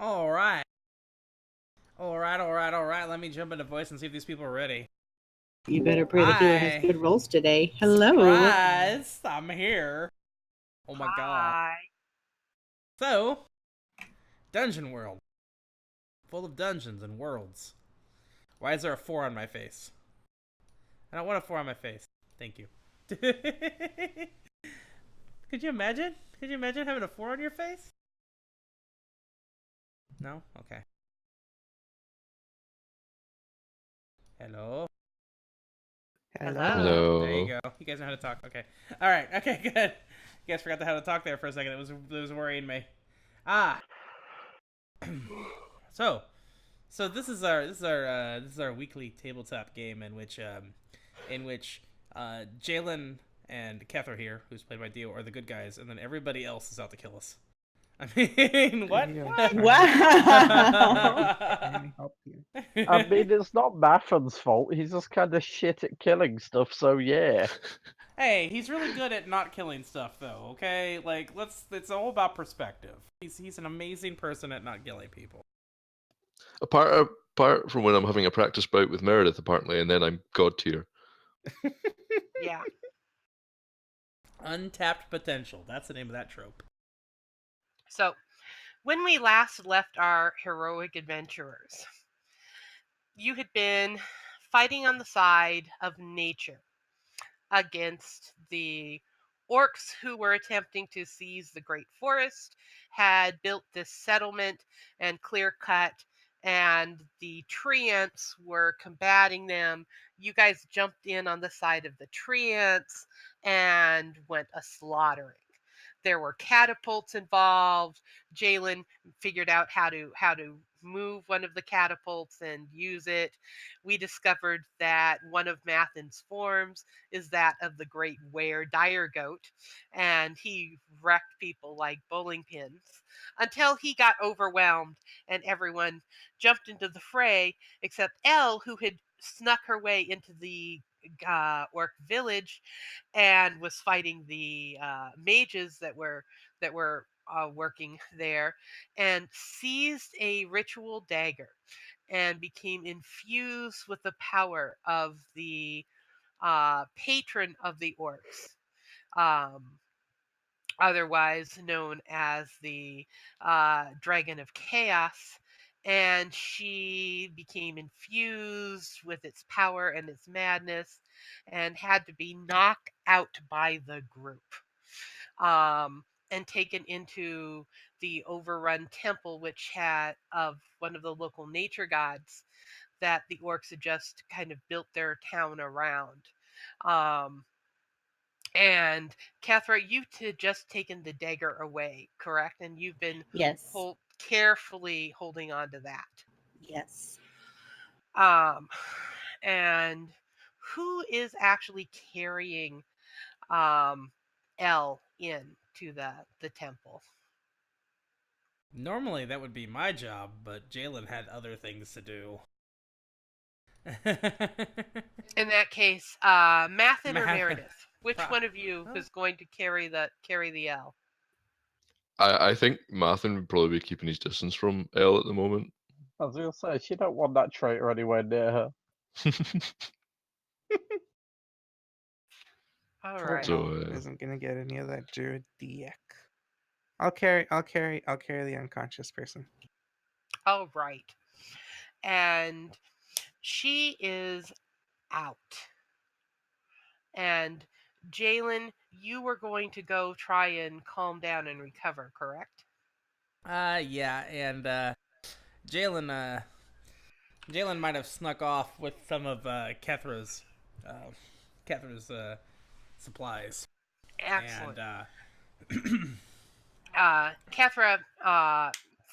All right. All right. Let me jump into voice and see if these people are ready. You better pray the healer has Hi. good rolls today. Hello. Surprise! I'm here. Oh my god. Hi. So, Dungeon World. Full of dungeons and worlds. Why is there a 4 on my face? I don't want a 4 on my face. Thank you. Could you imagine? Could you imagine having a 4 on your face? No? Okay. Hello? Hello. There you Hello. go. You guys know how to talk. Okay. Alright, okay, good. You guys forgot how to talk there for a second. It was worrying me. Ah. So, this is our weekly tabletop game in which Jaylin and Kethra are here, who's played by Dio, are the good guys, and then everybody else is out to kill us. I mean, what? Wow. Let me help you. I mean, it's not Mathin's fault. He's just kind of shit at killing stuff, so yeah. Hey, he's really good at not killing stuff, though. Okay, like it's all about perspective. He's an amazing person at not killing people. Apart from when I'm having a practice bout with Meredith, apparently, and then I'm god tier. Yeah. Untapped potential. That's the name of that trope. So, when we last left our heroic adventurers, you had been fighting on the side of nature against the orcs who were attempting to seize the great forest, had built this settlement and clear cut, and the treants were combating them. You guys jumped in on the side of the treants and went a slaughtering. There were catapults involved. Jaylin figured out how to move one of the catapults and use it. We discovered that one of Mathin's forms is that of the great were dire goat, and he wrecked people like bowling pins until he got overwhelmed and everyone jumped into the fray except Elle, who had snuck her way into the orc village and was fighting the mages that were working there, and seized a ritual dagger and became infused with the power of the patron of the orcs, um, otherwise known as the Dragon of Chaos. And she became infused with its power and its madness and had to be knocked out by the group, and taken into the overrun temple, which had of one of the local nature gods that the orcs had just kind of built their town around. Um, and Kethra, you had just taken the dagger away, correct? And you've been Yes. carefully holding on to that. Yes. Um, and who is actually carrying Elle in to the temple? Normally that would be my job, but Jaylin had other things to do. In that case, Mathin or Mathin. Meredith? Which one of you is going to carry the L? I think Mathin would probably be keeping his distance from Elle at the moment. I was gonna say she don't want that traitor anywhere near her. All right. So, Isn't gonna get any of that druidic. I'll carry the unconscious person. All right. And she is out. And Jaylin, you were going to go try and calm down and recover, correct? Yeah, and Jaylin might have snuck off with some of Kethra's supplies. Excellent. And Kethra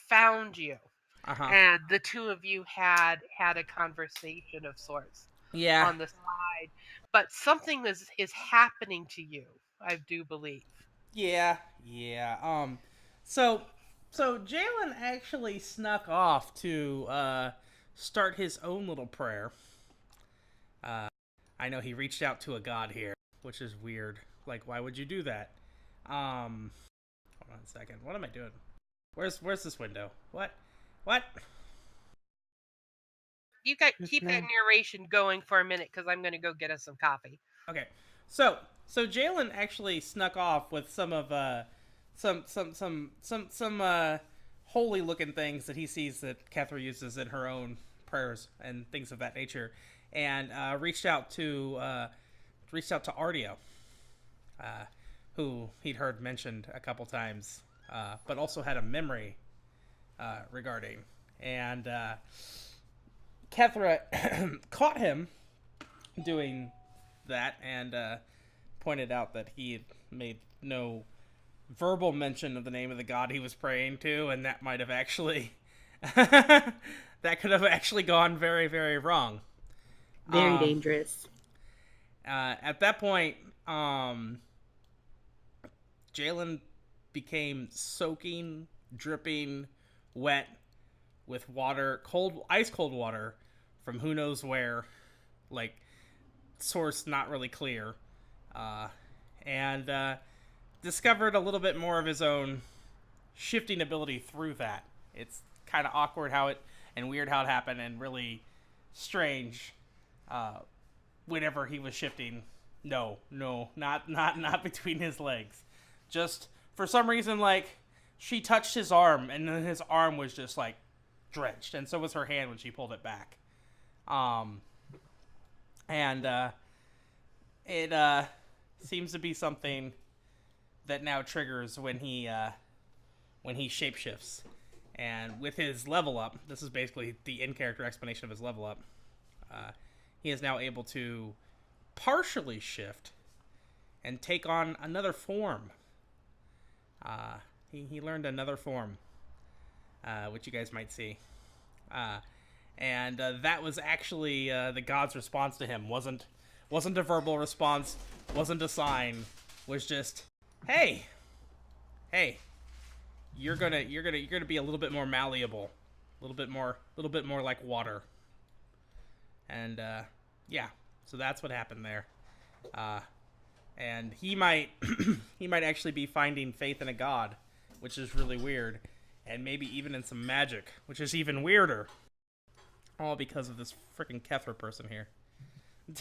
found you, uh-huh. and the two of you had a conversation of sorts Yeah. on the side. But something is happening to you, I do believe. Yeah. So Jaylin actually snuck off to start his own little prayer. I know he reached out to a god here, which is weird. Like, why would you do that? Hold on a second. What am I doing? Where's this window? What? What? You got His keep that name. narration going for a minute because I'm going to go get us some coffee. Okay, so Jaylin actually snuck off with some of some holy looking things that he sees that Kethra uses in her own prayers and things of that nature, and reached out to Ardeo, who he'd heard mentioned a couple times, but also had a memory regarding, and Kethra caught him doing that and pointed out that he had made no verbal mention of the name of the god he was praying to, and that might have actually that could have actually gone very, very wrong. Very dangerous. At that point, Jaylin became soaking, dripping, wet with water, ice cold water from who knows where, like source not really clear, and discovered a little bit more of his own shifting ability through that. It's kind of awkward and weird how it happened, and really strange whenever he was shifting. No, not between his legs. Just for some reason, like, she touched his arm, and then his arm was just like drenched, and so was her hand when she pulled it back. It seems to be something that now triggers when he shapeshifts. And with his level up, this is basically the in-character explanation of his level up, he is now able to partially shift and take on another form. He learned another form, which you guys might see. And that was actually the god's response to him. Wasn't a verbal response, wasn't a sign, was just, hey, you're gonna be a little bit more malleable, a little bit more like water. And yeah, so that's what happened there. And he might actually be finding faith in a god, which is really weird, and maybe even in some magic, which is even weirder. All because of this freaking Kethra person here.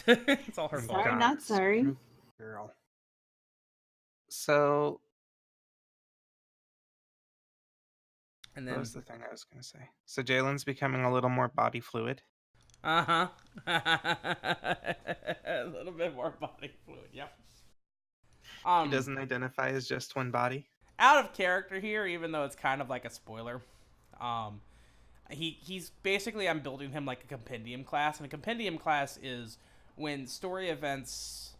It's all her fault. Sorry, not sorry. Girl. So, And what then, was the thing I was going to say? So Jaylin's becoming a little more body fluid. a little bit more body fluid. Yep. He doesn't identify as just one body. Out of character here, even though it's kind of like a spoiler. He's basically, I'm building him like a compendium class, and a compendium class is when story events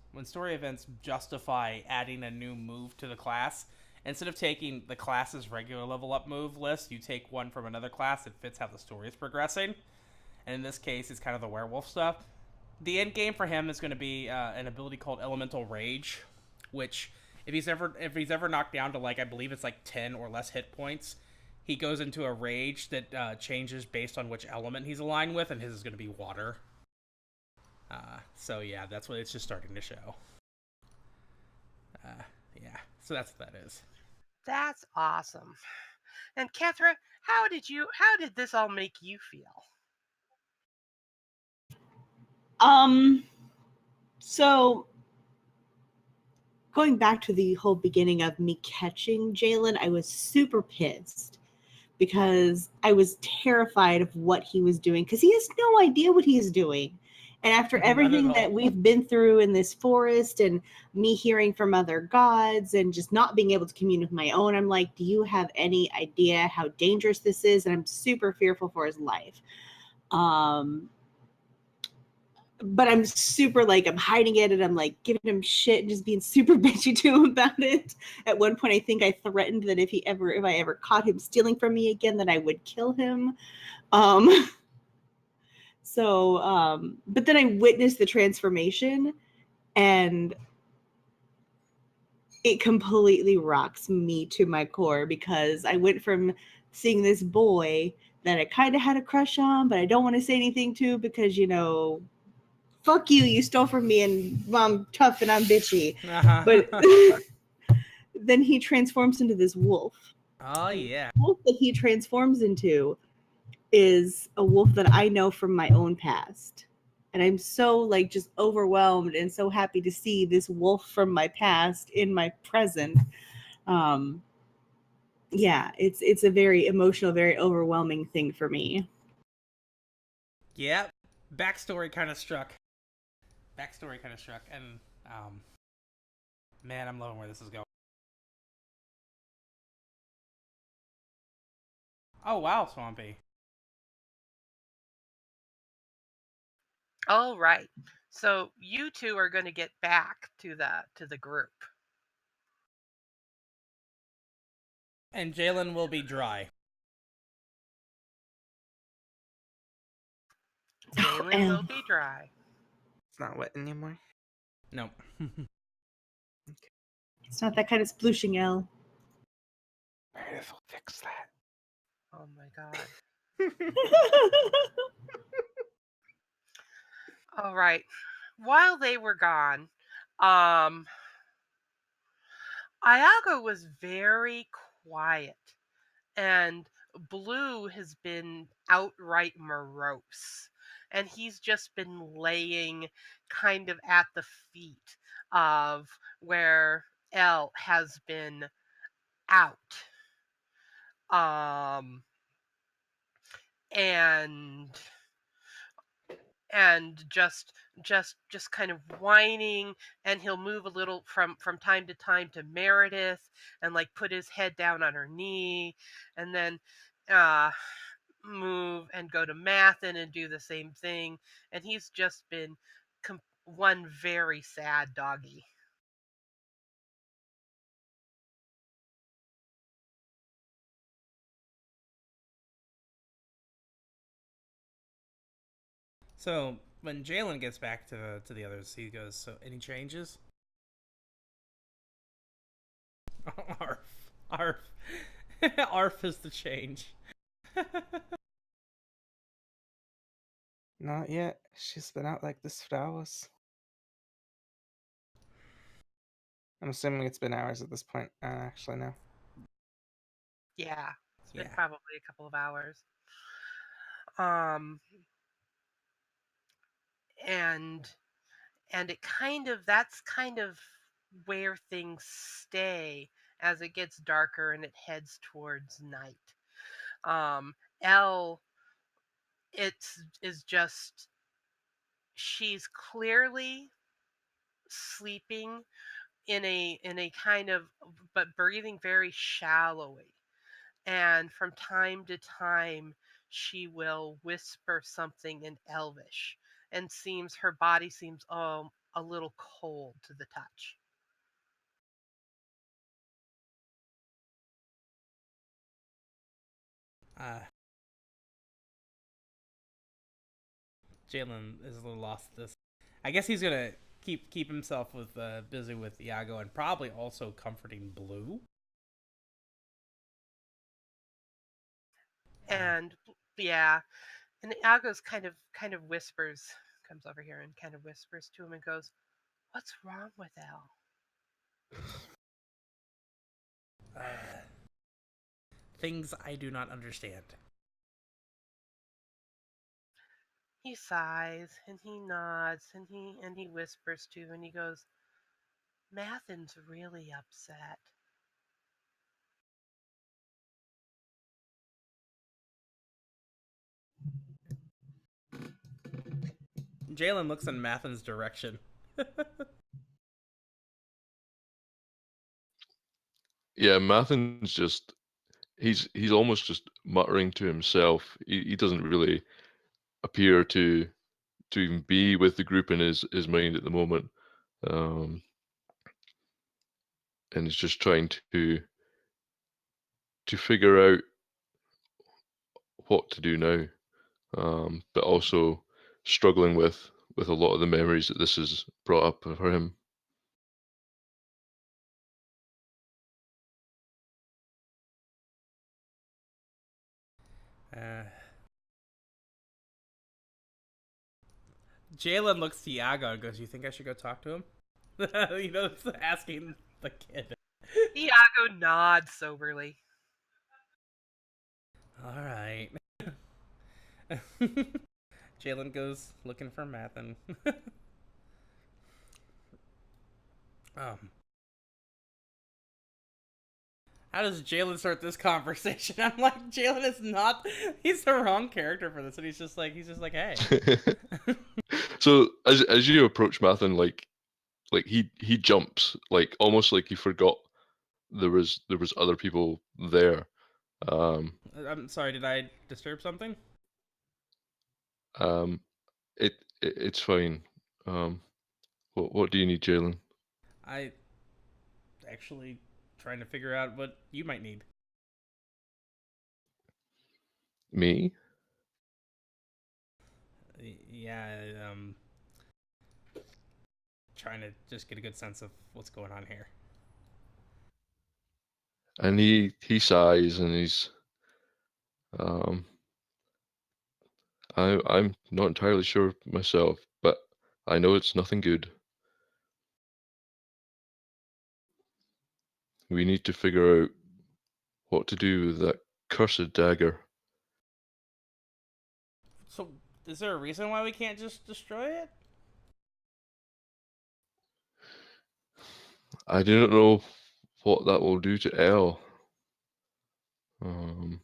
justify adding a new move to the class. Instead of taking the class's regular level up move list, you take one from another class that fits how the story is progressing. And in this case, it's kind of the werewolf stuff. The end game for him is going to be an ability called Elemental Rage, which if he's ever knocked down to, like, I believe it's like 10 or less hit points, he goes into a rage that changes based on which element he's aligned with, and his is going to be water. So yeah, that's what it's just starting to show. Yeah, so that's what that is. That's awesome. And Kethra, how did this all make you feel? So going back to the whole beginning of me catching Jaylin, I was super pissed because I was terrified of what he was doing, because he has no idea what he's doing. And after everything that we've been through in this forest, and me hearing from other gods, and just not being able to commune with my own, I'm like, do you have any idea how dangerous this is? And I'm super fearful for his life. But I'm super, like, I'm hiding it, and I'm like giving him shit and just being super bitchy to him about it. At one point, I think I threatened that if I ever caught him stealing from me again, that I would kill him. But then I witnessed the transformation, and it completely rocks me to my core, because I went from seeing this boy that I kind of had a crush on, but I don't want to say anything to, because, fuck you stole from me, and I'm tough and I'm bitchy. But then he transforms into this wolf. Oh, yeah. The wolf that he transforms into is a wolf that I know from my own past. And I'm so like just overwhelmed and so happy to see this wolf from my past in my present. Um, yeah, it's a very emotional, very overwhelming thing for me. Yeah, backstory kind of struck. And man, I'm loving where this is going. Oh wow, Swampy. All right. So you two are going to get back to the group. And Jaylin will be dry. Jaylin will be dry. It's not wet anymore. No. It's not that kind of splooshing, Elle. Meredith will fix that. Oh my god. All right. While they were gone, Iago was very quiet, and Blue has been outright morose, and he's just been laying kind of at the feet of where Elle has been out. And just kind of whining, and he'll move a little from time to time to Meredith and like put his head down on her knee, and then move and go to Mathin and do the same thing, and he's just been one very sad doggy. So when Jaylin gets back to the others, he goes, "So any changes?" Arf, arf, arf is the change. Not yet. She's been out like this for hours. I'm assuming it's been hours at this point. Actually, no. Yeah, it's been Yeah. probably a couple of hours. And that's kind of where things stay as it gets darker and it heads towards night. Elle, is just, she's clearly sleeping in a kind of, but breathing very shallowly, and from time to time she will whisper something in Elvish, and her body seems a little cold to the touch. Jaylin is a little lost at this. I guess he's gonna keep himself with busy with Iago and probably also comforting Blue. And yeah, and Iago's kind of whispers, comes over here and kind of whispers to him and goes, "What's wrong with Elle?" Things I do not understand. He sighs and he nods and he whispers to him and he goes, "Mathin's really upset." Jaylin looks in Mathin's direction. Yeah, Mathin's just he's almost just muttering to himself. He doesn't really appear to even be with the group in his mind at the moment. And he's just trying to figure out what to do now. But also struggling with a lot of the memories that this has brought up for him. Jaylin looks to Iago and goes, "You think I should go talk to him?" Asking the kid. Iago nods soberly. All right. Jaylin goes looking for Mathin. um, how does Jaylin start this conversation? I'm like, Jaylin is not. He's the wrong character for this, and he's just like, hey. So as you approach Mathin, like he jumps, like almost like he forgot there was other people there. I'm sorry, did I disturb something? Um, it's fine. What do you need, Jaylin? I actually trying to figure out what you might need. Me? Yeah, trying to just get a good sense of what's going on here. And he sighs and he's um I'm not entirely sure myself, but I know it's nothing good. We need to figure out what to do with that cursed dagger. So, is there a reason why we can't just destroy it? I do not know what that will do to Elle. Um,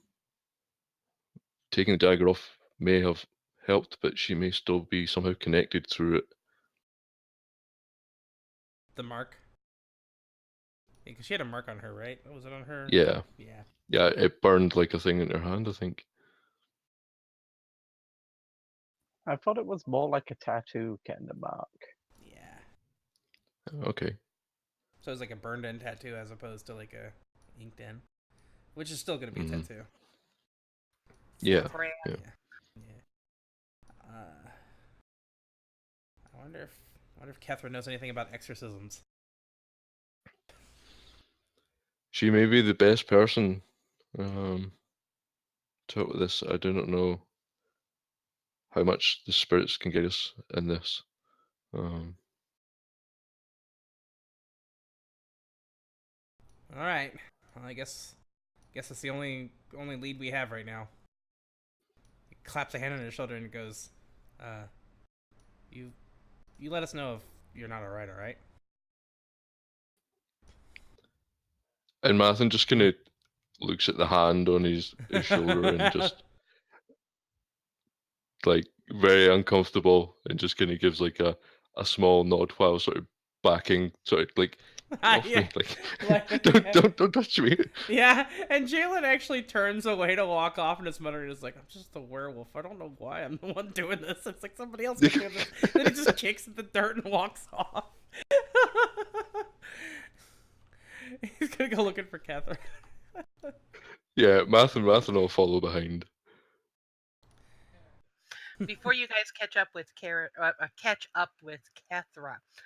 Taking the dagger off may have helped, but she may still be somehow connected through it. The mark? Because she had a mark on her, right? Was it on her? Yeah. Yeah. Yeah, it burned like a thing in her hand, I think. I thought it was more like a tattoo kind of mark. Yeah. Okay. So it's like a burned in tattoo as opposed to like a inked in, which is still going to be a Mhm. tattoo. Yeah. Brand. Yeah. Yeah. I wonder if Kethra knows anything about exorcisms. She may be the best person um, to help with this. I do not know how much the spirits can get us in this. Um, All right. Well, I guess that's the only lead we have right now. He claps a hand on his shoulder and goes, "You let us know if you're not all right." and Mathin just kind of looks at the hand on his shoulder and just like very uncomfortable and just kind of gives like a small nod while sort of backing, sort of like get off Yeah. me, like Like, don't touch me. Yeah, and Jaylin actually turns away to walk off, and his mother is like, "I'm just a werewolf. I don't know why I'm the one doing this. It's like somebody else can do this." Then he just kicks at the dirt and walks off. He's gonna go looking for Kethra. Yeah, Mathin will follow behind. Before you guys catch up with Kethra,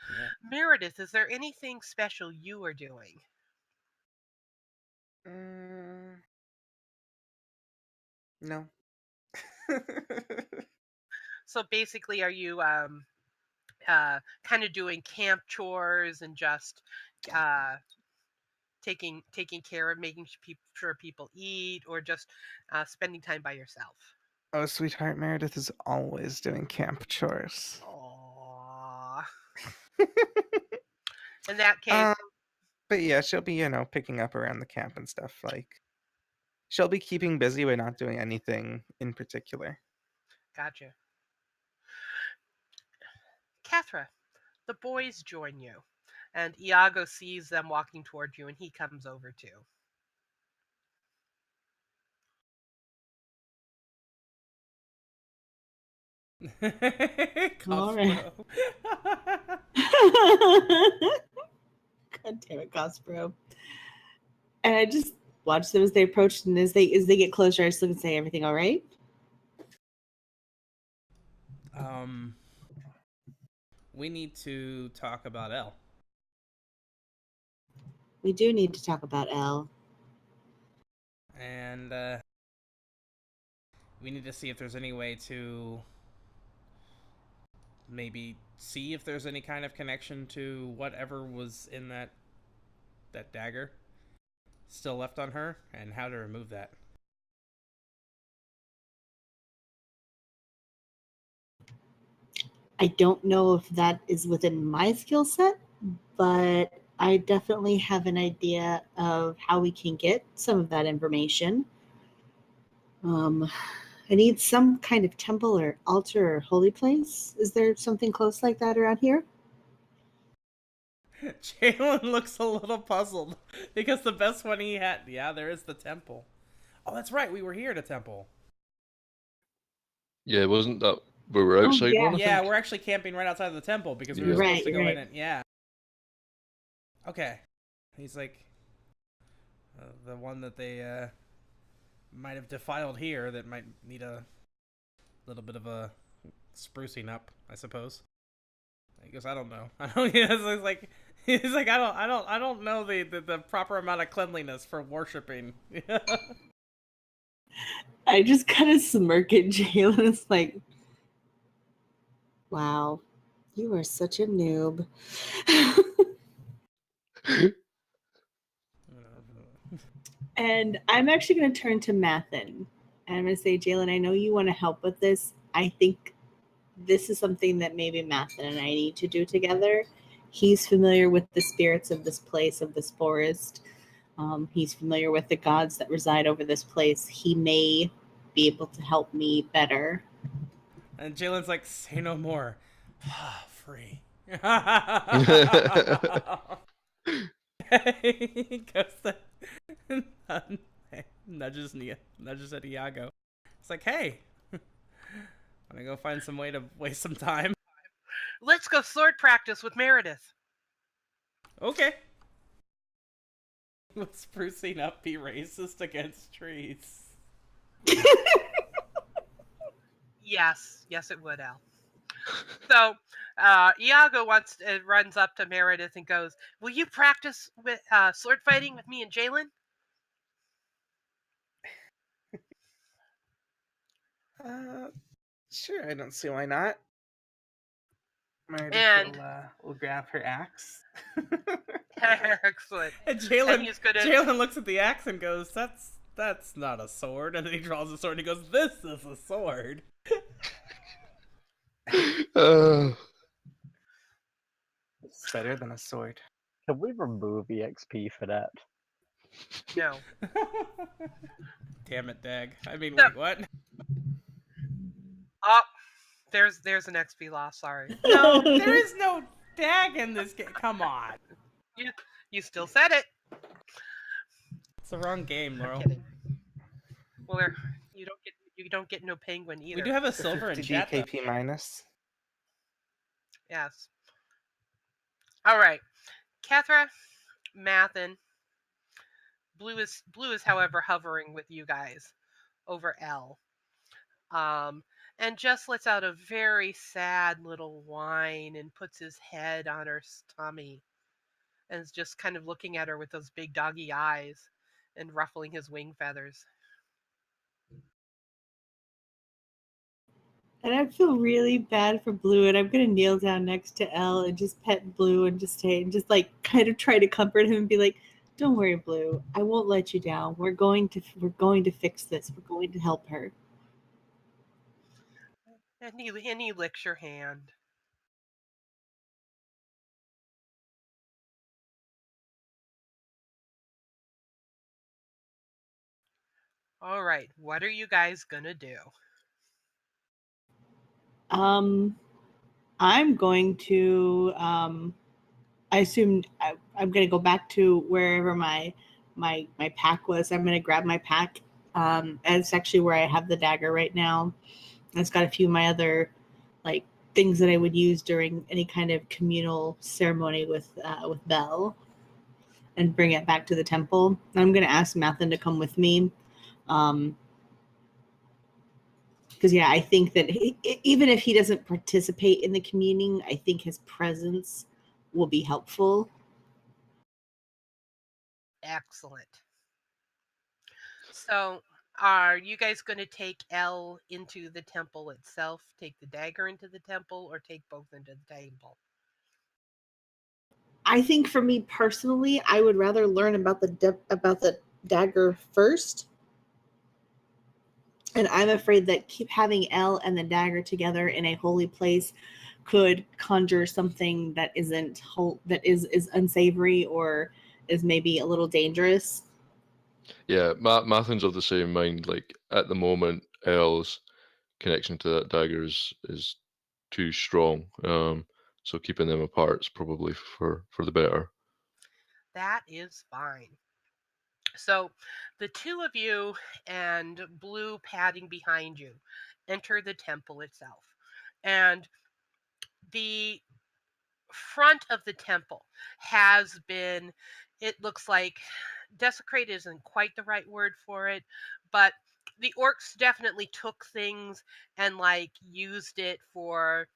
Yeah. Meredith, is there anything special you are doing? No. So basically, are you kind of doing camp chores and just uh, taking care of making sure people eat, or just spending time by yourself? Oh, sweetheart, Meredith is always doing camp chores. Aww. In that case, Um, but yeah, she'll be, picking up around the camp and stuff. Like, she'll be keeping busy but not doing anything in particular. gotcha. Kethra, the boys join you, and Iago sees them walking toward you, and he comes over too. Cops, Alright. bro. God damn it, Cosbro. And I just watch them as they approach, and as they get closer, I just look and say, "Everything all right?" We need to talk about Elle. We do need to talk about Elle. And we need to see if there's any way to maybe see if there's any kind of connection to whatever was in that dagger still left on her, and how to remove that. I don't know if that is within my skill set, but I definitely have an idea of how we can get some of that information. I need some kind of temple or altar or holy place. Is there something close like that around here? Jaylin looks a little puzzled because the best one he had. Yeah, there is the temple. Oh, that's right. We were here at a temple. Yeah, wasn't that where we're outside yeah. one? I Yeah, think? we're actually camping right outside of the temple because we were Yeah. supposed to Right, go right. in and yeah. Okay, he's like the one that they might have defiled here that might need a little bit of a sprucing up, I suppose. I guess I don't know. I don't. It's like he's like I don't know the proper amount of cleanliness for worshiping. I just kind of smirk at Jalen. It's like, wow, you are such a noob. And I'm actually going to turn to Mathin. And I'm going to say, Jalen, I know you want to help with this. I think this is something that maybe Mathin and I need to do together. He's familiar with the spirits of this place, of this forest. He's familiar with the gods that reside over this place. He may be able to help me better. And Jalen's like, say no more. Free. He goes to nudges at Iago. It's like, hey, wanna go find some way to waste some time? Let's go sword practice with Merideth. Okay. Would sprucing up be racist against trees? Yes, it would, Elle. So, Iago runs up to Merideth and goes, "Will you practice with sword fighting with me and Jaylin?" Sure, I don't see why not. And- Meredith will grab her axe. Excellent. And Jaylin looks at the axe and goes, that's not a sword. And then he draws a sword and he goes, this is a sword. It's better than a sword. Can we remove EXP for that? No. Damn it, Dag. I mean, No. wait, what? Oh, there's an XP loss. Sorry. No, there is no Dag in this game. Come on. You still said it. It's the wrong game, I'm Laurel. kidding. Well, you don't get no penguin either. We do have a silver in 50 chat, though. DKP minus. Yes. All right. Kethra, Mathin. Blue is, however, hovering with you guys over Elle. And just lets out a very sad little whine and puts his head on her tummy and is just kind of looking at her with those big doggy eyes and ruffling his wing feathers. And I feel really bad for Blue, and I'm gonna kneel down next to Elle and just pet Blue and just say, and just like kind of try to comfort him and be like, "Don't worry, Blue. I won't let you down. We're going to fix this. We're going to help her." And he licks your hand. All right, what are you guys gonna do? I'm going to. I assume I'm going to go back to wherever my pack was. I'm going to grab my pack. And it's actually where I have the dagger right now. It's got a few of my other like things that I would use during any kind of communal ceremony with Belle, and bring it back to the temple. I'm going to ask Mathin to come with me. Because I think that even if he doesn't participate in the communing, I think his presence will be helpful. Excellent. So, are you guys going to take Elle into the temple itself, take the dagger into the temple, or take both into the temple? I think for me personally, I would rather learn about the dagger first. And I'm afraid that keep having Elle and the dagger together in a holy place could conjure something that isn't that is unsavory or is maybe a little dangerous. Yeah, Mathin's of the same mind. Like at the moment, Elle's connection to that dagger is too strong. So keeping them apart is probably for the better. That is fine. So the two of you and Blue padding behind you enter the temple itself. And the front of the temple has been, it looks like, desecrated isn't quite the right word for it, but the orcs definitely took things and like used it for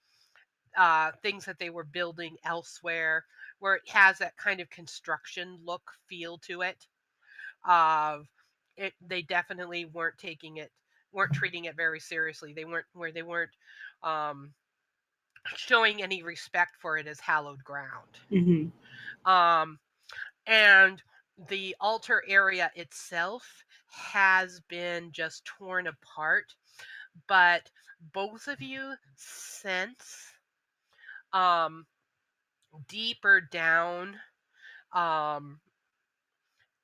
things that they were building elsewhere, where it has that kind of construction look feel to it. Of it, they definitely weren't treating it very seriously. They weren't um, showing any respect for it as hallowed ground. Mm-hmm. And the altar area itself has been just torn apart, but both of you sense um, deeper down, um,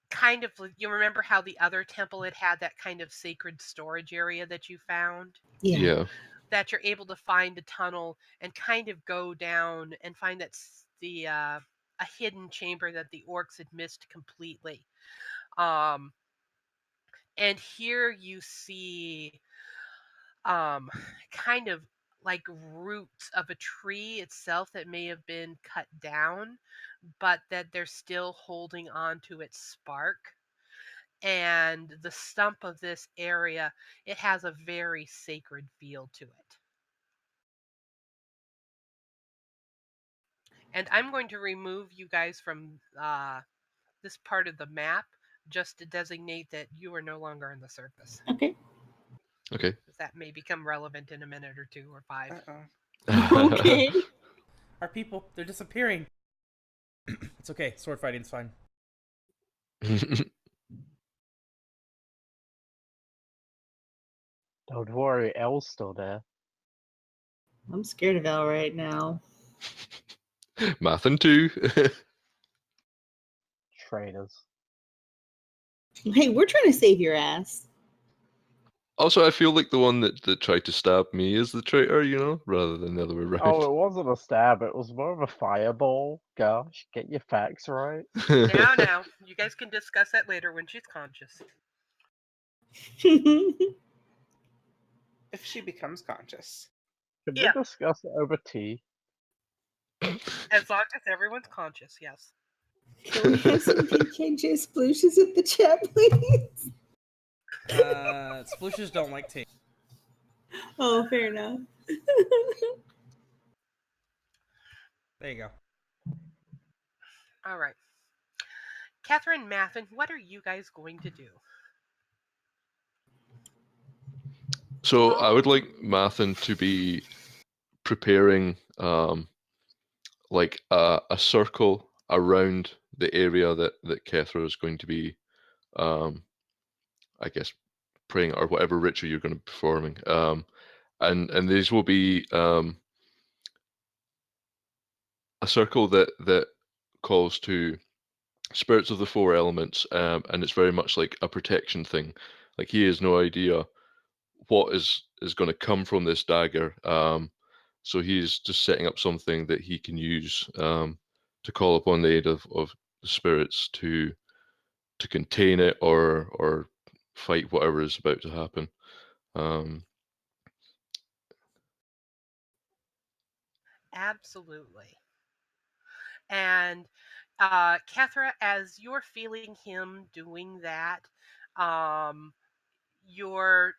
kind of, you remember how the other temple had that kind of sacred storage area that you found? Yeah. That you're able to find a tunnel and kind of go down and find that's a hidden chamber that the orcs had missed completely. Um, and here you see kind of like roots of a tree itself that may have been cut down, but that they're still holding on to its spark. And the stump of this area, it has a very sacred feel to it. And I'm going to remove you guys from this part of the map just to designate that you are no longer on the surface. Okay. Okay. That may become relevant in a minute or 2 or 5. Okay. Our people, they're disappearing. It's okay. Sword fighting's fine. Don't worry, Elle's still there. I'm scared of Elle right now. Mathin too. Traitors. Hey, we're trying to save your ass. Also, I feel like the one that tried to stab me is the traitor, rather than the other way around. Oh, it wasn't a stab, it was more of a fireball. Gosh, get your facts right. Now, you guys can discuss that later when she's conscious. If she becomes conscious. Could Yeah. we discuss it over tea? As long as everyone's conscious, yes. Can we have some DKJ splooshes at the chat, please? Splooshes don't like tea. Oh, fair enough. There you go. All right. Kethra and Mathin, what are you guys going to do? So I would like Mathin to be preparing like a circle around the area that Kethra is going to be, I guess, praying or whatever ritual you're going to be performing. And these will be a circle that calls to spirits of the four elements, and it's very much like a protection thing. Like he has no idea what is going to come from this dagger. So he's just setting up something that he can use to call upon the aid of the spirits to contain it or fight whatever is about to happen. Absolutely. And Kethra, as you're feeling him doing that, um, your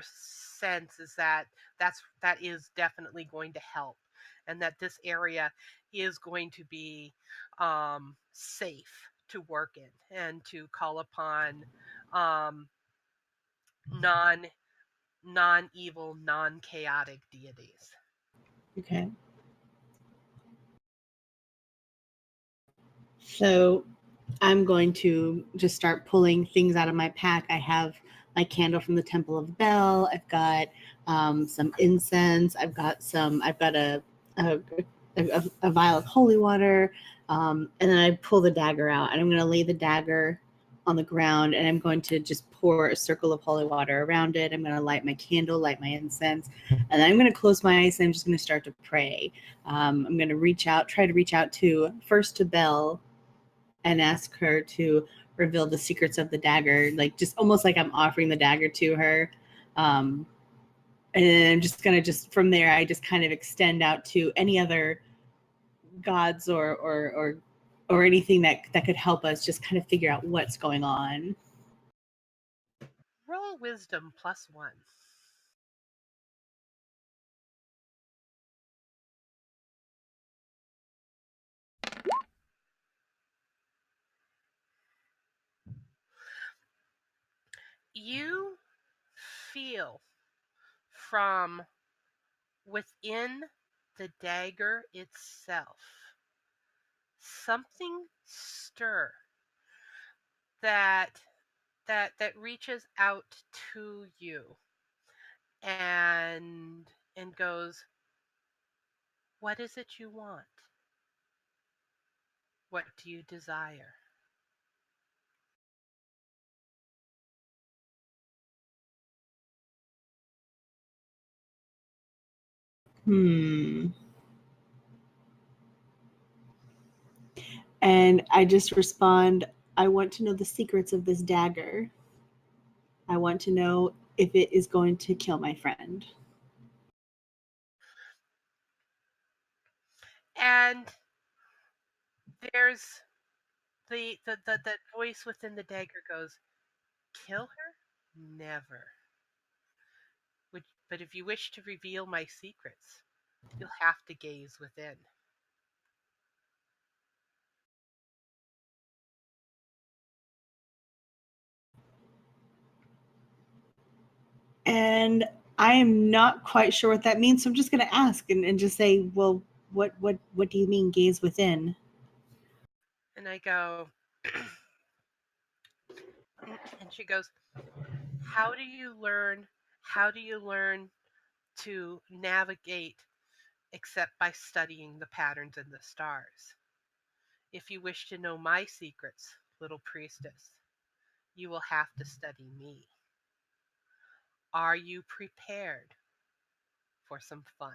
sense is that that is definitely going to help, and that this area is going to be safe to work in and to call upon um, non evil, non chaotic deities. Okay. So I'm going to just start pulling things out of my pack. I have my candle from the Temple of Bel. I've got some incense. I've got a vial of holy water. And then I pull the dagger out, and I'm going to lay the dagger on the ground, and I'm going to just pour a circle of holy water around it. I'm going to light my candle, light my incense, and then I'm going to close my eyes, and I'm just going to start to pray. I'm going to try to reach out first to Belle and ask her to reveal the secrets of the dagger, like just almost like I'm offering the dagger to her. And then I'm just going to from there, I just kind of extend out to any other gods or anything that could help us just kind of figure out what's going on. Roll wisdom +1. You feel from within the dagger itself something stir that reaches out to you and goes, what is it you want? What do you desire? And I just respond, I want to know the secrets of this dagger. I want to know if it is going to kill my friend. And there's the voice within the dagger goes, kill her? Never. But if you wish to reveal my secrets, you'll have to gaze within. And I am not quite sure what that means, so I'm just going to ask and just say, well, what do you mean gaze within? And I go, and she goes, how do you learn to navigate except by studying the patterns in the stars? If you wish to know my secrets, little priestess, you will have to study me. Are you prepared for some fun?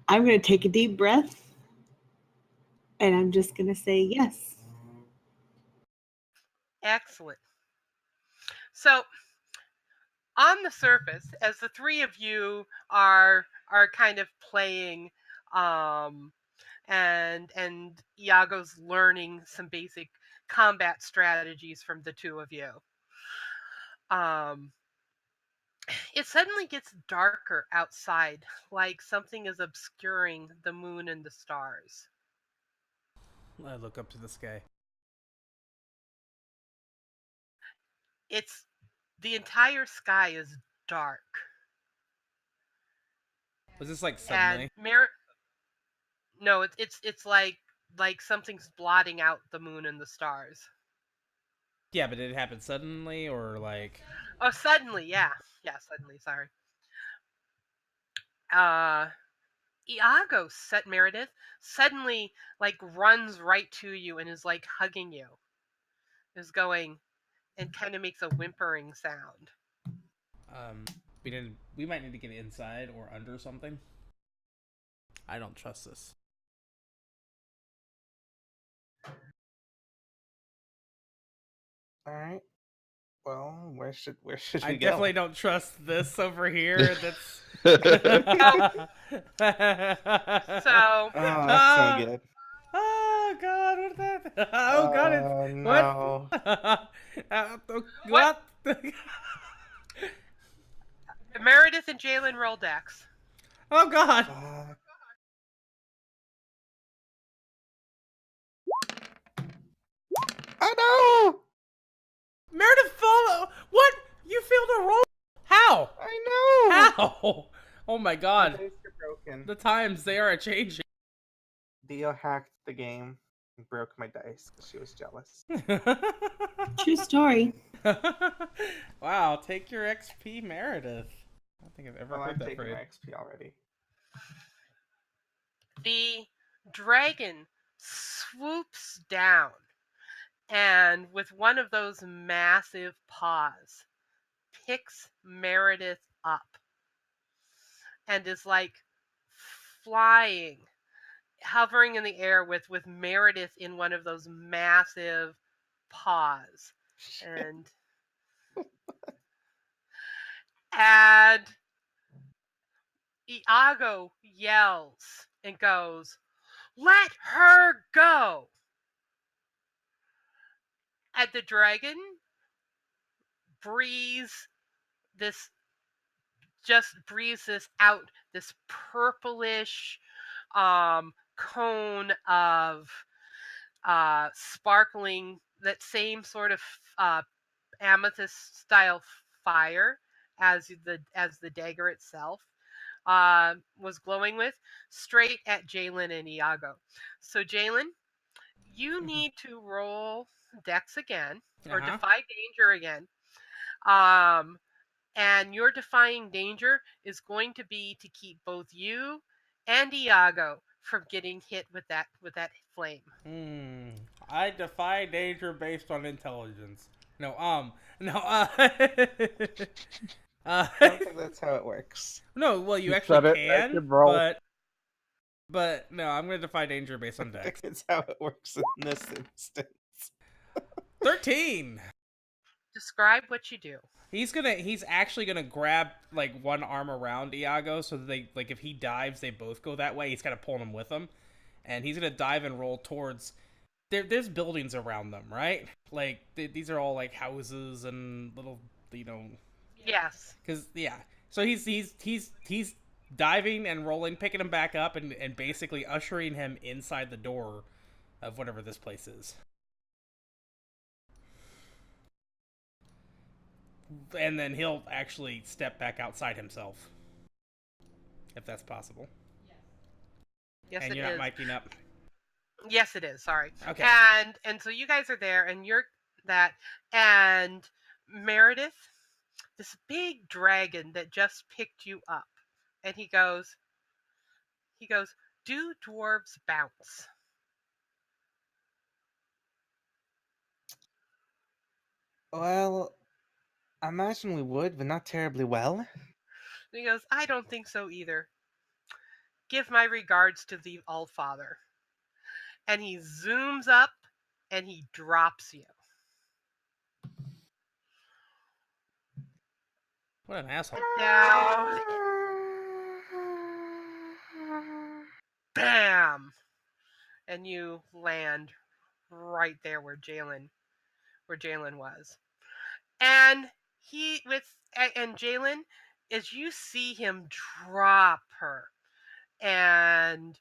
I'm going to take a deep breath, and I'm just going to say yes. Excellent. So, on the surface, as the three of you are kind of playing, and Iago's learning some basic combat strategies from the two of you, it suddenly gets darker outside, like something is obscuring the moon and the stars. I look up to the sky. The entire sky is dark. Was this like suddenly? And no, it's like something's blotting out the moon and the stars. Yeah, but did it happen suddenly or like? Oh, suddenly, yeah, suddenly. Sorry. Iago, said Merideth, suddenly like runs right to you and is like hugging you. Is going and kind of makes a whimpering sound. We might need to get inside or under something. I don't trust this. All right. Well, where should we I go? definitely don't trust this over here. That's So. Oh, that's no good. Oh God! What is that? Oh God! It's no. what? Merideth and Jaylin roll dex. Oh God! Oh no! Meredith follow. What? You failed a roll? How? Ow! Oh my My god. dice are broken. The times, they are changing. Dio hacked the game and broke my dice because she was jealous. True story. Wow, take your XP, Meredith. I don't think I've ever Well, heard I'm that taking phrase. my XP already. The dragon swoops down and, with one of those massive paws, picks Meredith up and is like flying, hovering in the air with Meredith in one of those massive paws. And Iago yells and goes, "Let her go!" And the dragon breathes this breathes this out, this purplish cone of sparkling, that same sort of amethyst style fire as the dagger itself was glowing with, straight at Jaylin and Iago. So Jaylin, you need to roll Dex again, or defy danger again. And your defying danger is going to be to keep both you and Iago from getting hit with that flame. I defy danger based on intelligence. No, I don't think that's how it works. no, well, you You actually said it, can, make it roll. but no, I'm gonna defy danger based on I dex. think it's how it works in this instance. 13. Describe what you do. He's actually gonna grab like one arm around Iago so that they, like, if he dives, they both go that way. He's kind of pulling him with him, and he's gonna dive and roll towards. There's buildings around them, right? Like these are all like houses and little, Yes. Because so he's diving and rolling, picking him back up, and basically ushering him inside the door of whatever this place is. And then he'll actually step back outside himself, if that's possible. Yes, And it you're is. not miking up. Yes, it is. Sorry. Okay. And so you guys are there, and you're that, and Meredith, this big dragon that just picked you up, and he goes, "Do dwarves bounce?" Well, I imagine we would, but not terribly well. And he goes, "I don't think so either. Give my regards to the Allfather." And he zooms up and he drops you. What an asshole. Down. Bam! And you land right there where Jaylin was. And Jaylin, as you see him drop her, and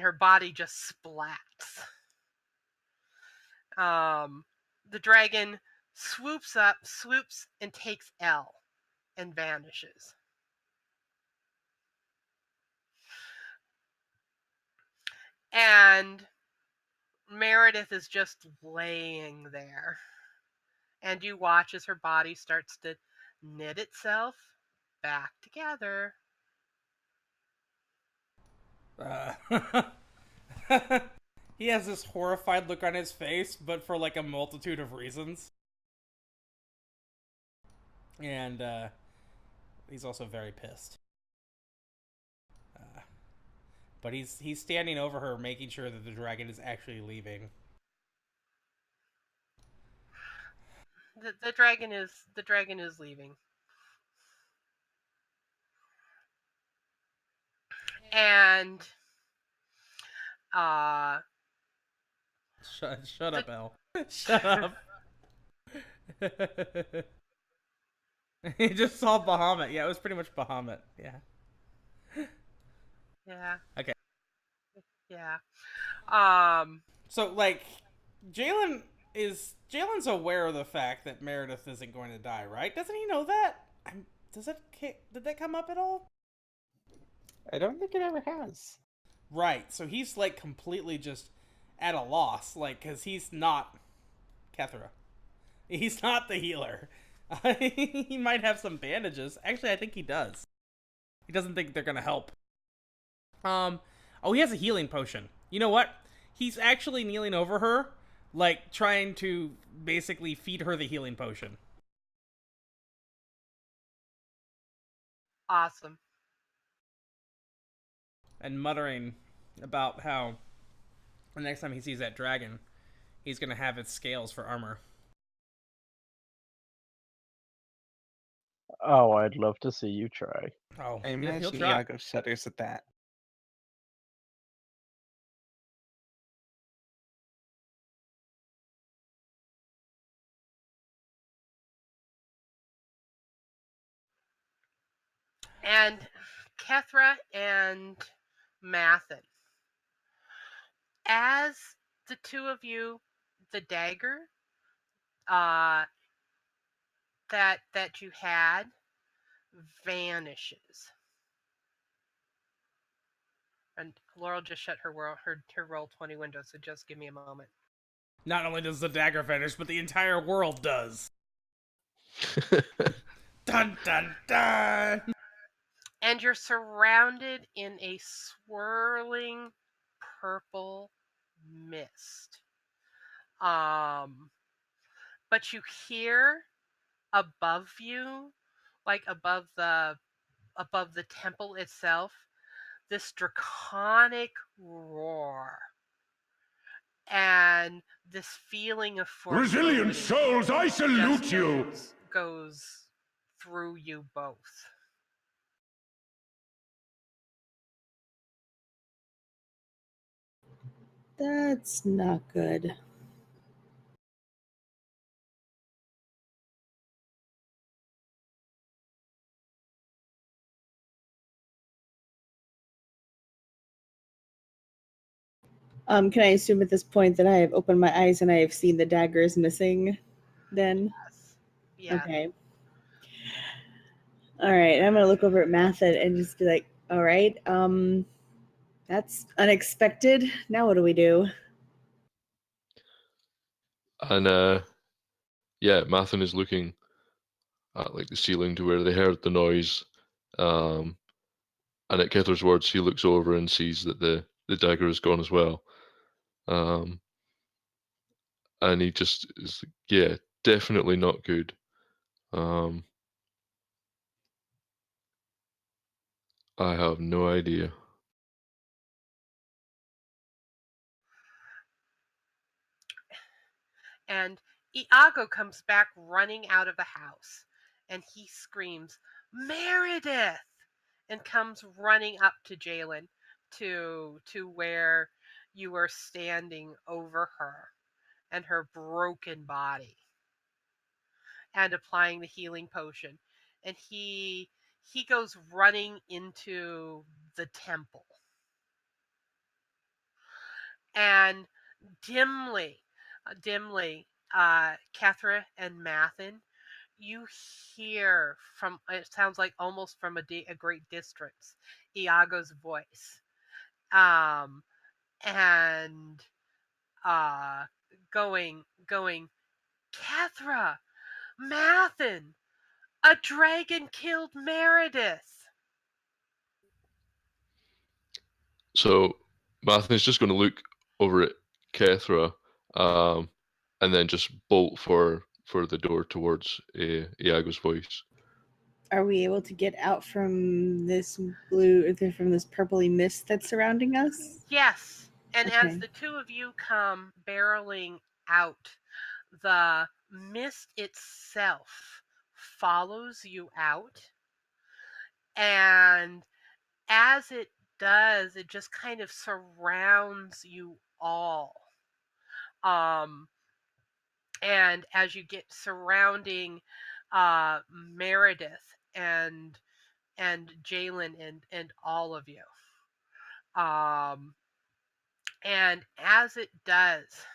her body just splats. The dragon swoops and takes Elle and vanishes. And Meredith is just laying there. And you watch as her body starts to knit itself back together. He has this horrified look on his face, but for like a multitude of reasons. And he's also very pissed. But he's standing over her, making sure that the dragon is actually leaving. The dragon is leaving. And Shut up, Elle. Shut up. He just saw Bahamut. Yeah, it was pretty much Bahamut. Yeah. Yeah. Okay. Yeah. So, like, Jaylin is Jaylen's aware of the fact that Merideth isn't going to die, right? Doesn't he know that? Did that come up at all? I don't think it ever has. Right. So he's like completely just at a loss, like because he's not Kethra. He's not the healer. He might have some bandages. Actually, I think he does. He doesn't think they're gonna help. Oh, he has a healing potion. You know what? He's actually kneeling over her, like trying to basically feed her the healing potion. Awesome. And muttering about how the next time he sees that dragon, he's gonna have its scales for armor. Oh, I'd love to see you try. Oh, I he'll imagine try. Iago shudders at that. And Kethra and Mathin, as the two of you, the dagger that you had vanishes. And Laurel just shut her roll 20 window, so just give me a moment. Not only does the dagger vanish, but the entire world does. Dun dun dun! And you're surrounded in a swirling purple mist. But you hear above you, like above the temple itself, this draconic roar. And this feeling of Resilient souls, I salute you! Goes through you both. That's not good. Can I assume at this point that I have opened my eyes and I have seen the daggers missing then? Yes. Yeah. Okay. All right. I'm going to look over at Mathin and just be like, all right, that's unexpected. Now what do we do? And yeah, Mathin is looking at like the ceiling to where they heard the noise. And at Kethra's words, he looks over and sees that the dagger is gone as well. And he just is like, yeah, definitely not good. I have no idea. And Iago comes back running out of the house, and he screams, "Merideth!" and comes running up to Jaylin, to where you are standing over her and her broken body, and applying the healing potion. And he goes running into the temple. And dimly, Kethra and Mathin, you hear from, it sounds like almost from a great distance, Iago's voice. And going, Kethra, Mathin, a dragon killed Merideth. So Mathin's just going to look over at Kethra, and then just bolt for the door towards Iago's voice. Are we able to get out from this from this purpley mist that's surrounding us? Yes. And Okay. as the two of you come barreling out, the mist itself follows you out. And as it does, it just kind of surrounds you all. And as you get surrounding Merideth and Jaylin and all of you. And as it does,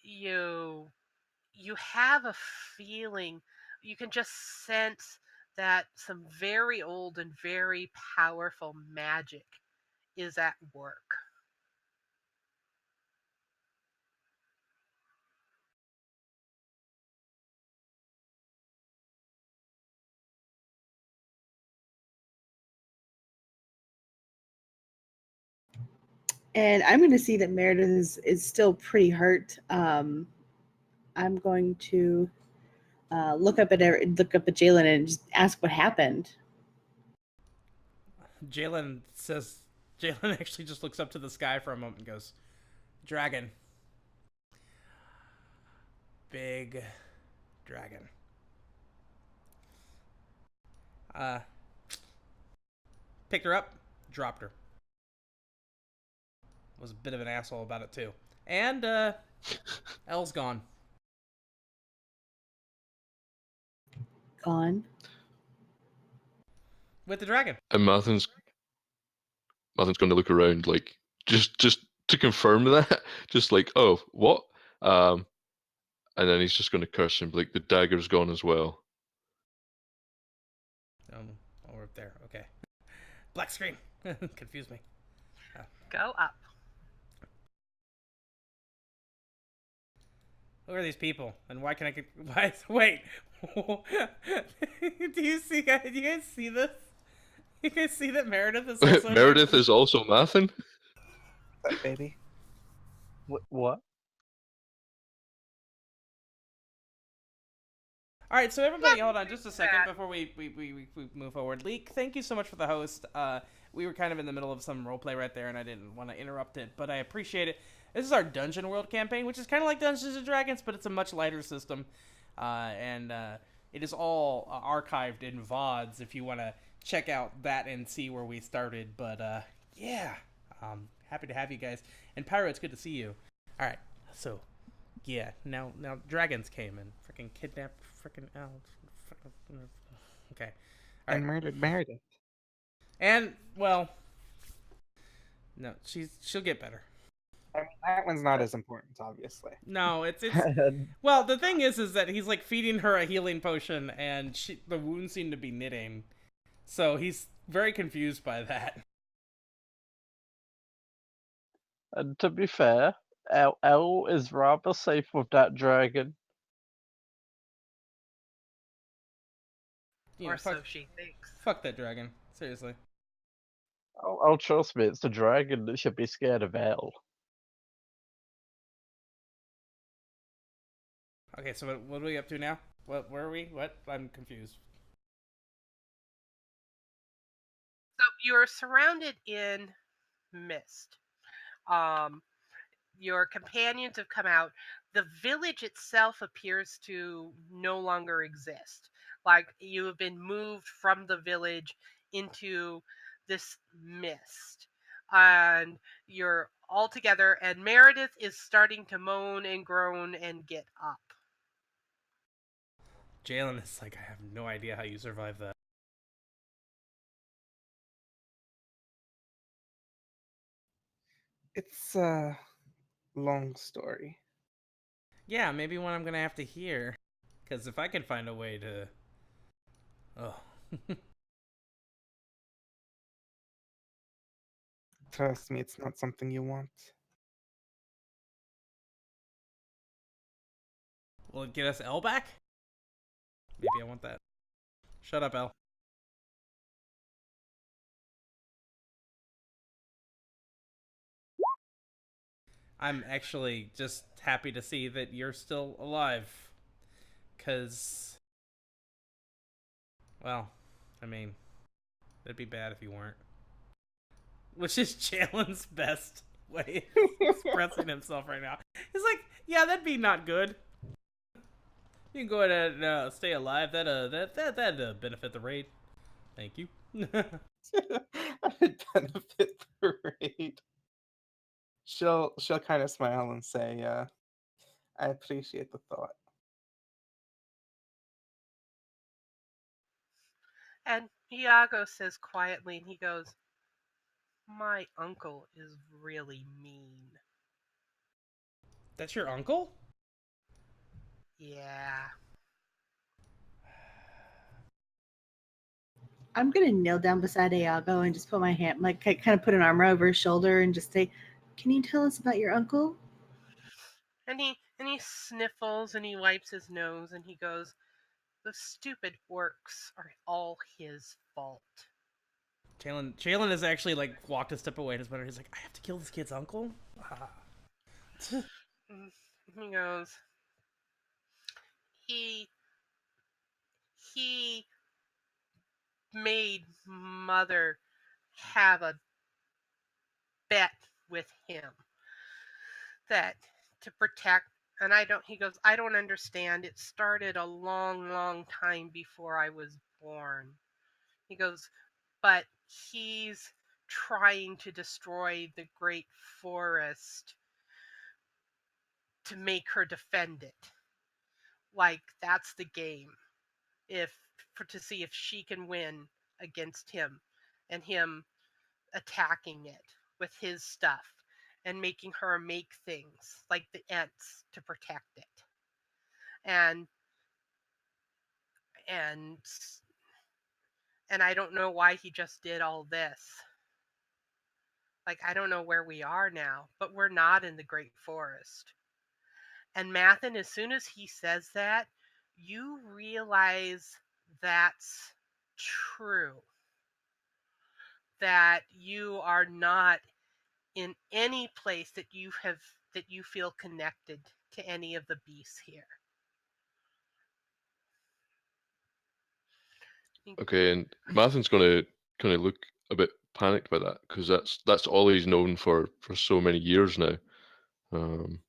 you have a feeling, you can just sense that some very old and very powerful magic is at work. And I'm going to see that Meredith is still pretty hurt. I'm going to look up at Jaylin and just ask what happened. Jaylin actually just looks up to the sky for a moment and goes, "Dragon. Big dragon." Picked her up, dropped her. Was a bit of an asshole about it too. And Elle's gone. Gone. With the dragon. And Mathin's going to look around, like just to confirm that, just like, oh, what? And then he's just going to curse him, like the dagger's gone as well. Oh, we're up there. Okay. Black screen. Confused me. Go up. Who are these people? And why can I get... Why? Wait. Do you guys see this? You guys see that Meredith is also... Meredith is also Mathin? That baby. What? All right, so everybody, hold on just a second before we move forward. Leek, thank you so much for the host. We were kind of in the middle of some roleplay right there, and I didn't want to interrupt it, but I appreciate it. This is our Dungeon World campaign, which is kind of like Dungeons & Dragons, but it's a much lighter system. And it is all archived in VODs if you want to check out that and see where we started. But yeah, happy to have you guys. And Pyro, it's good to see you. All right, so yeah, now dragons came and freaking kidnapped freaking Elle. Okay. All right. And murdered Meredith. And well, no, she'll get better. I mean, that one's not as important, obviously. No, it's well, the thing is that he's like feeding her a healing potion, and the wounds seem to be knitting, so he's very confused by that. And to be fair, Elle is rather safe with that dragon. You Or know, so she thinks. Fuck that dragon, seriously. Oh, trust me, it's the dragon that should be scared of Elle. Okay, so what are we up to now? Where are we? What? I'm confused. So you're surrounded in mist. Your companions have come out. The village itself appears to no longer exist. Like you have been moved from the village into this mist. And you're all together, and Meredith is starting to moan and groan and get up. Jaylin is like, I have no idea how you survive that. It's a long story. Yeah, maybe one I'm gonna have to hear. Because if I can find a way to... Oh. Trust me, it's not something you want. Will it get us Elle back? Maybe I want that. Shut up, Elle. I'm actually just happy to see that you're still alive. Because... Well, I mean... It'd be bad if you weren't. Which is Jaylin's best way of expressing himself right now. He's like, yeah, that'd be not good. You can go ahead and stay alive. That'd benefit the raid. Thank you. I'd benefit the raid. She'll kind of smile and say, I appreciate the thought. And Iago says quietly, and he goes, "My uncle is really mean." That's your uncle? Yeah. I'm gonna kneel down beside Iago and just put my hand, like, kind of put an arm over his shoulder and just say, "Can you tell us about your uncle?" And he sniffles and he wipes his nose and he goes, "The stupid orcs are all his fault." Jaylin has actually like walked a step away and he's like, I have to kill this kid's uncle? He goes, he he made mother have a bet with him that to protect, and he goes, I don't understand. It started a long time before I was born. He goes, but he's trying to destroy the great forest to make her defend it. Like, that's the game. To see if she can win against him, and him attacking it with his stuff and making her make things like the Ents to protect it. And and and I don't know why he just did all this. Like, I don't know where we are now, but we're not in the Great Forest. And Mathin, as soon as he says that, you realize that's true. That you are not in any place that you feel connected to any of the beasts here. Okay, and Mathin's gonna kind of look a bit panicked by that because that's all he's known for so many years now. Um,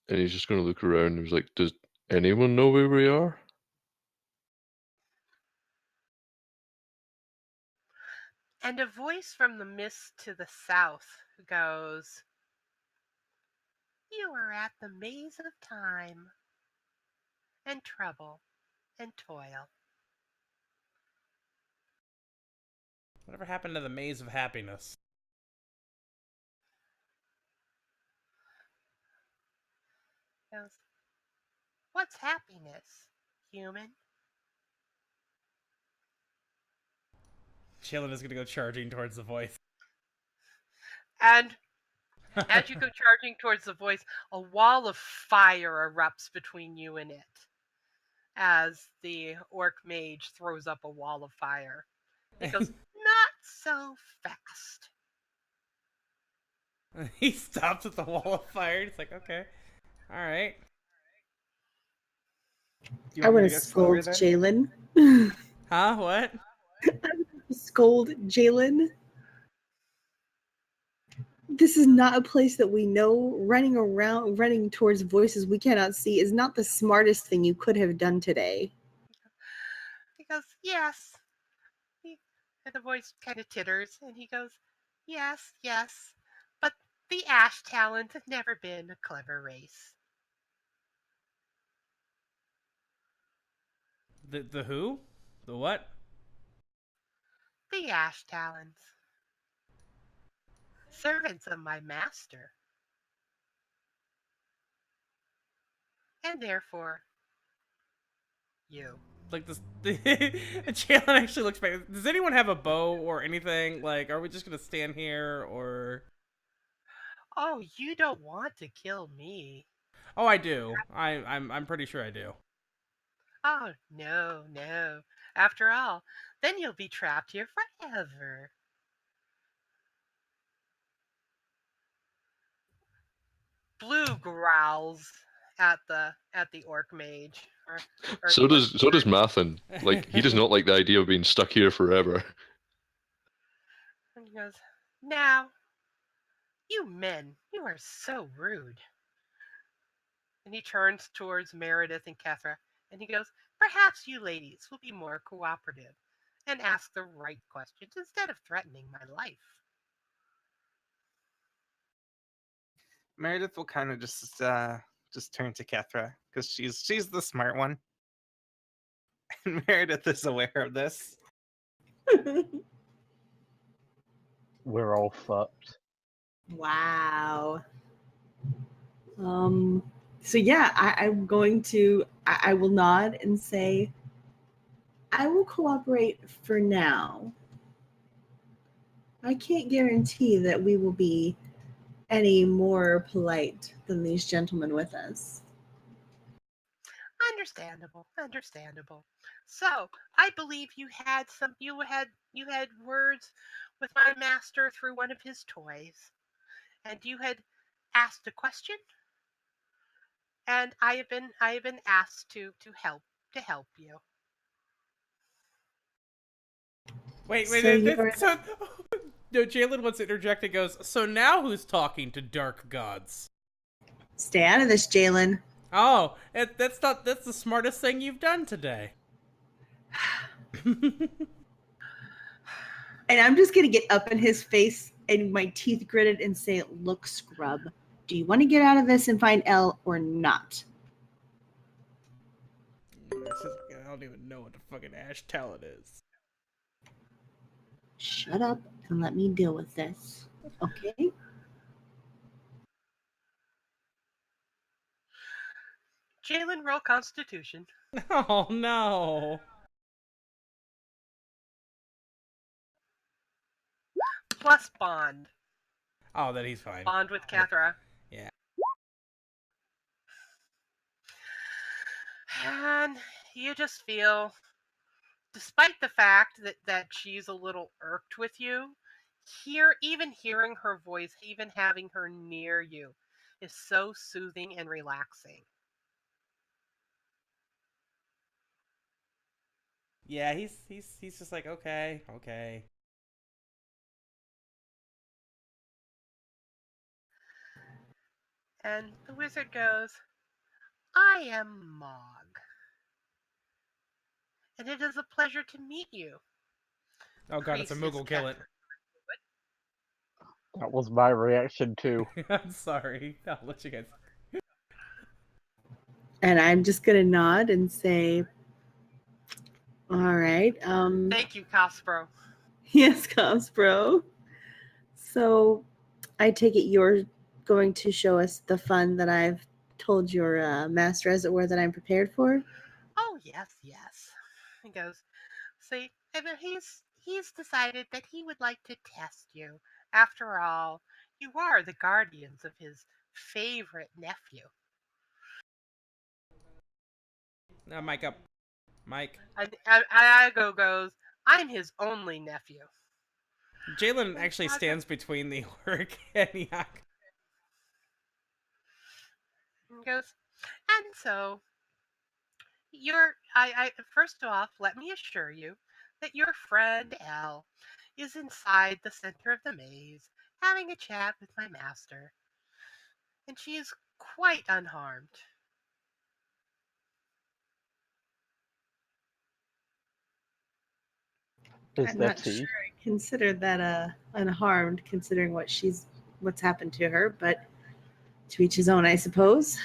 and he's just gonna look around and he's like, "Does anyone know where we are?" And a voice from the mist to the south goes, "You are at the maze of time and trouble and toil." Whatever happened to the maze of happiness? Goes, "What's happiness, human?" Jaylin is gonna go charging towards the voice. And as you go charging towards the voice, a wall of fire erupts between you and it as the orc mage throws up a wall of fire. He goes, "Not so fast." He stops at the wall of fire. He's like, okay, all right. Do you I want me would to have go slower scolded then? Jaylin. Huh? What? Scold Jaylin. This is not a place that we know. Running towards voices we cannot see is not the smartest thing you could have done today. He goes, "Yes." And the voice kind of titters, and he goes, "Yes, yes. But the Ash Talons have never been a clever race." The who? The what? The Ash Talons. Servants of my master. And therefore, you. Like this. Jaylin actually looks back. Does anyone have a bow or anything? Like, are we just gonna stand here or? Oh, you don't want to kill me. Oh, I do. I'm pretty sure I do. Oh, no, no. After all, then you'll be trapped here forever. Blue growls at the orc mage. Or So the orc does Mathin. Like, he does not like the idea of being stuck here forever. And he goes, "Now, you men, you are so rude." And he turns towards Meredith and Kethra, and he goes, "Perhaps you ladies will be more cooperative and ask the right questions instead of threatening my life." Meredith will kind of just turn to Kethra because she's the smart one, and Meredith is aware of this. we're all fucked. Wow. So yeah, I'm going to. I will nod and say, I will cooperate for now. I can't guarantee that we will be any more polite than these gentlemen with us. Understandable. So I believe you had words with my master through one of his toys, and you had asked a question, and I have been asked to help you. Wait, So you're so no, Jaylin wants to interject and goes, so now who's talking to dark gods? stay out of this, Jaylin. Oh, that's the smartest thing you've done today. And I'm just gonna get up in his face and my teeth gritted and say, "Look, scrub, do you want to get out of this and find Elle or not?" I don't even know what the fucking ash talent is. Shut up and let me deal with this, okay? Jaylin, roll Constitution. Oh no. Plus bond. Oh, then he's fine. Bond with Kethra. Yeah. And you just feel, despite the fact that she's a little irked with you, even hearing her voice, even having her near you, is so soothing and relaxing. Yeah, he's just like, okay. And the wizard goes, I am Mog, and it is a pleasure to meet you. Oh god, it's a Priestess Moogle, kill it. That was my reaction too. I'm sorry. I'll let you guys. And I'm just gonna nod and say, "All right." Thank you, Caspro. Yes, Cosbro. So, I take it you're going to show us the fun that I've told your master, as it were, that I'm prepared for. Oh yes. He goes, see, he's decided that he would like to test you. After all, you are the guardians of his favorite nephew. Mike up. Mike. And Iago goes, I'm his only nephew. Jaylin actually stands between the orc and Iago. And goes, and so first off, let me assure you that your friend Elle is inside the center of the maze, having a chat with my master, and she is quite unharmed. Is I'm there not tea? sure I consider that unharmed, considering what's happened to her, but to each his own, I suppose.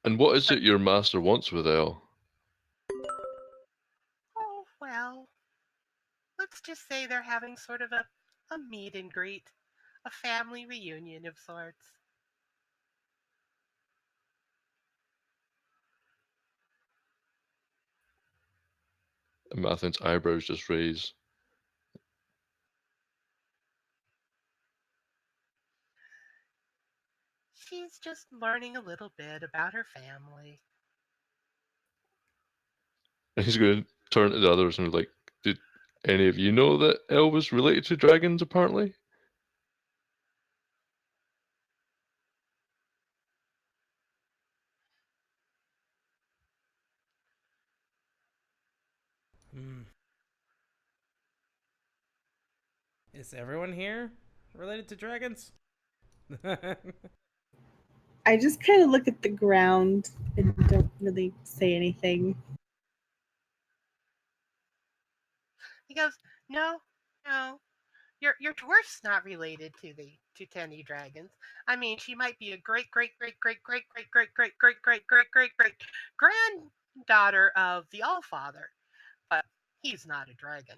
And what is it your master wants with Elle? Oh, well, let's just say they're having sort of a meet and greet, a family reunion of sorts. And Mathin's eyebrows just raise. She's just learning a little bit about her family. And he's going to turn to the others and be like, did any of you know that Elle was related to dragons, apparently? Is everyone here related to dragons? I just kind of look at the ground and don't really say anything. He goes, no, your dwarf's not related to Tenny dragons. I mean, she might be a great granddaughter of the Allfather, but he's not a dragon.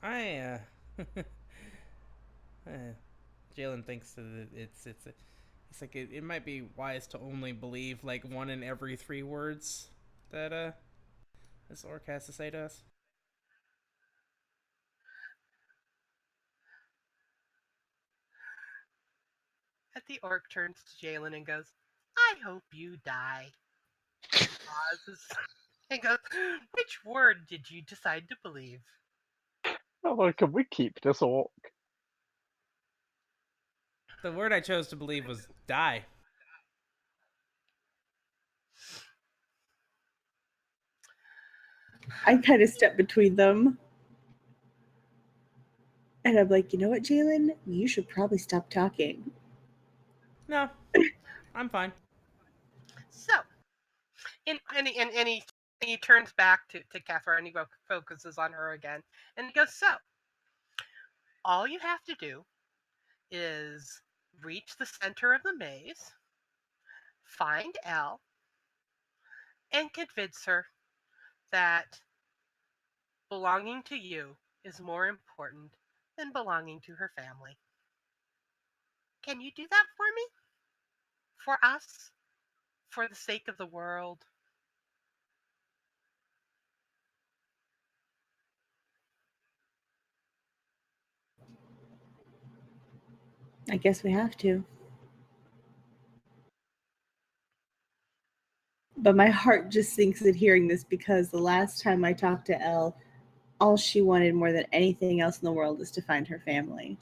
I Jaylin thinks that it's like it might be wise to only believe like one in every 3 words that this orc has to say to us. And the orc turns to Jaylin and goes, I hope you die. Pauses and goes, which word did you decide to believe? Oh, can we keep this orc? The word I chose to believe was die. I kind of step between them. And I'm like, you know what, Jaylin? You should probably stop talking. No, I'm fine. So, and he turns back to Kethra and he focuses on her again. And he goes, so, all you have to do is reach the center of the maze, find Elle, and convince her that belonging to you is more important than belonging to her family. Can you do that for me? For us? For the sake of the world? I guess we have to. But my heart just sinks at hearing this because the last time I talked to Elle, all she wanted more than anything else in the world is to find her family.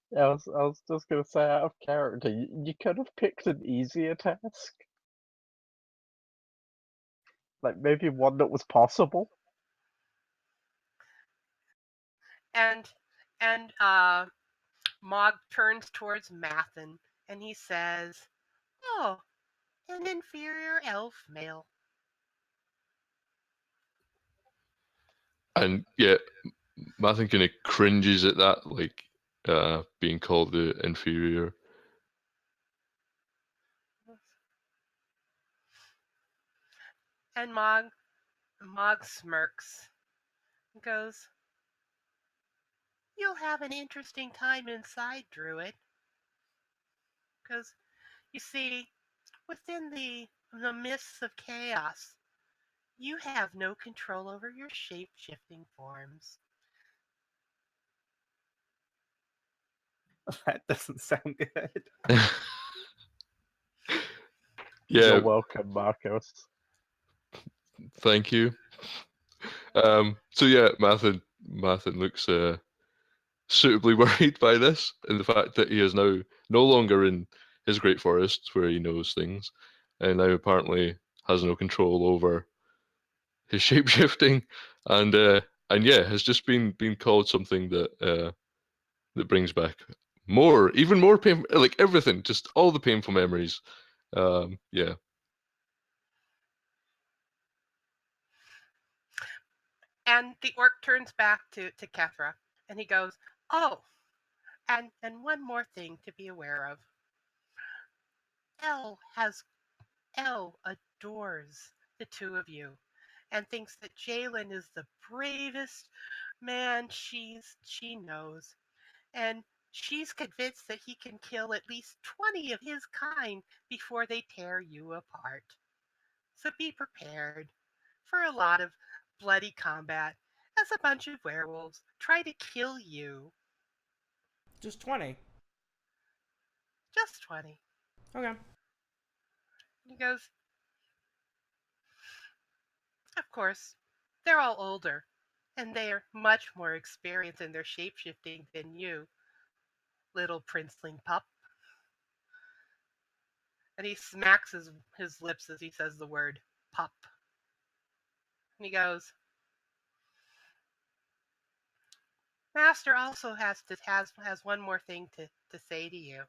Yeah, I was just gonna say, out of character, you could have picked an easier task. Like, maybe one that was possible. And Mog turns towards Mathin and he says, oh, an inferior elf male. And yeah, Mathin kind of cringes at that, like being called the inferior. And Mog smirks and goes, you'll have an interesting time inside, Druid. Because, you see, within the mists of chaos, you have no control over your shape-shifting forms. That doesn't sound good. Yeah, You're welcome, Martkos. thank you. So yeah, Mathin looks suitably worried by this and the fact that he is now no longer in his great forest where he knows things, and now apparently has no control over his shape shifting, and yeah, has just been called something that brings back even more pain, like everything, just all the painful memories. Yeah. And the orc turns back to Kethra and he goes, oh, and one more thing to be aware of. Elle adores the two of you and thinks that Jaylin is the bravest man she knows. And she's convinced that he can kill at least 20 of his kind before they tear you apart. So be prepared for a lot of bloody combat as a bunch of werewolves try to kill you. Just 20. Just 20. Okay. He goes, of course, they're all older, and they are much more experienced in their shapeshifting than you, little princeling pup. And he smacks his lips as he says the word pup. And he goes, Master also has one more thing to say to you.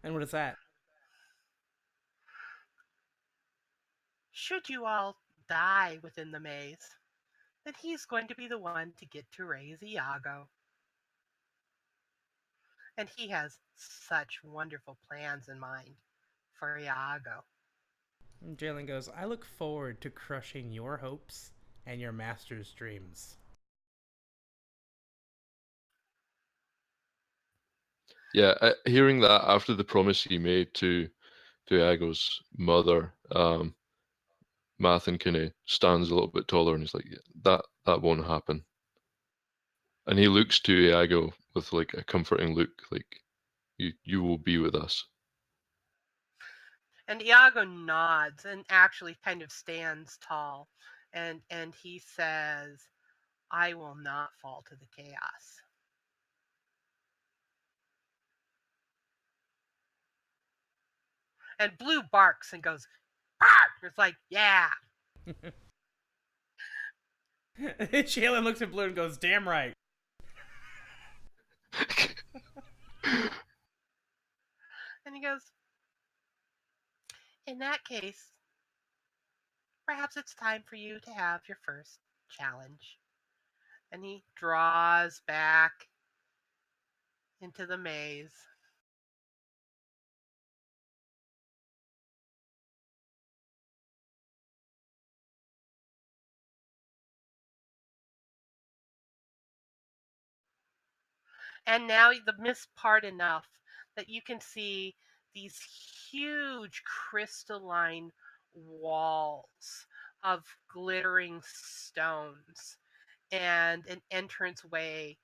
And what is that? Should you all die within the maze, then he's going to be the one to get to raise Iago. And he has such wonderful plans in mind for Iago. And Jaylin goes, I look forward to crushing your hopes and your master's dreams. Yeah, hearing that after the promise he made to Iago's mother, Mathin kind of stands a little bit taller and he's like, yeah, that won't happen. And he looks to Iago with like a comforting look, like you will be with us. And Iago nods and actually kind of stands tall, and he says, "I will not fall to the chaos." And Blue barks and goes, "Bark!" It's like, yeah. Jaylin looks at Blue and goes, "Damn right." And he goes, "In that case, perhaps it's time for you to have your first challenge." And he draws back into the maze. And now the mist part enough that you can see these huge crystalline walls of glittering stones and an entranceway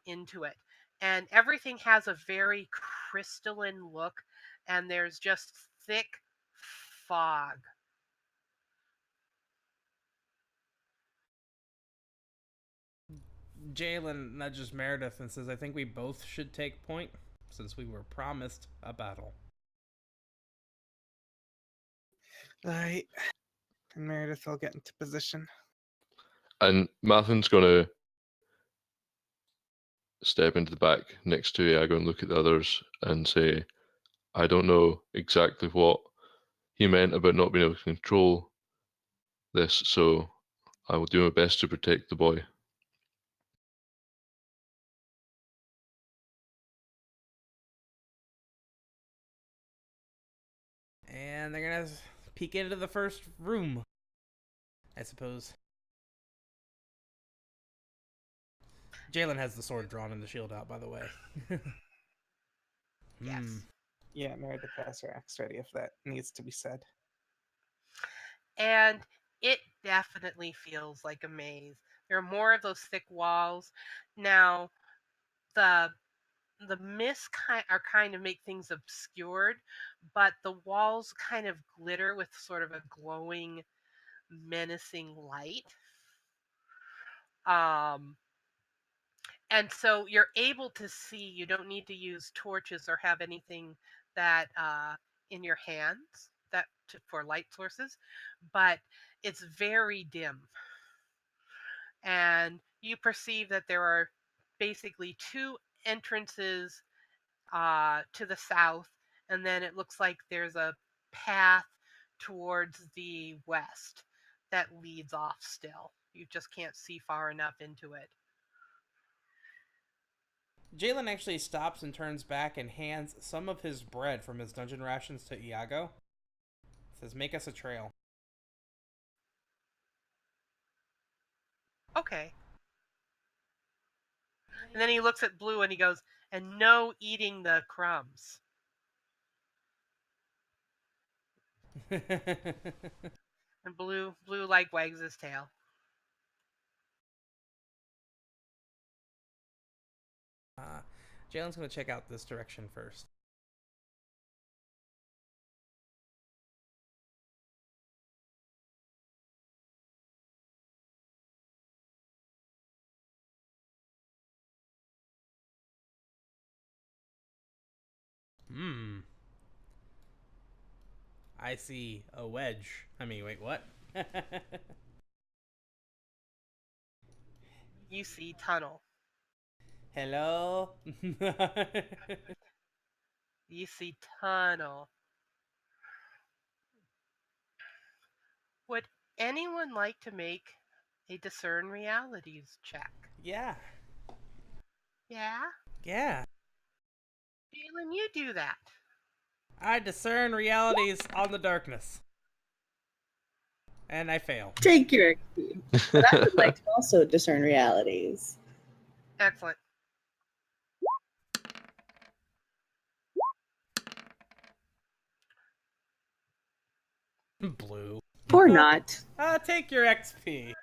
into it. And everything has a very crystalline look, and there's just thick fog. Jaylin nudges Merideth and says, "I think we both should take point, since we were promised a battle." Right. And Meredith will get into position. And Mathin's gonna step into the back next to Iago and look at the others and say, I don't know exactly what he meant about not being able to control this, so I will do my best to protect the boy. And they're gonna peek into the first room, I suppose. Jaylin has the sword drawn and the shield out, by the way. Yes. Yeah, Meredith has her axe ready if that needs to be said. And it definitely feels like a maze. There are more of those thick walls. Now, the mists are kind of make things obscured, but the walls kind of glitter with sort of a glowing, menacing light. And so you're able to see. You don't need to use torches or have anything that in your hands for light sources, but it's very dim. And you perceive that there are basically two entrances to the south, and then it looks like there's a path towards the west that leads off still. You just can't see far enough into it. Jaylin actually stops and turns back and hands some of his bread from his dungeon rations to Iago. Says, "Make us a trail." Okay. And then he looks at Blue and he goes, "And no eating the crumbs." And Blue like wags his tail. Jaylin's gonna check out this direction first. I see a wedge. I mean, wait, what? You see tunnel. Hello? You see tunnel. Would anyone like to make a discern realities check? Yeah. Yeah? Yeah. Jaylin, you do that. I discern realities on the darkness. And I fail. Take your XP. But I would like to also discern realities. Excellent. Blue. Or not. Take your XP.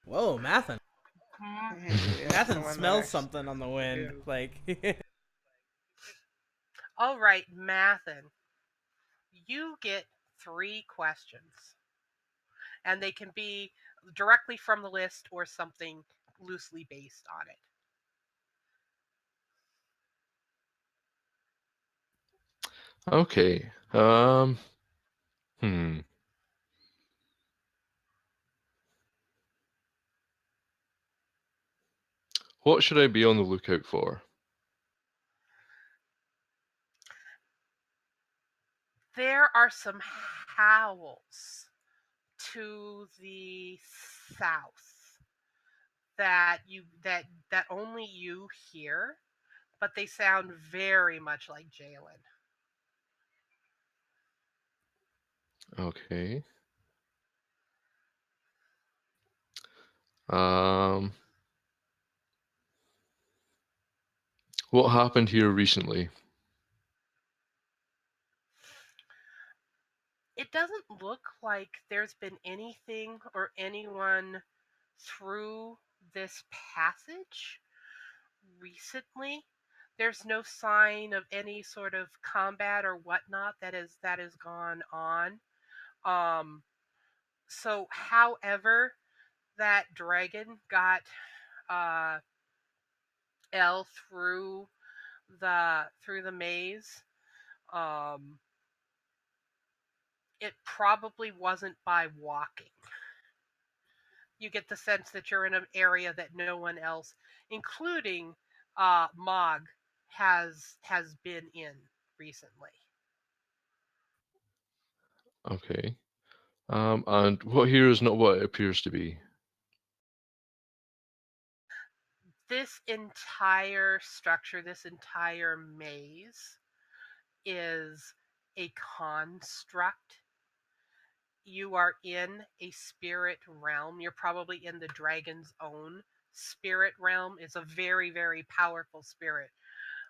Whoa, Mathin. Mathin smells something on the wind. Like. All right, Mathin. You get 3 questions. And they can be directly from the list or something loosely based on it. Okay. What should I be on the lookout for? There are some howls to the south that only you hear, but they sound very much like Jaylin. Okay. What happened here recently? It doesn't look like there's been anything or anyone through this passage recently. There's no sign of any sort of combat or whatnot that has gone on. So, however, that dragon got Elle through the maze. It probably wasn't by walking. You get the sense that you're in an area that no one else, including Mog, has been in recently. Okay. And what here is not what it appears to be. This entire structure, this entire maze, is a construct. You are in a spirit realm. You're probably in the dragon's own spirit realm. It's a very, very powerful spirit,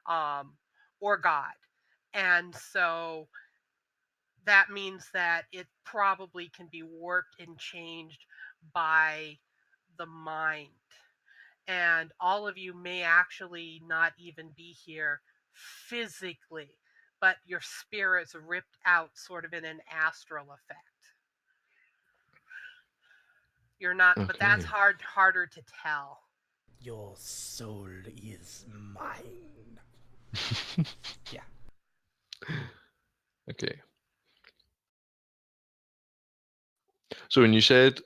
or god. And so that means that it probably can be warped and changed by the mind. And all of you may actually not even be here physically, but your spirit's ripped out sort of in an astral effect. You're not, Okay. but that's harder to tell. Your soul is mine. Yeah. Okay. So when you said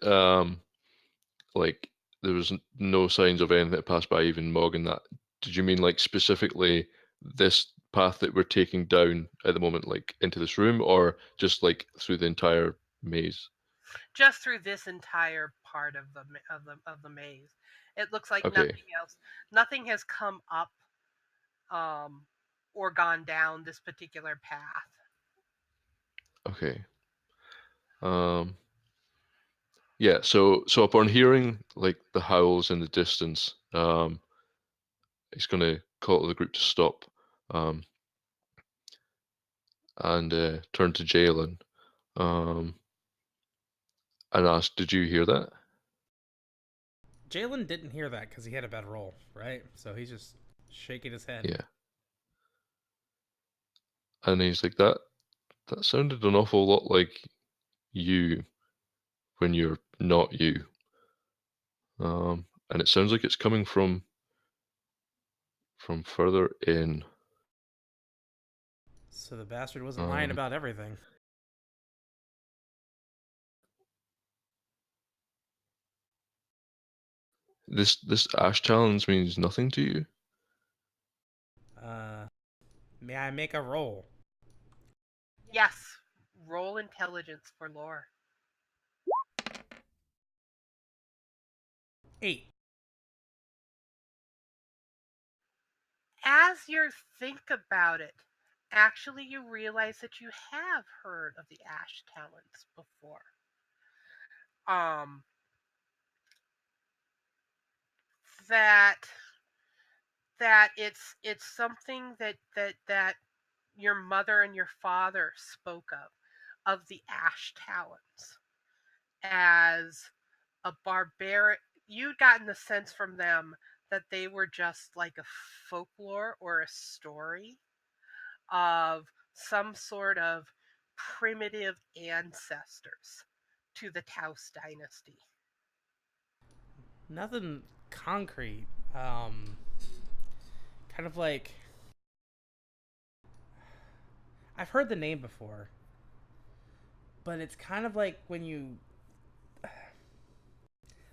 like there was no signs of anything that passed by, even Mog and that, did you mean like specifically this path that we're taking down at the moment, like into this room, or just like through the entire maze? Just through this entire part of the maze, it looks like Okay. nothing else. Nothing has come up, or gone down this particular path. Okay. Yeah, so upon hearing like the howls in the distance, he's gonna call to the group to stop, and turn to Jaylin, and ask, "Did you hear that?" Jaylin didn't hear that because he had a bad roll, right? So he's just shaking his head. Yeah. And he's like, that sounded an awful lot like you when you're not you. And it sounds like it's coming from further in. So the bastard wasn't lying about everything. This Ash challenge means nothing to you? May I make a roll? Yes, roll intelligence for lore. 8. As you think about it, actually you realize that you have heard of the Ash Talents before. That it's something that your mother and your father spoke of the Ash Talons as a barbaric. You'd gotten the sense from them that they were just like a folklore or a story of some sort of primitive ancestors to the Taos dynasty. Nothing concrete. Kind of like, I've heard the name before, but it's kind of like when you,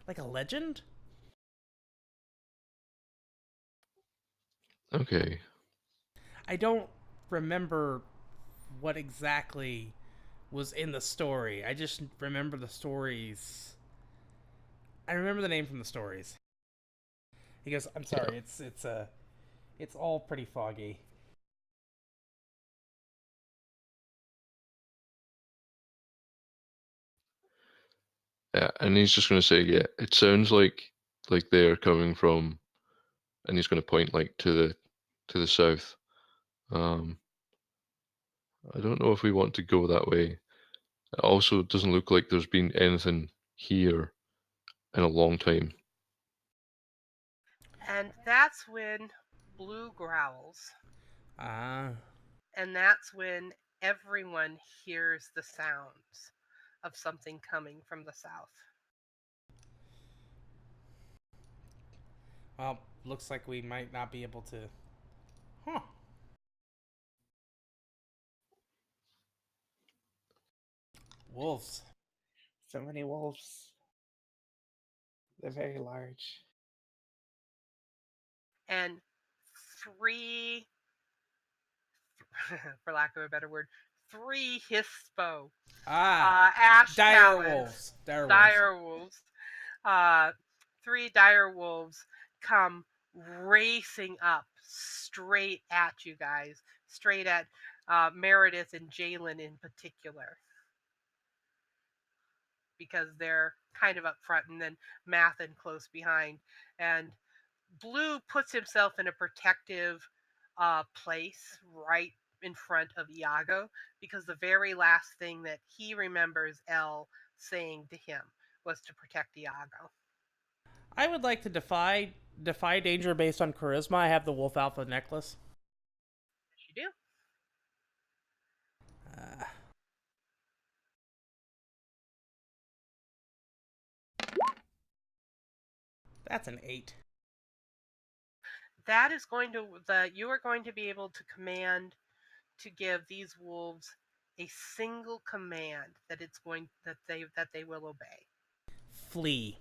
like a legend. Okay. I don't remember what exactly was in the story. I just remember the stories. I remember the name from the stories. He goes, "I'm sorry, it's all pretty foggy." Yeah, and he's just going to say, yeah, it sounds like they're coming from, and he's going to point like to the south. I don't know if we want to go that way. It also doesn't look like there's been anything here in a long time. And that's when Blue growls. Ah. And that's when everyone hears the sounds of something coming from the south. Well, looks like we might not be able to. Huh. Wolves. So many wolves. They're very large. And three, for lack of a better word, three Hispo ash dire talons, wolves. dire wolves. Three dire wolves come racing up straight at you guys, straight at Meredith and Jaylin in particular, because they're kind of up front, and then Mathin close behind. And Blue puts himself in a protective place right in front of Iago, because the very last thing that he remembers Elle saying to him was to protect Iago. I would like to defy danger based on charisma. I have the Wolf Alpha necklace. Yes, you do. That's an 8. That is going to you are going to be able to command to give these wolves a single command that they will obey. Flee.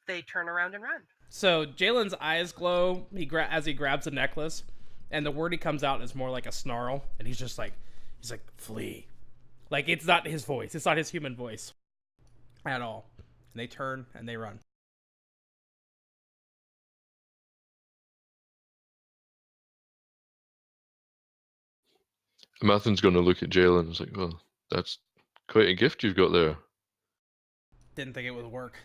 They turn around and run. So Jalen's eyes glow. As he grabs the necklace, and the word he comes out is more like a snarl, and he's like, flee. Like, it's not his voice. It's not his human voice at all. And they turn and they run. Mathin's going to look at Jaylin and is like, well, that's quite a gift you've got there. Didn't think it would work.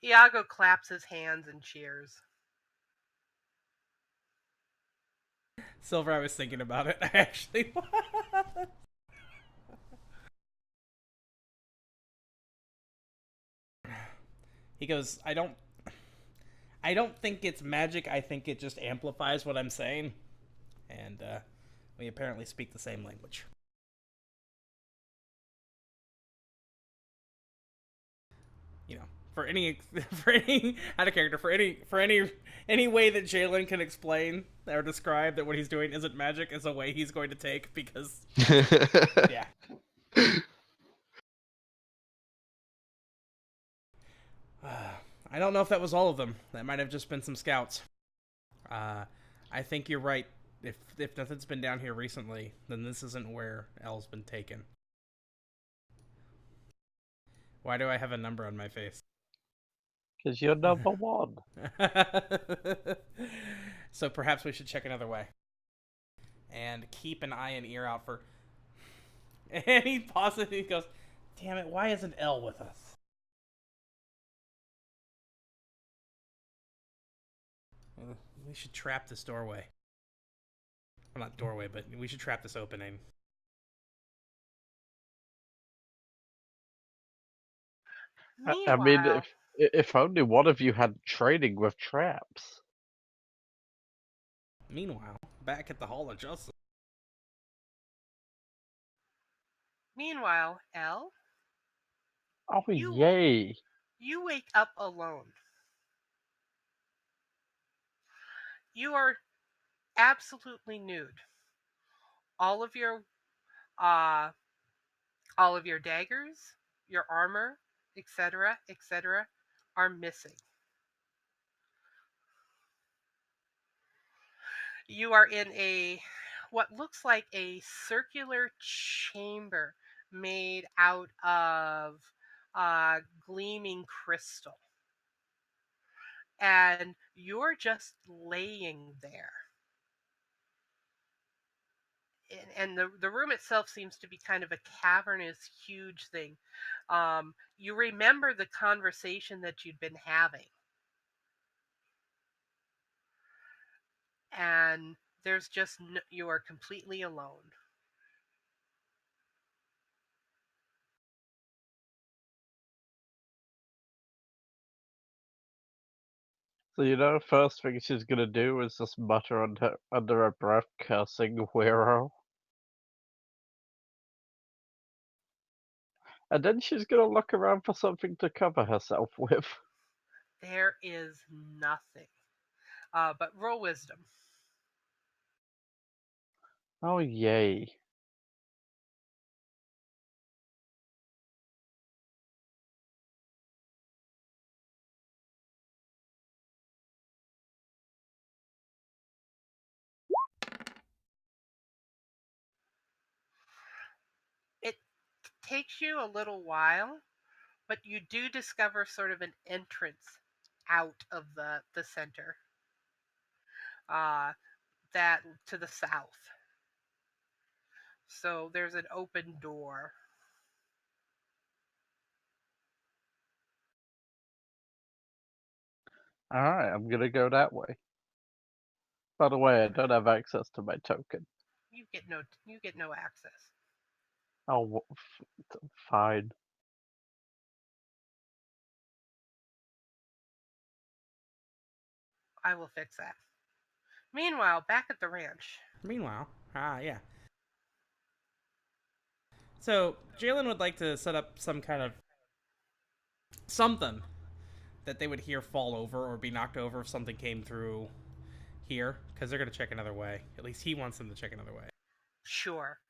Iago claps his hands and cheers. Silver, I was thinking about it. I actually was. He goes, I don't think it's magic. I think it just amplifies what I'm saying. And we apparently speak the same language. You know, for any out of character, for any way that Jaylin can explain or describe that what he's doing isn't magic is a way he's going to take, because yeah. I don't know if that was all of them. That might have just been some scouts. I think you're right. If nothing's been down here recently, then this isn't where Elle's been taken. Why do I have a number on my face? Because you're number one. So perhaps we should check another way. And keep an eye and ear out for... And he pauses and he goes, Damn it, why isn't Elle with us? We should trap this doorway. Well, not doorway, but we should trap this opening. I mean, Meanwhile, if only one of you had training with traps. Meanwhile, back at the Hall of Justice. Elle, Oh, You- yay. you wake up alone. You are absolutely nude. All of your uh all of your daggers, your armor, etc., are missing. You are in what looks like a circular chamber made out of gleaming crystal. And you're just laying there. And the room itself seems to be kind of a cavernous, huge thing. You remember the conversation that you'd been having. And there's just, you are completely alone. So first thing she's gonna do is just mutter under her breath, cursing Wero. And then she's gonna look around for something to cover herself with. There is nothing. But roll wisdom. Oh, yay. It takes you a little while, but you do discover sort of an entrance out of the center, that to the south. So there's an open door. Alright, I'm gonna go that way. By the way, I don't have access to my token. You get no access. Oh, fine. I will fix that. Meanwhile, back at the ranch. Meanwhile, yeah. So, Jaylin would like to set up some kind of something that they would hear fall over or be knocked over if something came through here, because they're going to check another way. At least he wants them to check another way. Sure.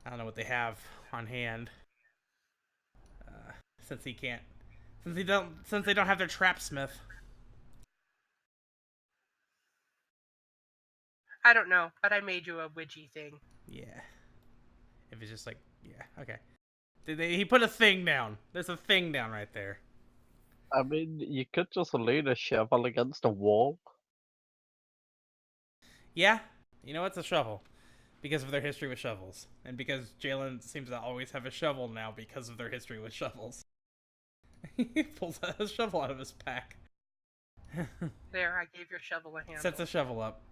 I don't know what they have on hand. Since he can't... Since they don't have their trapsmith. I don't know, but I made you a widgy thing. Yeah. If it's just like... Yeah, okay. He put a thing down. There's a thing down right there. I mean, you could just lean a shovel against a wall. Yeah, you know, it's a shovel. Because of their history with shovels. And because Jaylin seems to always have a shovel now because of their history with shovels. He pulls a shovel out of his pack. There, I gave your shovel a handle. Sets a shovel up.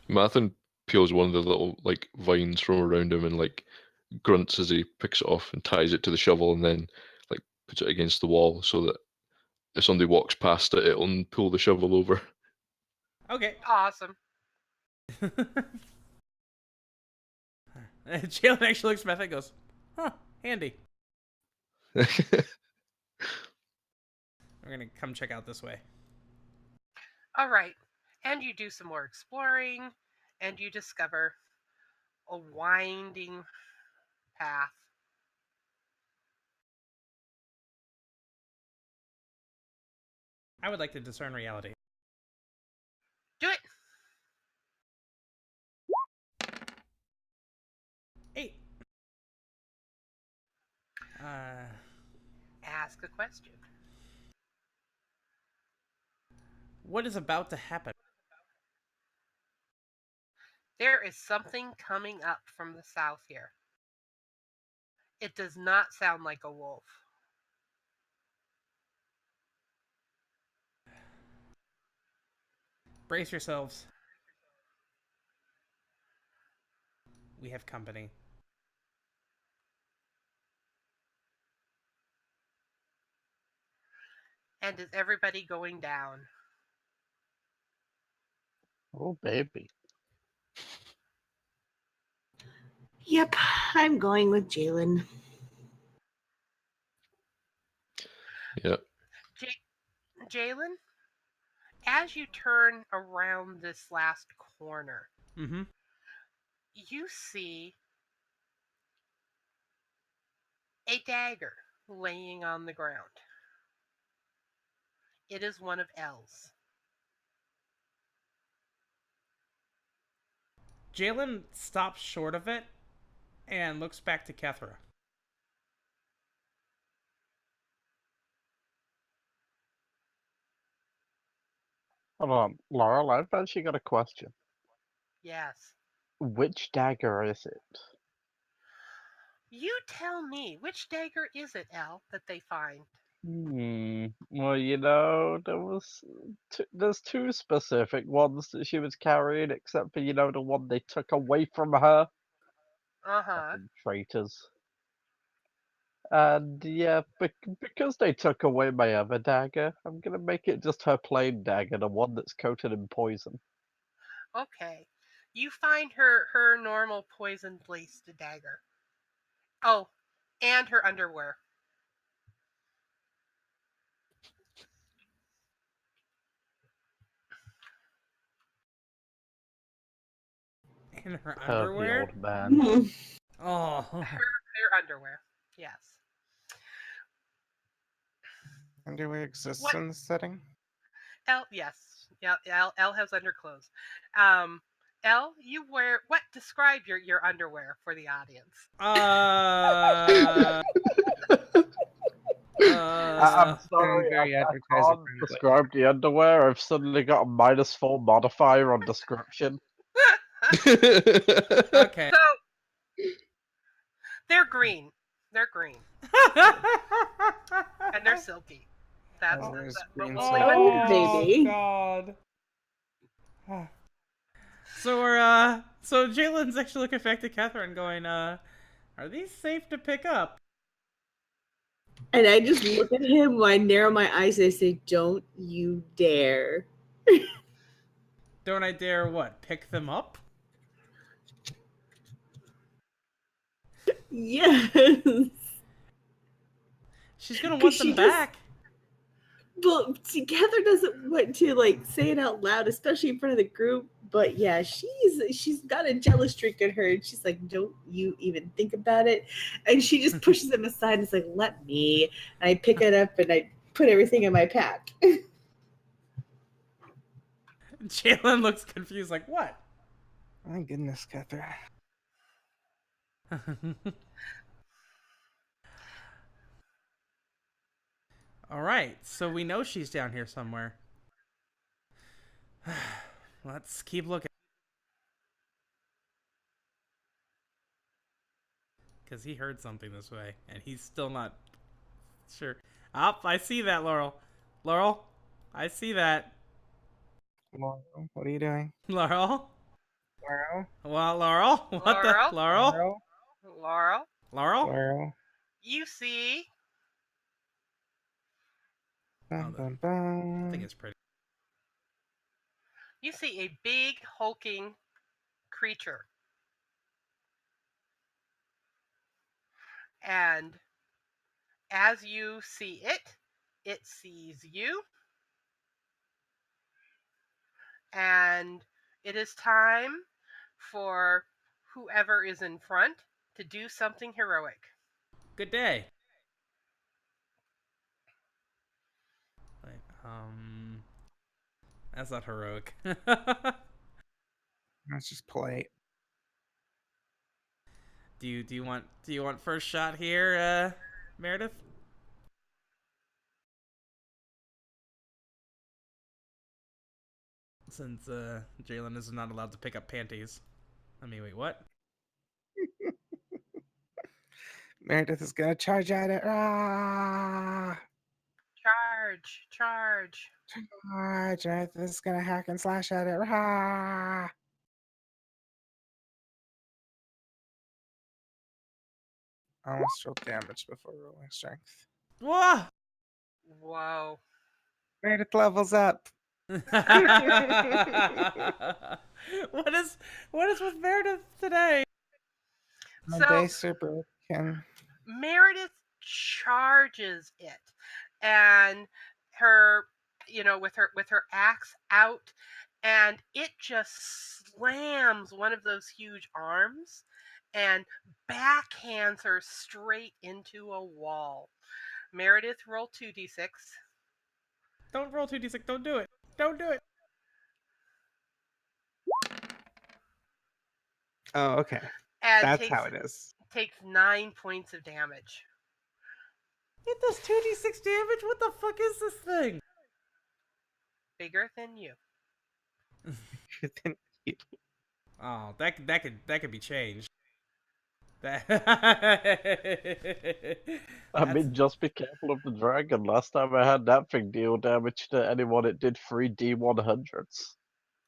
Mathin peels one of the little vines from around him and grunts as he picks it off and ties it to the shovel and then puts it against the wall so that if somebody walks past it, it'll pull the shovel over. Okay. Awesome. Jaylin actually looks at Mathin and goes, huh, handy. We're gonna come check out this way. All right. And you do some more exploring, and you discover a winding path. I would like to discern reality. Do it! 8. Ask a question. What is about to happen? There is something coming up from the south here. It does not sound like a wolf. Brace yourselves. We have company. And is everybody going down? Oh, baby. Yep, I'm going with Jaylin. Yeah. Jaylin, as you turn around this last corner, Mm-hmm. you see a dagger laying on the ground. It is one of Elle's. Jaylin stops short of it and looks back to Kethra. Hold on, Laurel, I've actually got a question. Yes. Which dagger is it? You tell me, which dagger is it, Elle, that they find? Well, there's two specific ones that she was carrying, except for, the one they took away from her. Uh-huh. Fucking traitors. And yeah, because they took away my other dagger, I'm gonna make it just her plain dagger, the one that's coated in poison. Okay. You find her normal poison-laced dagger. Oh, and her underwear. In her Pervy underwear? old man. Oh. Her underwear. Yes. Underwear exists What? in this setting? Elle, yes. Yeah, Elle has underclothes. Elle, you wear what? Describe your underwear for the audience. I'm sorry, very I advertiser can't friendly. describe the underwear. I've suddenly got a -4 modifier on description. Okay. So they're green. They're green. And they're silky. That's Oh, there's but green we'll silk. leave it there. baby. God. So so Jaylin's actually looking back to Catherine going, are these safe to pick up? And I just look at him while I narrow my eyes and I say, "Don't you dare." Don't I dare what? Pick them up? Yes. She's gonna 'Cause want she them just- back. Well, see, Heather doesn't want to say it out loud, especially in front of the group. But yeah, she's got a jealous streak in her, and she's like, "Don't you even think about it?" And she just pushes him aside and is like, "Let me." And I pick it up and I put everything in my pack. Jaylin looks confused, like, what? My goodness, Kethra. Alright, so we know she's down here somewhere. Let's keep looking. Because he heard something this way, and he's still not sure. I see that, Laurel. Laurel, I see that. Laurel, what are you doing? Laurel? Laurel? Well, Laurel? What Laurel? the? Laurel? Laurel? Laurel, Laurel? Laurel? you see Bum, Oh, bum, I think bum. it's pretty. a big hulking creature. And as you see it, it sees you. And it is time for whoever is in front to do something heroic. Good day. Wait, that's not heroic. That's just polite. Do you want first shot here, Meredith? Since Jaylin is not allowed to pick up panties. I mean, wait, what? Meredith is gonna charge at it. Ah! Charge, charge. Charge! Meredith is gonna hack and slash at it. Ah! I almost rolled damage before rolling strength. Whoa! Whoa. Meredith levels up. what is with Meredith today? My So dice are broken. Meredith charges it, and her, with her axe out, and it just slams one of those huge arms and backhands her straight into a wall. Meredith, roll 2d6. Don't roll 2d6. Don't do it. Don't do it. Oh, okay. And That's how it is. takes 9 points of damage. It does 2d6 damage? What the fuck is this thing? Bigger than you. Oh, that could be changed. That I mean, just be careful of the dragon. Last time I had that thing deal damage to anyone, it did 3d100s.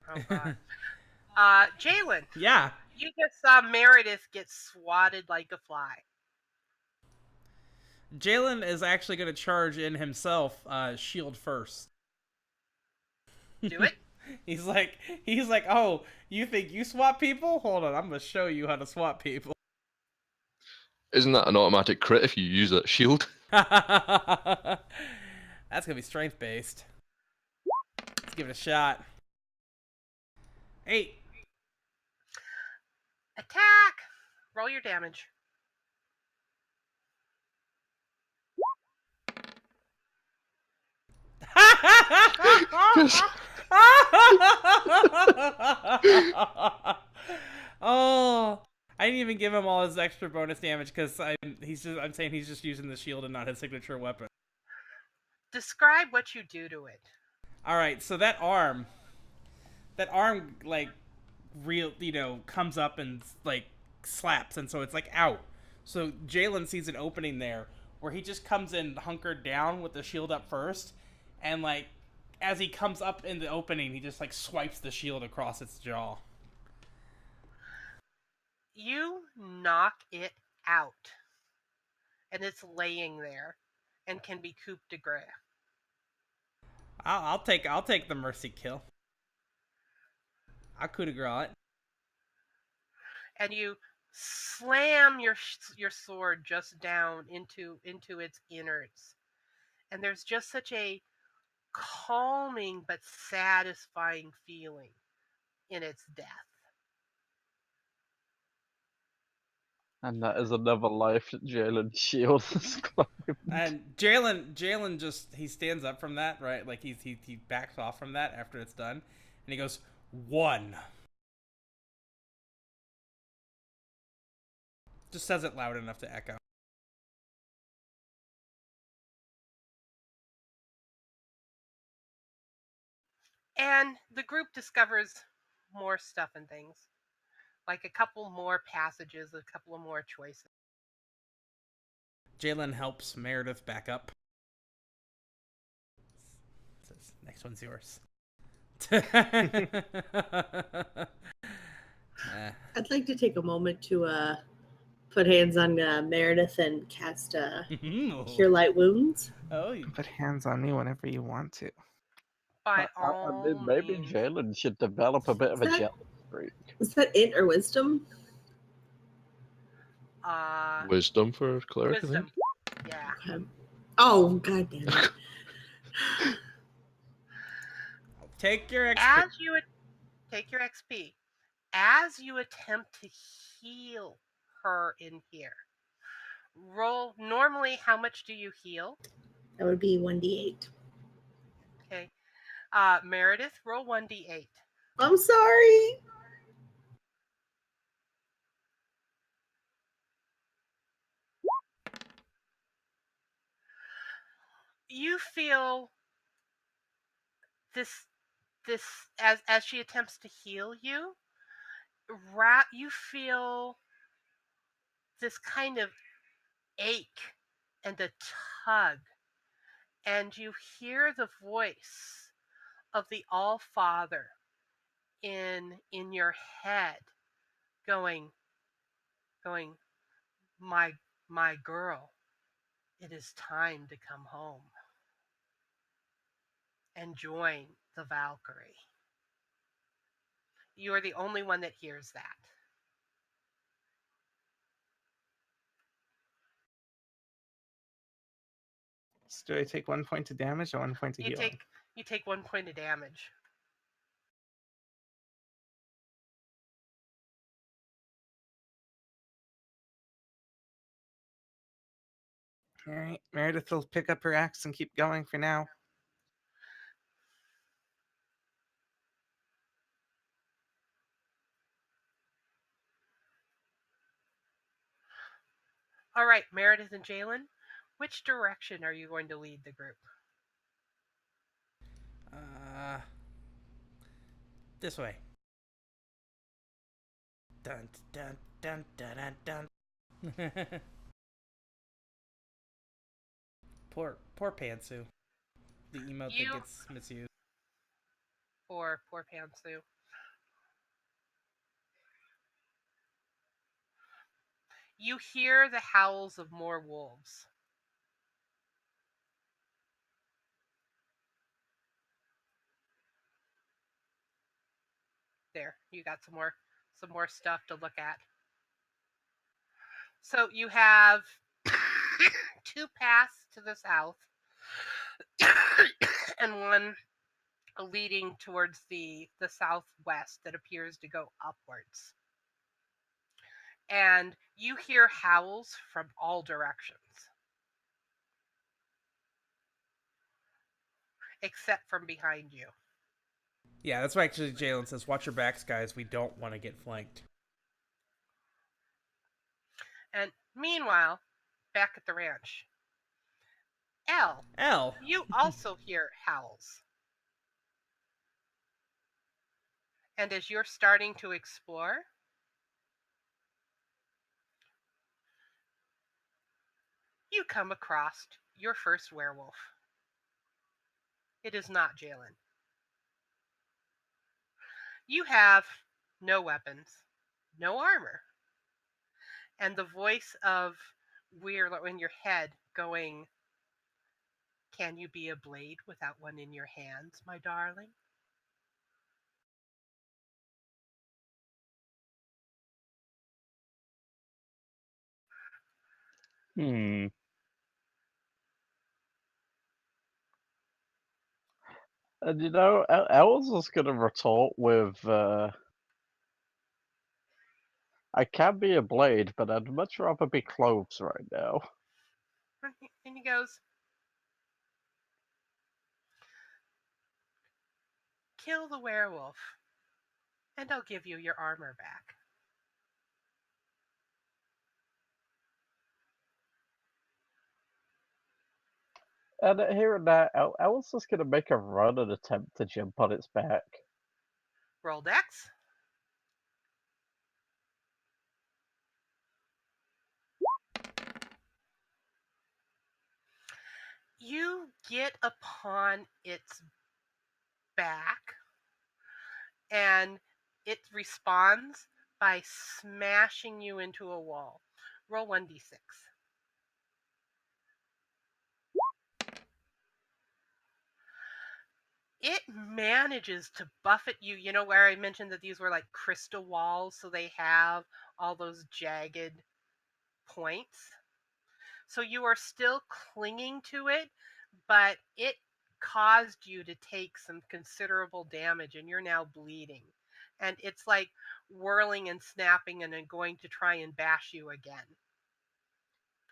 Oh god. Jaylin, yeah. you just saw Meredith get swatted like a fly. Jaylin is actually going to charge in himself, shield first. Do it. He's like, oh, you think you swap people? Hold on, I'm going to show you how to swap people. Isn't that an automatic crit if you use that shield? That's gonna be strength based. Let's give it a shot. 8. Attack! Roll your damage. Oh, I didn't even give him all his extra bonus damage because I'm saying he's just using the shield and not his signature weapon. Describe what you do to it. All right, so that arm like comes up and like slaps, and so it's like out. So Jaylin sees an opening there where he just comes in hunkered down with the shield up first, and like as he comes up in the opening, he just like swipes the shield across its jaw. You knock it out, and it's laying there, and can be coup de grace. I'll take the mercy kill. I'll coup de grace it. And you slam your sword just down into its innards, and there's just such a calming but satisfying feeling in its death. And that is another life that Jalen Shield has climbed. And Jaylin just he stands up from that, right? Like he backs off from that after it's done, and he goes 1. Just says it loud enough to echo. And the group discovers more stuff and things. Like a couple more passages, a couple of more choices. Jaylin helps Meredith back up. Says, next one's yours. I'd like to take a moment to put hands on Meredith and cast Cure Light Wounds. Oh, you Put hands on me whenever you want to. By I all mean, maybe means. Jalen should develop a bit of a jealous streak. Is that int or wisdom? Wisdom for cleric, Wisdom. I think. Yeah. Okay. Oh, god damn it. take your XP. As you take your XP, as you attempt to heal her in here, roll. Normally, how much do you heal? That would be 1d8. Okay. Meredith, roll 1d8. I'm sorry. You feel this as she attempts to heal you, you feel this kind of ache and a tug, and you hear the voice of the All-Father in your head going, my girl, it is time to come home and join the Valkyrie. You are the only one that hears that. So do I take 1 point of damage or 1 point of healing? You take 1 point of damage. All right, Meredith will pick up her axe and keep going for now. All right, Meredith and Jaylin, which direction are you going to lead the group? This way. Dun dun dun dun dun dun. Poor Pantsu. The emote that gets misused. Poor Pantsu. You hear the howls of more wolves. There, you got some more stuff to look at. So you have 2 paths to the south and one leading towards the southwest that appears to go upwards. And you hear howls from all directions. Except from behind you. Yeah, that's why actually Jaylin says, watch your backs, guys. We don't want to get flanked. And meanwhile, back at the ranch, Elle, you also hear howls. And as you're starting to explore, you come across your first werewolf. It is not Jaylin. You have no weapons, no armor, and the voice of Weirlo in your head going, "Can you be a blade without one in your hands, my darling?" And you know, Elle's just gonna retort with, I can be a blade, but I'd much rather be clothes right now. And he goes, "Kill the werewolf, and I'll give you your armor back." And hearing that, Elle's just gonna make a run and attempt to jump on its back. Roll dex. You get upon its back, and it responds by smashing you into a wall. Roll 1d6. It manages to buffet you. You know where I mentioned that these were like crystal walls, so they have all those jagged points. So you are still clinging to it, but it caused you to take some considerable damage, and you're now bleeding. And it's like whirling and snapping and then going to try and bash you again.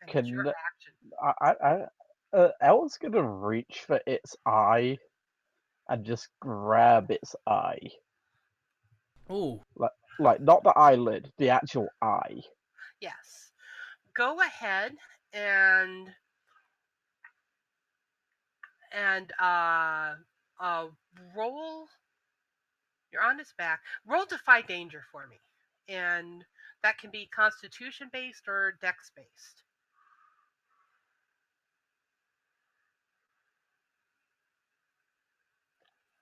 And it's your action. Elle's gonna reach for its eye and just grab its eye. Ooh. Like not the eyelid, the actual eye. Yes. Go ahead and roll. You're on its back. Roll Defy Danger for me. and that can be Constitution based or Dex based.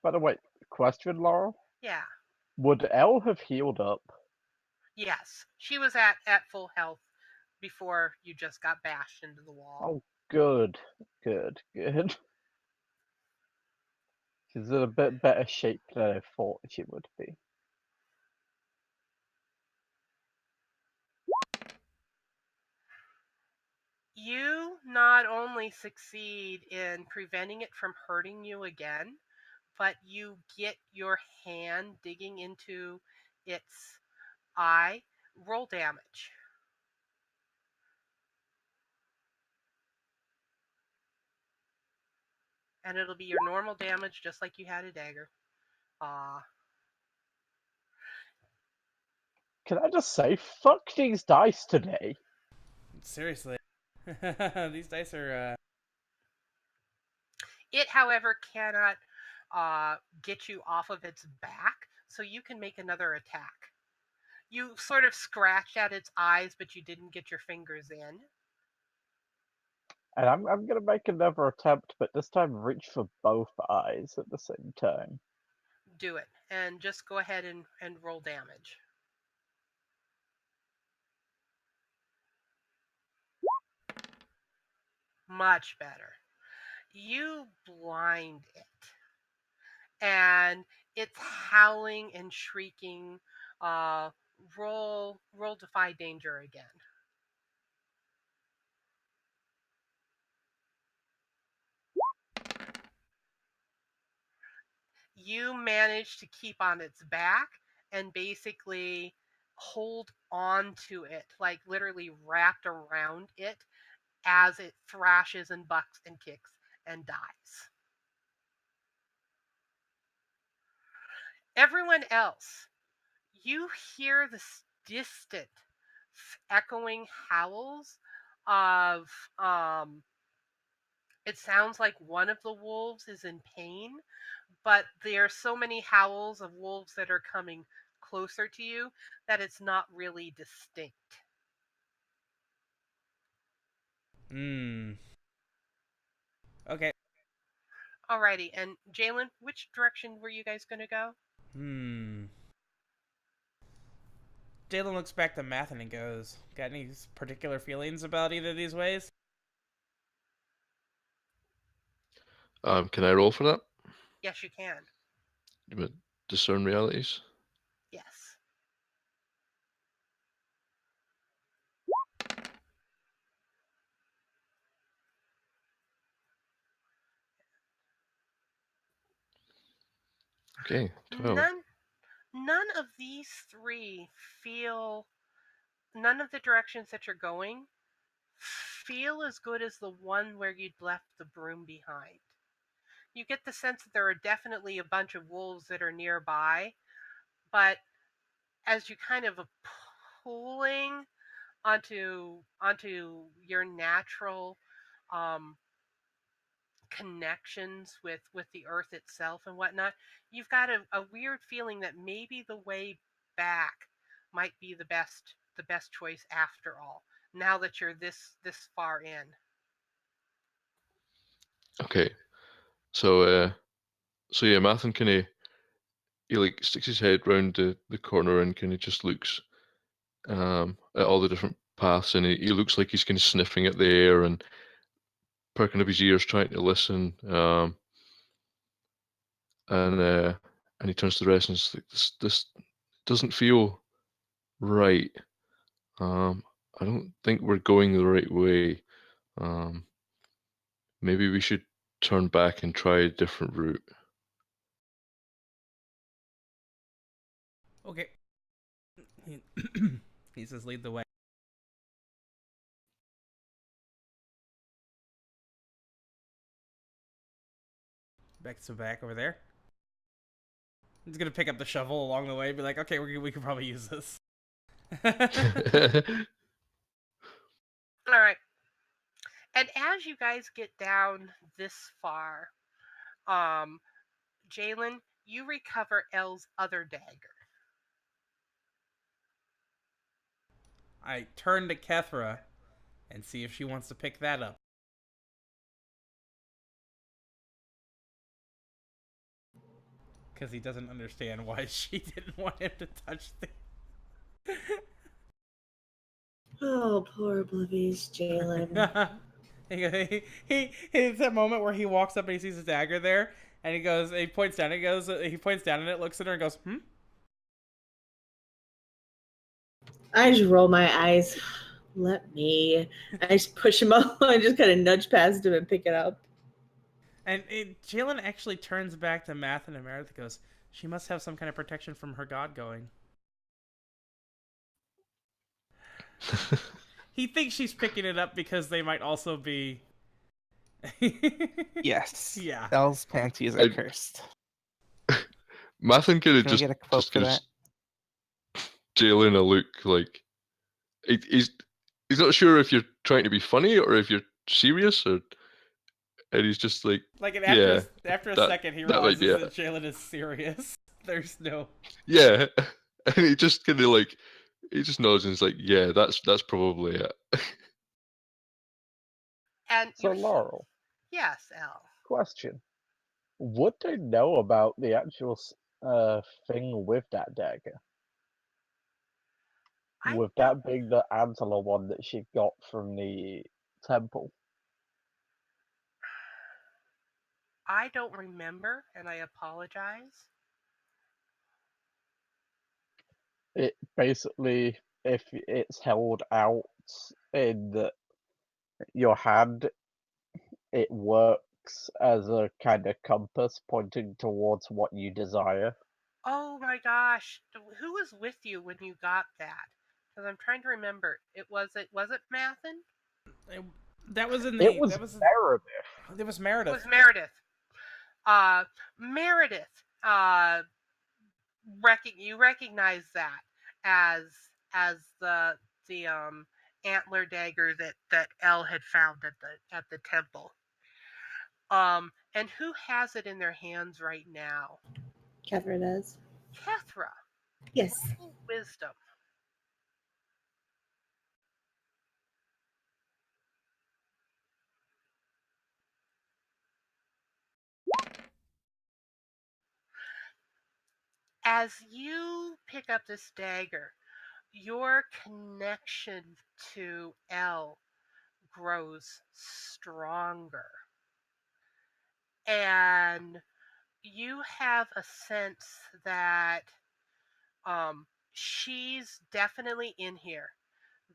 By the way, question, Laurel. Yeah. Would Elle have healed up? Yes. She was at full health before you just got bashed into the wall. Oh, good. Good. She's in a bit better shape than I thought she would be. You not only succeed in preventing it from hurting you again, but you get your hand digging into its eye. Roll damage. And it'll be your normal damage, just like you had a dagger. Can I just say, fuck these dice today? Seriously. These dice are, It, however, cannot get you off of its back, so you can make another attack. You sort of scratched at its eyes, but you didn't get your fingers in. And I'm gonna make another attempt, but this time reach for both eyes at the same time. Do it. And just go ahead and roll damage. Much better. You blind it. And it's howling and shrieking. Roll defy danger again. You manage to keep on its back and basically hold on to it, like literally wrapped around it as it thrashes and bucks and kicks and dies. Everyone else, you hear this distant echoing howls of it sounds like one of the wolves is in pain, but there are so many howls of wolves that are coming closer to you that it's not really distinct. Okay. Alrighty, and Jaylin, which direction were you guys going to go? Jaylin looks back to Mathin and goes, got any particular feelings about either of these ways? Can I roll for that? Yes, you can. You mean discern realities? Yes. Okay, 12. None of these three feel, none of the directions that you're going feel as good as the one where you'd left the broom behind. You get the sense that there are definitely a bunch of wolves that are nearby, but as you kind of pulling onto your natural connections with the earth itself and whatnot, you've got a weird feeling that maybe the way back might be the best choice after all, now that you're this far in. Okay, so yeah, Mathin kind of he like sticks his head round the corner and kind of just looks at all the different paths, and he looks like he's kind of sniffing at the air and perking up his ears trying to listen. And he turns to the rest and is like, this doesn't feel right. I don't think we're going the right way. Maybe we should turn back and try a different route. Okay. He says, lead the way. Back over there. He's gonna pick up the shovel along the way and be like, okay, we can probably use this. All right. And as you guys get down this far, Jaylin, you recover Elle's other dagger. I turn to Kethra and see if she wants to pick that up. Because he doesn't understand why she didn't want him to touch things. Oh, poor oblivious Jaylin. It's that moment where he walks up and he sees his dagger there, and he goes, he points down, he points down, and it looks at her and goes, hmm? I just roll my eyes. Let me. I just push him up. I just kind of nudge past him and pick it up. And Jaylin actually turns back to Mathin and Meredith and goes, she must have some kind of protection from her god going. He thinks she's picking it up because they might also be... Yes. Yeah. Elle's panties are cursed. Mathin could have Can we get a quote just for that? Jaylin a look like he's not sure if you're trying to be funny or if you're serious, or and he's just like, Like, yeah, after a that- second, he that might realizes be it. that Jaylin is serious. There's no... yeah, and he just kind of like he just nods and is like, yeah, that's probably it. And So, you Laurel, yes, Elle. question. Would they know about the actual thing with that dagger? I With don't that being the antler one that she got from the temple? I don't remember, and I apologize. It basically, if it's held out in your hand, it works as a kind of compass pointing towards what you desire. Oh my gosh, who was with you when you got that? Because I'm trying to remember. Was it Mathin? That was in the... It was Meredith. It was It Meredith. was Meredith. Meredith. You recognize that as the antler dagger that Elle had found at the temple. And who has it in their hands right now? Kethra does. Kethra. Yes. Wisdom. As you pick up this dagger, your connection to Elle grows stronger. And you have a sense that she's definitely in here,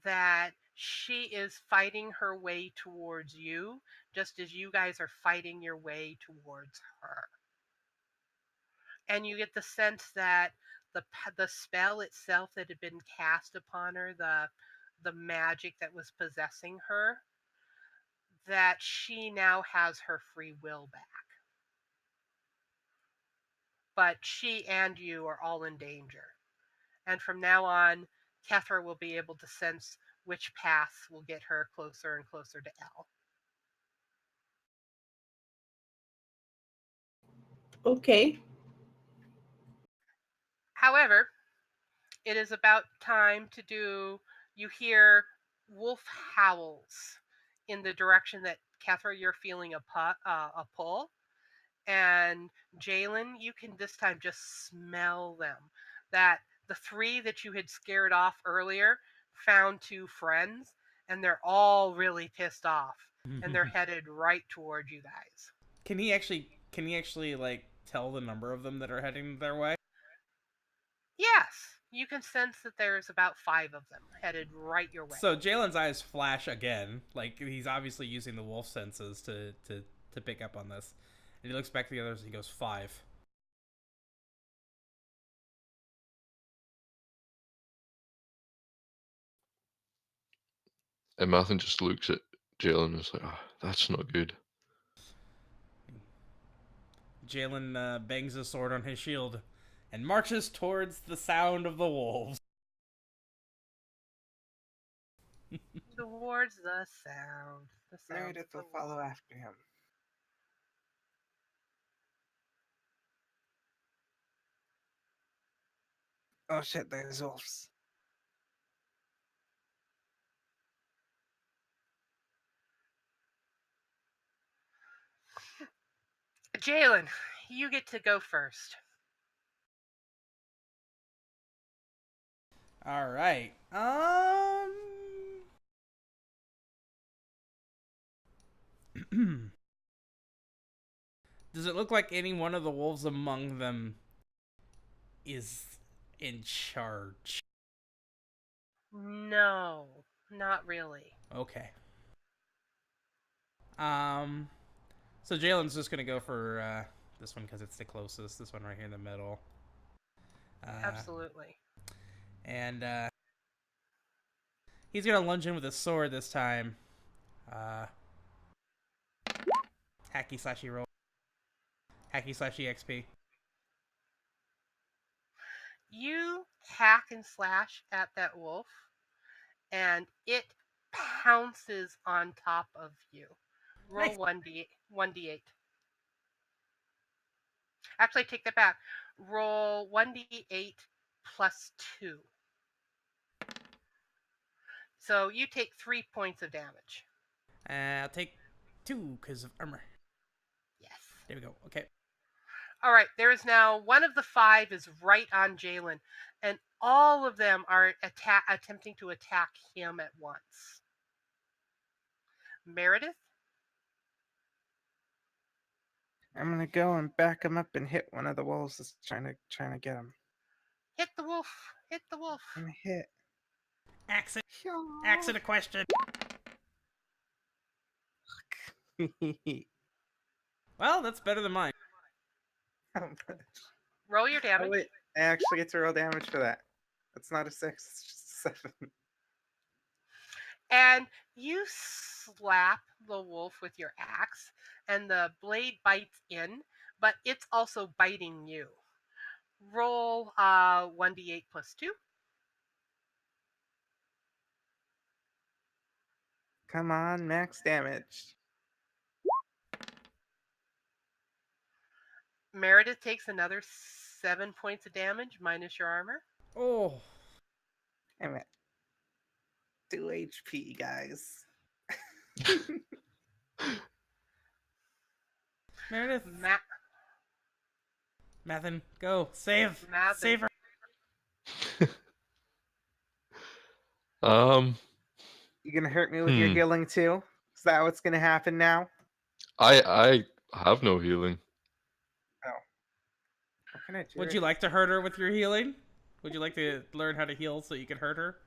that she is fighting her way towards you, just as you guys are fighting your way towards her. And you get the sense that the spell itself that had been cast upon her, the magic that was possessing her, that she now has her free will back. But she and you are all in danger. And from now on, Kethra will be able to sense which paths will get her closer and closer to Elle. Okay. However, it is about time to do. You hear wolf howls in the direction that Kethra, you're feeling a pull, and Jaylin, you can this time just smell them. That the three that you had scared off earlier found two friends, and they're all really pissed off, and they're headed right toward you guys. Can he actually like tell the number of them that are heading their way? Yes, you can sense that there's about 5 of them headed right your way. So Jalen's eyes flash again, like he's obviously using the wolf senses to pick up on this. And he looks back to the others and he goes, 5. And Mathin just looks at Jaylin and is like, oh, that's not good. Jaylin bangs his sword on his shield and marches towards the sound of the wolves. Towards the sound. Meredith will follow after him. Oh shit, there's wolves. Jaylin, you get to go first. All right. Does it look like any one of the wolves among them is in charge? No, not really. Okay. So Jaylen's just gonna go for this one because it's the closest. This one right here in the middle. Absolutely. And he's gonna lunge in with his sword this time. Hacky slashy roll. Hacky slashy XP. You hack and slash at that wolf, and it pounces on top of you. Roll Nice. 1d8. Actually, take that back. Roll 1d8 plus 2. So you take 3 points of damage. I'll take 2 because of armor. Yes. There we go. Okay. All right, there is now one of the 5 is right on Jaylin, and all of them are attempting to attack him at once. Merideth? I'm gonna go and back him up and hit one of the wolves that's trying to get him. Hit the wolf. Hit the wolf. I'm gonna hit. Accent a question. Well, that's better than mine. Roll your damage. Oh, wait, I actually get to roll damage for that. It's not a 6, it's just a 7. And you slap the wolf with your axe, and the blade bites in, but it's also biting you. Roll 1d8 plus 2. Come on, max damage. Meredith takes another 7 points of damage minus your armor. Oh. I'm at 2 HP, guys. Meredith. Mathin, go. Save. Mathin. Save her. You gonna hurt me with your healing too? Is that what's gonna happen now? I have no healing. Oh. What can I do? Would you like to hurt her with your healing? Would you like to learn how to heal so you can hurt her?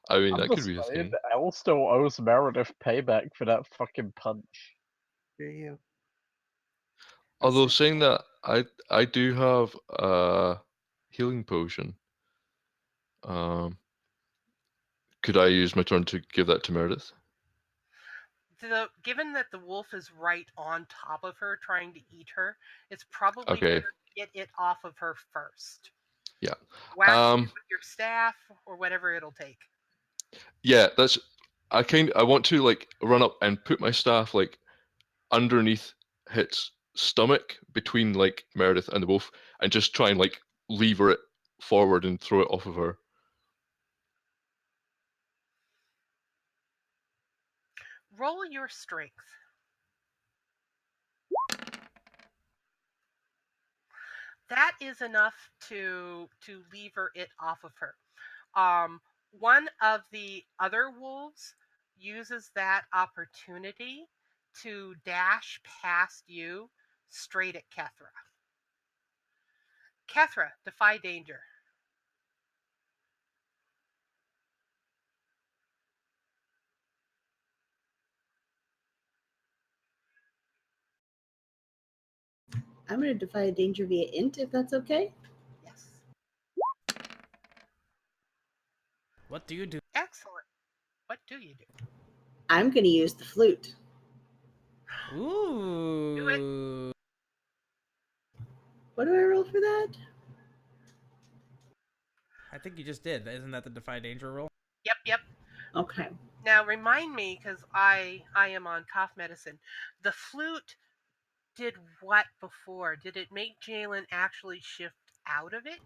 I mean, that could be a thing. Elle still owes Meredith payback for that fucking punch. Do you? Although saying that, I do have a healing potion. Could I use my turn to give that to Meredith? Given that the wolf is right on top of her trying to eat her, it's probably Okay. better to get it off of her first. Yeah. Whack it with your staff or whatever it'll take. Yeah, that's. I want to like run up and put my staff like underneath its stomach between like Meredith and the wolf, and just try and like lever it forward and throw it off of her. Roll your strength. That is enough to lever it off of her. One of the other wolves uses that opportunity to dash past you straight at Kethra. Kethra, defy danger. I'm going to defy danger via int, if that's okay. Yes. What do you do? Excellent. What do you do? I'm going to use the flute. Ooh. Do it. What do I roll for that? I think you just did. Isn't that the defy danger roll? Yep. Okay. Now remind me, because I am on cough medicine. The flute did what before? Did it make Jaylin actually shift out of it?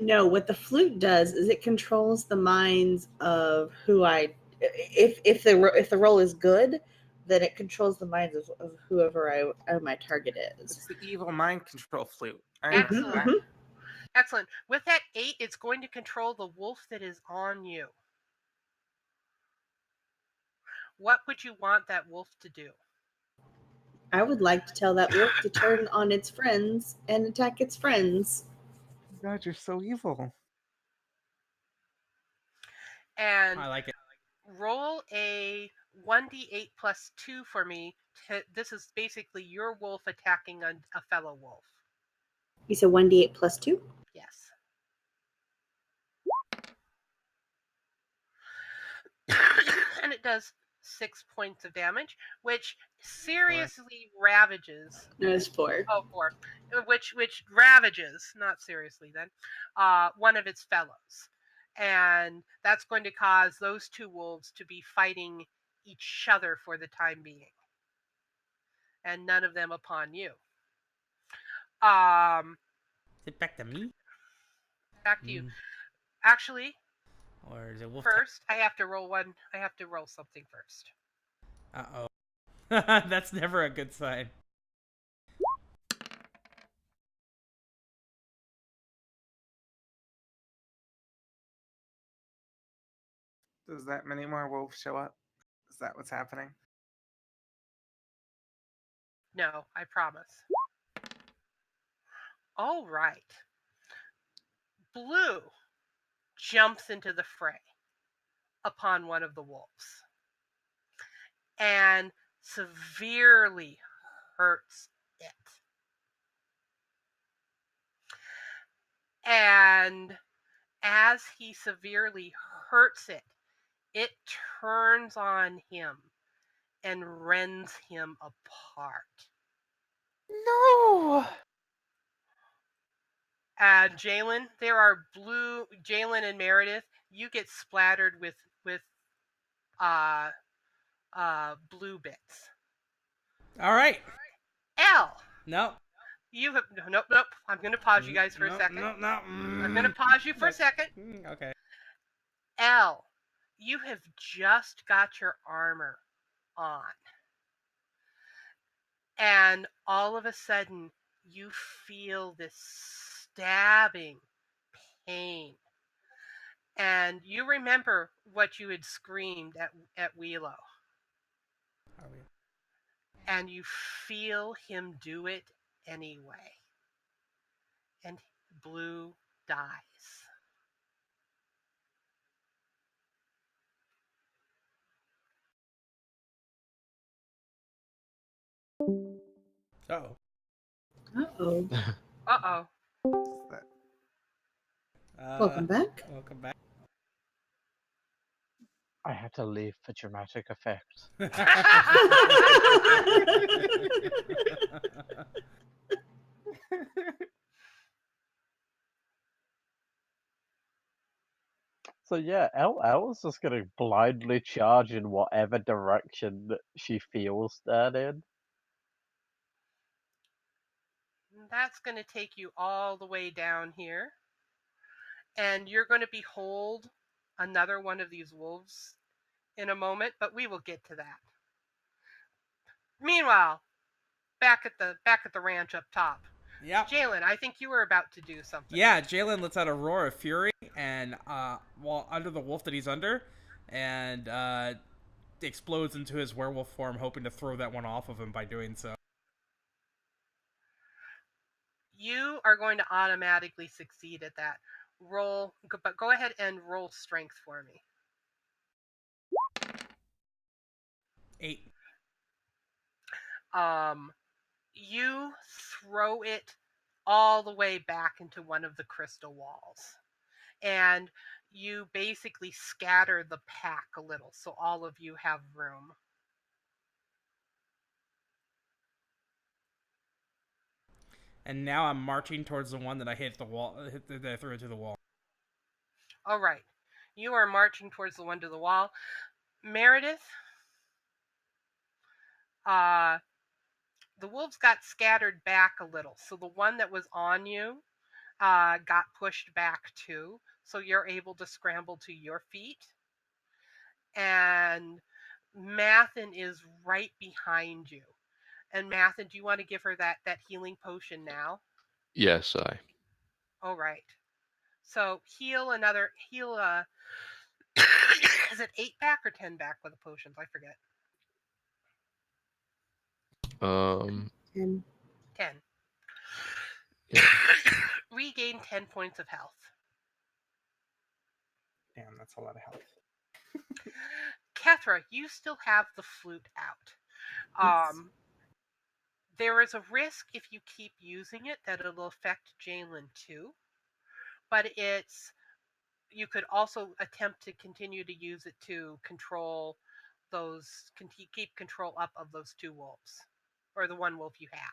No, what the flute does is it controls the minds of who I. If the roll is good, then it controls the minds of whoever my target is. It's the evil mind control flute. I remember Excellent. that. Excellent. With that 8, it's going to control the wolf that is on you. What would you want that wolf to do? I would like to tell that wolf to turn on its friends and attack its friends. God, you're so evil. And I like it. roll a 1d8 plus 2 for me. This is basically your wolf attacking a fellow wolf. You said 1d8 plus 2? Yes. And it does 6 points of damage, which seriously ravages. No, it's 4. Oh, 4. Which ravages, not seriously then, one of its fellows. And that's going to cause those two wolves to be fighting each other for the time being. And none of them upon you. Is it back to me? Back to you. Actually, Or is it wolf? first, I have to roll something first. Uh-oh. That's never a good sign. Does that many more wolves show up? Is that what's happening? No, I promise. All right. Blue jumps into the fray upon one of the wolves and severely hurts it. And as he severely hurts it, it turns on him and rends him apart. No! Jaylin, there are Jaylin and Merideth, you get splattered with blue bits. All right. Elle, Nope. you have nope. I'm going to pause you guys for a second. No. I'm going to pause you for a second. Okay. Elle, you have just got your armor on. And all of a sudden, you feel this stabbing pain. And you remember what you had screamed at Wheelo. And you feel him do it anyway. And Blue dies. Uh-oh. Uh-oh. Uh-oh. Welcome back. Welcome back. I had to leave for dramatic effect. So yeah, Elle's just gonna blindly charge in whatever direction she feels that in. That's going to take you all the way down here. And you're going to behold another one of these wolves in a moment, but we will get to that. Meanwhile, back at the ranch up top. Yep. Jaylin, I think you were about to do something. Yeah, Jaylin lets out a roar of fury and while under the wolf that he's under, and explodes into his werewolf form, hoping to throw that one off of him by doing so. You are going to automatically succeed at that. But go ahead and roll strength for me. 8. You throw it all the way back into one of the crystal walls. And you basically scatter the pack a little, so all of you have room. And now I'm marching towards the one that I hit the wall, that I threw into the wall. All right. You are marching towards the one to the wall. Merideth, the wolves got scattered back a little, so the one that was on you got pushed back too, so you're able to scramble to your feet. And Mathin is right behind you. And Mathin, do you want to give her that healing potion now? Yes, I. All right. So heal. Is it 8 back or 10 back with the potions? I forget. And 10. Yeah. Regain 10 points of health. Damn, that's a lot of health. Kethra, you still have the flute out. Yes. There is a risk if you keep using it that it'll affect Jaylin too. But you could also attempt to continue to use it to control keep control up of those 2 wolves. Or the 1 wolf you have.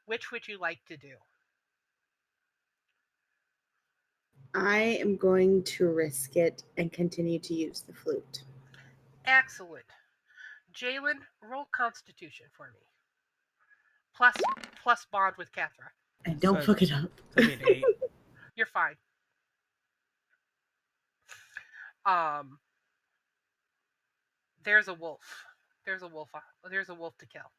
Which would you like to do? I am going to risk it and continue to use the flute. Excellent. Jaylin, roll Constitution for me. Plus bond with Kethra. And don't So- fuck it up. It's gonna be an 8. You're fine. There's a wolf. There's a wolf to kill.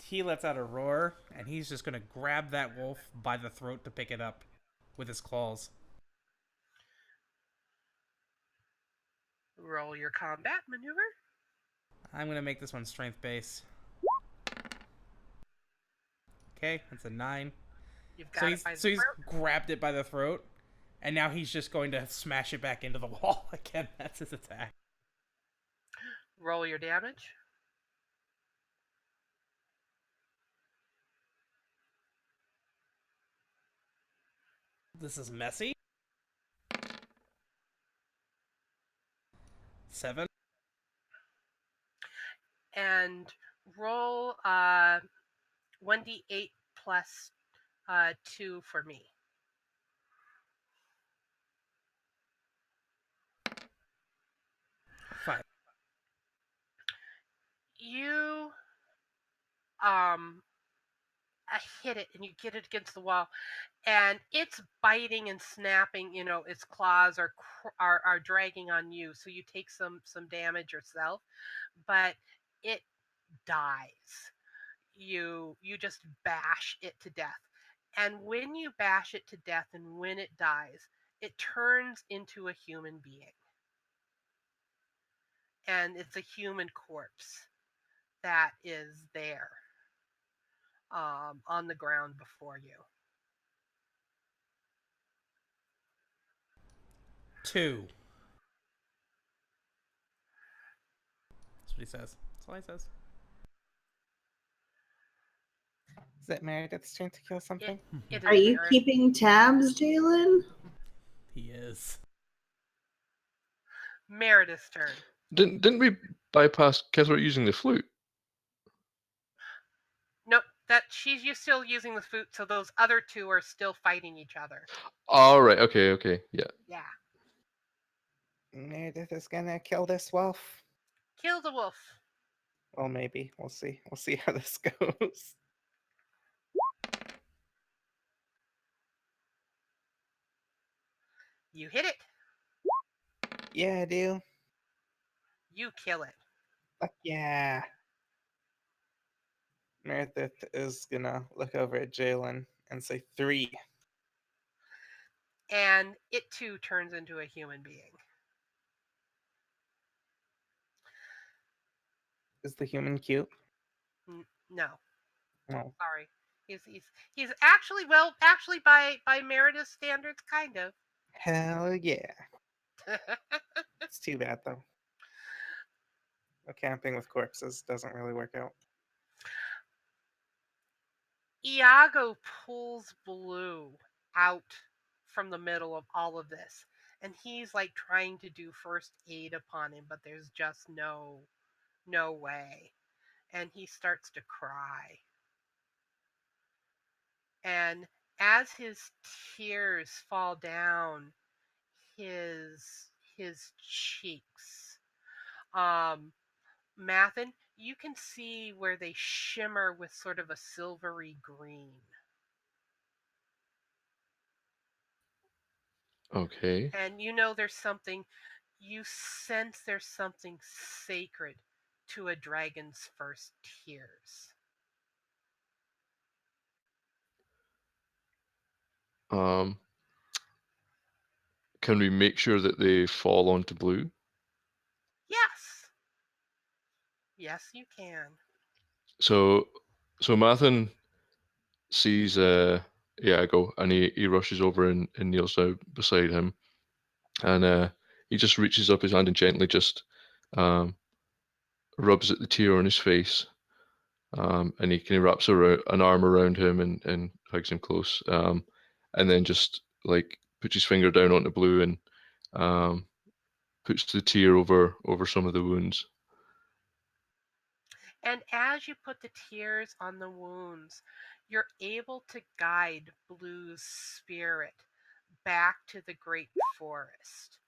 He lets out a roar, and he's just gonna grab that wolf by the throat to pick it up with his claws. Roll your combat maneuver. I'm gonna make this one strength base. Okay, that's a 9. You've got it by the he's throat. grabbed it by the throat, and now he's just going to smash it back into the wall again. That's his attack. Roll your damage. This is messy. 7. And roll 1d8 plus 2 for me. 5. You hit it and you get it against the wall, and it's biting and snapping. Its claws are dragging on you, so you take some damage yourself, but it dies. You just bash it to death, and when you bash it to death and when it dies, it turns into a human being, and it's a human corpse that is there on the ground before you. 2. That's what he says. That's all he says. Is it Meredith's turn to kill something? It Are is you Meredith. keeping tabs, Jaylin? He is. Meredith's turn. Didn't we bypass Kethra using the flute? Nope, that you're still using the flute, so those other 2 are still fighting each other. All right. Okay. Yeah. Yeah. Meredith is gonna kill this wolf. Kill the wolf. Well, maybe. We'll see. We'll see how this goes. You hit it. Yeah, I do. You kill it. Fuck yeah. Meredith is gonna look over at Jaylin and say 3. And it too turns into a human being. Is the human cute? No, No. sorry. He's actually by Meredith's standards, kind of. Hell yeah. It's too bad though. Camping with corpses doesn't really work out. Iago pulls Blue out from the middle of all of this, and he's like trying to do first aid upon him, but there's just no way. And he starts to cry. And as his tears fall down his cheeks, Mathin, you can see where they shimmer with sort of a silvery green. Okay. And there's something you sense there's something sacred to a dragon's first tears. Can we make sure that they fall onto blue? Yes. Yes, you can. So Mathin sees Iago, and he rushes over and kneels down beside him, and he just reaches up his hand and gently just rubs at the tear on his face, and he kind of wraps an arm around him and hugs him close, and then just like puts his finger down onto blue and puts the tear over some of the wounds. And as you put the tears on the wounds, you're able to guide Blue's spirit back to the great forest,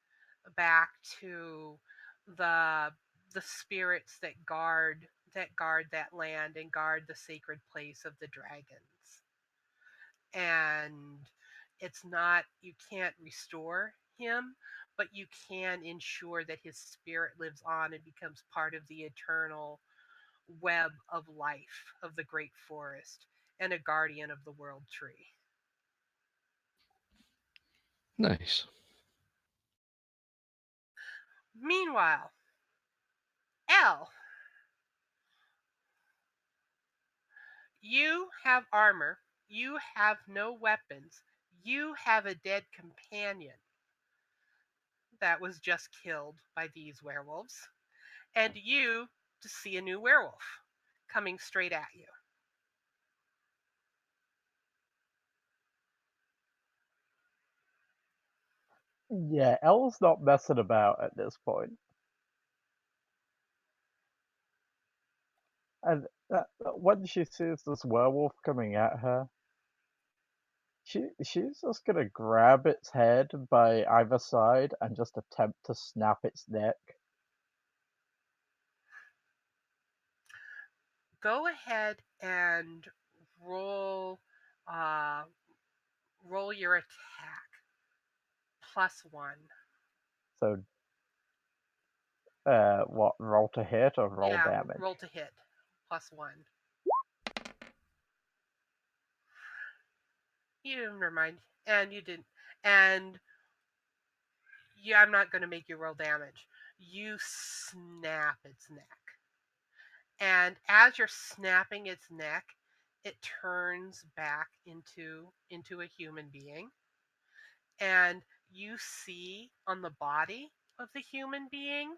back to the spirits that guard that land and guard the sacred place of the dragons. And it's not, you can't restore him, but you can ensure that his spirit lives on and becomes part of the eternal web of life of the great forest and a guardian of the world tree. Nice. Meanwhile, Elle, you have armor, you have no weapons, you have a dead companion that was just killed by these werewolves, and you just see a new werewolf coming straight at you. Yeah, Elle's not messing about at this point. And when she sees this werewolf coming at her, she's just gonna grab its head by either side and just attempt to snap its neck. Go ahead and roll roll your attack +1. So, what, roll to hit or roll damage? Roll to hit +1. You didn't remind, and you didn't, and yeah, I'm not going to make you roll damage. You snap its neck, and as you're snapping its neck, it turns back into a human being, and you see on the body of the human being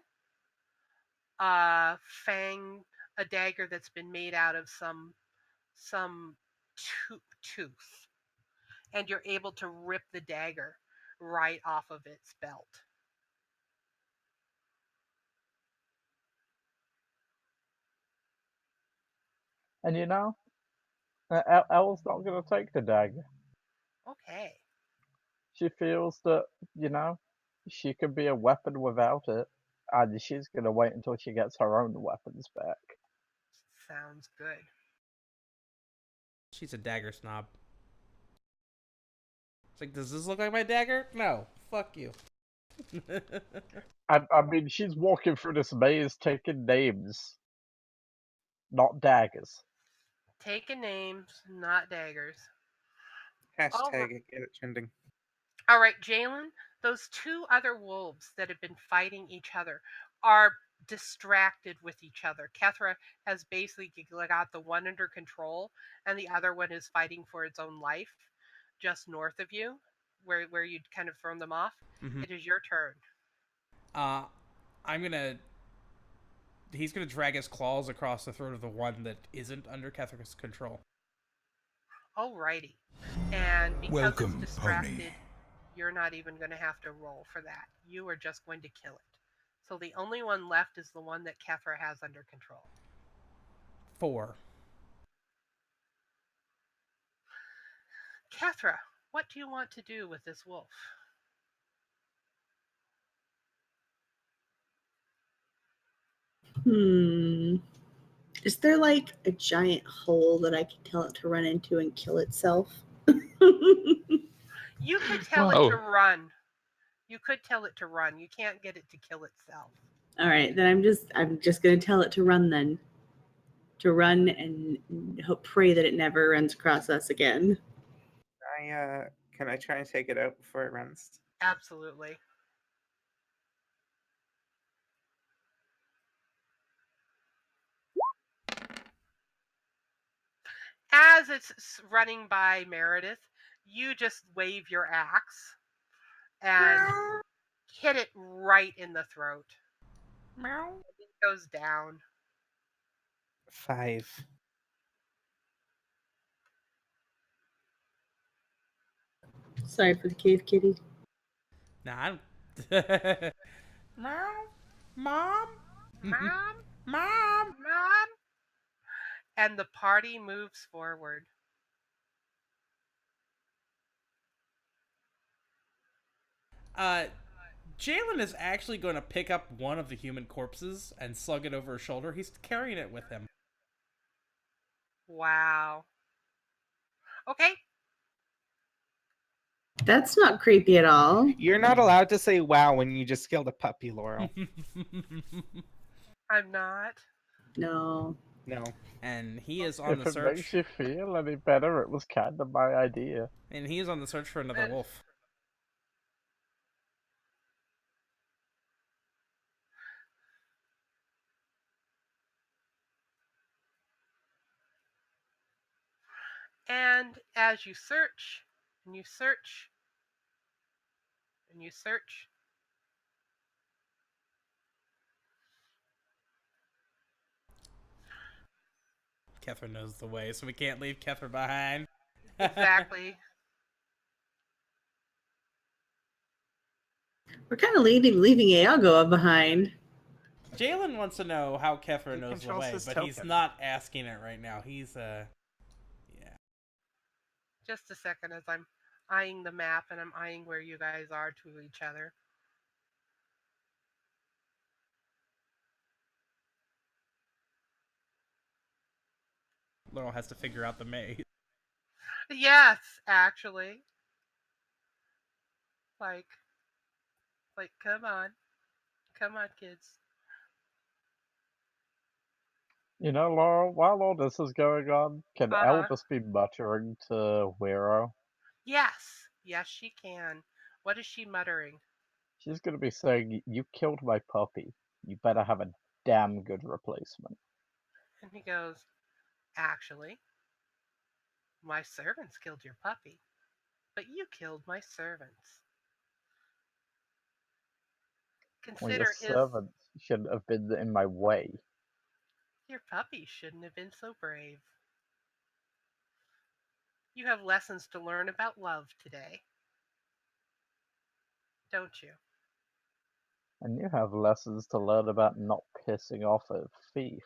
a fang, a dagger that's been made out of some tooth, and you're able to rip the dagger right off of its belt. And Elle's not gonna take the dagger. Okay. She feels that, she can be a weapon without it, and she's gonna wait until she gets her own weapons back. Sounds good. She's a dagger snob. It's like, does this look like my dagger? No. Fuck you. I mean, she's walking through this maze taking names, not daggers. Taking names, not daggers. Hashtag it, get it trending. All right, Jaylin, those two other wolves that have been fighting each other are distracted with each other. Kethra has basically got the one under control, and the other one is fighting for its own life just north of you, where you'd kind of thrown them off. Mm-hmm. It is your turn. He's gonna drag his claws across the throat of the one that isn't under Kethra's control. Alrighty. And because it's distracted, pony, you're not even going to have to roll for that. You are just going to kill it. So the only one left is the one that Kethra has under control. 4. Kethra, what do you want to do with this wolf? Is there like a giant hole that I can tell it to run into and kill itself? You can tell it to run. You could tell it to run. You can't get it to kill itself. All right, then I'm just gonna tell it to run then. To run and pray that it never runs across us again. Can I try and take it out before it runs? Absolutely. As it's running by Merideth, you just wave your axe and hit it right in the throat. Meow. It goes down. 5. Sorry for the cave kitty. Nah, I don't. Meow. Mom? Mom? Mom? Mom? And the party moves forward. Jaylin is actually going to pick up one of the human corpses and slug it over his shoulder. He's carrying it with him. Wow. Okay. That's not creepy at all. You're not allowed to say wow when you just killed a puppy, Laurel. I'm not. No. No. And he is on If the it search. makes you feel any better, it was kind of my idea. And he is on the search for another wolf. And as you search, and you search, and you search, Kethra knows the way, so we can't leave Kethra behind. exactly. We're kind of leaving Iago behind. Jaylin wants to know how Kethra He knows the controls way, his but he's token. not asking it right now. He's, yeah. Just a second as I'm eyeing the map and I'm eyeing where you guys are to each other. Laurel has to figure out the maze. Yes, actually. Like, come on. Come on, kids. You know, Laurel, while all this is going on, can Elle Uh-huh. just be muttering to Wero? Yes. Yes, she can. What is she muttering? She's gonna be saying, "You killed my puppy. You better have a damn good replacement." And he goes, actually, my servants killed your puppy, but you killed my servants. Well, your Consider servants shouldn't have been in my way. your puppy shouldn't have been so brave. You have lessons to learn about love today, don't you? And you have lessons to learn about not pissing off a thief.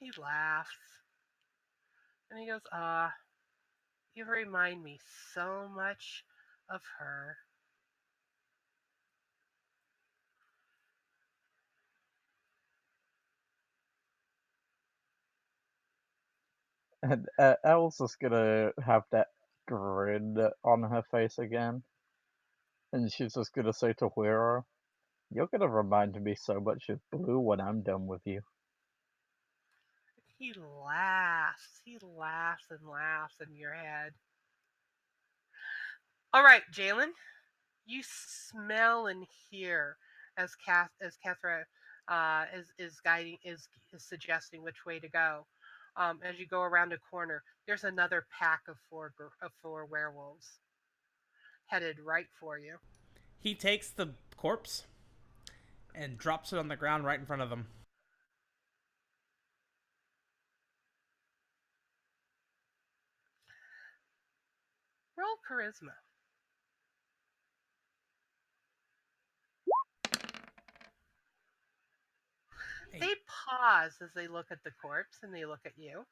He laughs. And he goes, you remind me so much of her. And Elle's just gonna have that grin on her face again. And she's just gonna say to Wero, "You're gonna remind me so much of Blue when I'm done with you." He laughs. He laughs and laughs in your head. All right, Jaylin, you smell and hear as Kethra is guiding is suggesting which way to go. As you go around a corner, there's another pack of four werewolves headed right for you. He takes the corpse and drops it on the ground right in front of them. Roll charisma. They pause as they look at the corpse and they look at you.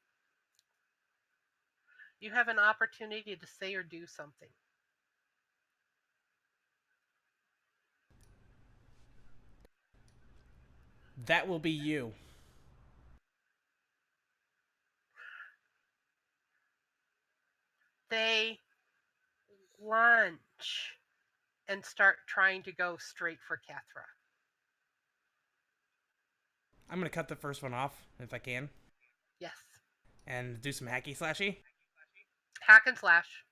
You have an opportunity to say or do something. That will be you. They lunge and start trying to go straight for Kethra. I'm gonna cut the first one off if I can, Yes. and do some hacky slashy. Hack and slash.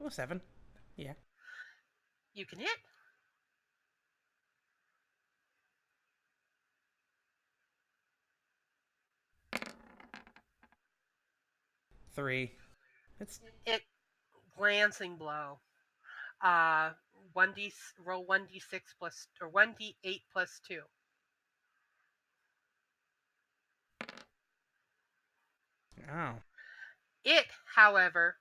Oh, 7. Yeah. You can hit. Three. It's It glancing blow. 1d roll 1d6 plus or 1d8 plus 2. oh. It, however,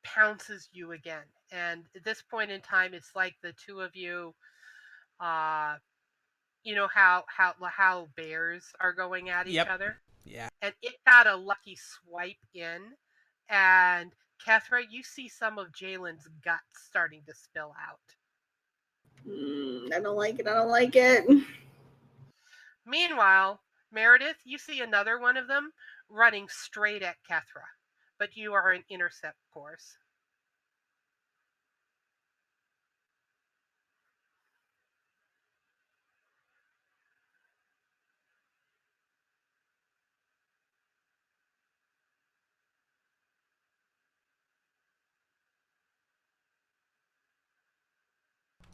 pounces you again. And at this point in time, it's like the two of you, you know how bears are going at each Yep. other, Yeah. and it got a lucky swipe in, and Kethra, you see some of Jaylin's guts starting to spill out. I don't like it. I don't like it. Meanwhile, Merideth, you see another one of them running straight at Kethra, but you are in intercept course.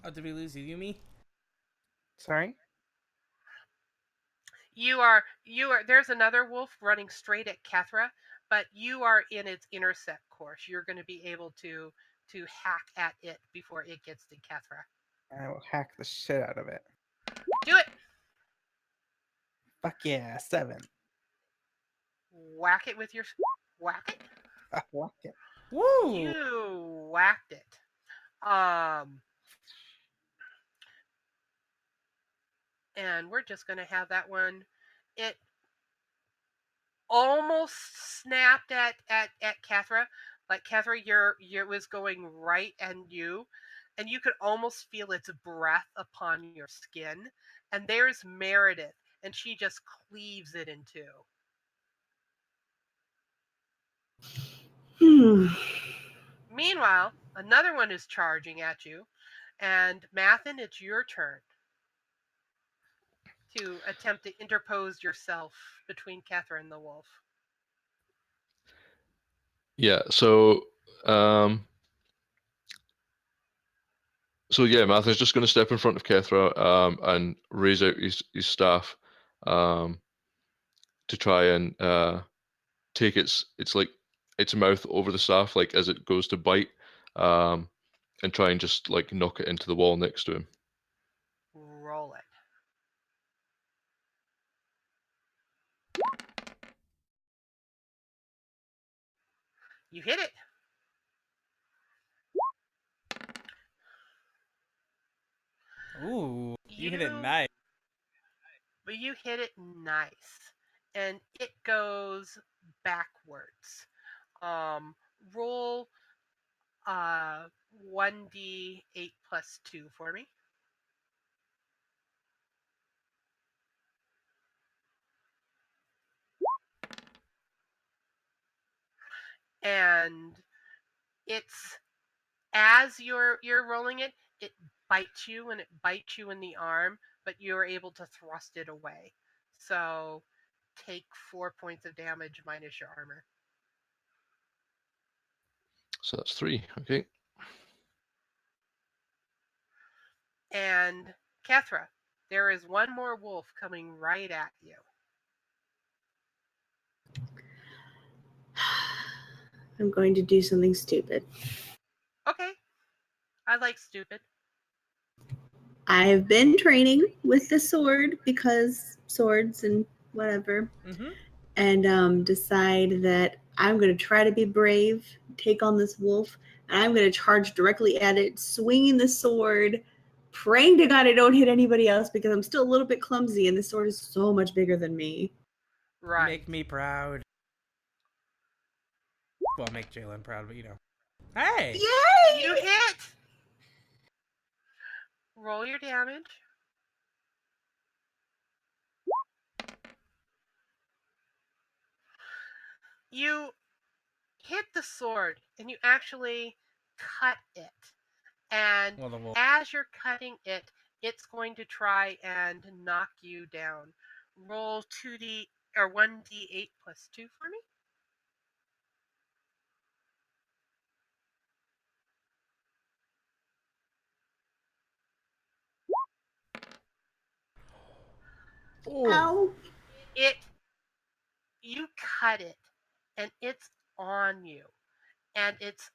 Oh, did we lose Yumi? Sorry? You are there's another wolf running straight at Kethra, but you are in its intercept course. You're going to be able to hack at it before it gets to Kethra. I will hack the shit out of it. Do it. Fuck yeah, 7. Whack it with your whack it. Whack it. Woo! You whacked it. And we're just going to have that one. It almost snapped at Kethra. Like Kethra, your was going right and you could almost feel its breath upon your skin. And there's Merideth, and she just cleaves it in two. Meanwhile, another one is charging at you, and Mathin, it's your turn to attempt to interpose yourself between Kethra and the wolf. Yeah, so Mathin's just going to step in front of Kethra and raise out his staff to try and take its mouth over the staff, like as it goes to bite, and try and just like knock it into the wall next to him. Roll it. You hit it. Ooh, you hit it nice. But you hit it nice, and it goes backwards. Roll 1d8 plus 2 for me. And it's as you're rolling it, it bites you and it bites you in the arm, but you're able to thrust it away. So take 4 points of damage minus your armor. So that's 3. Okay. And Kethra, there is one more wolf coming right at you. I'm going to do something stupid. Okay. I like stupid. I have been training with the sword because swords and whatever. Mm-hmm. And decide that I'm going to try to be brave, take on this wolf, and I'm going to charge directly at it, swinging the sword, praying to God I don't hit anybody else because I'm still a little bit clumsy and the sword is so much bigger than me. Right. Make me proud. Well, make Jaylin proud, but you know. Hey! Yay! You hit! Roll your damage. You hit the sword and you actually cut it. And Well, the wolf. as you're cutting it, it's going to try and knock you down. Roll 2d or 1d8 plus 2 for me. Ooh. Ow. You cut it and it's on you and it's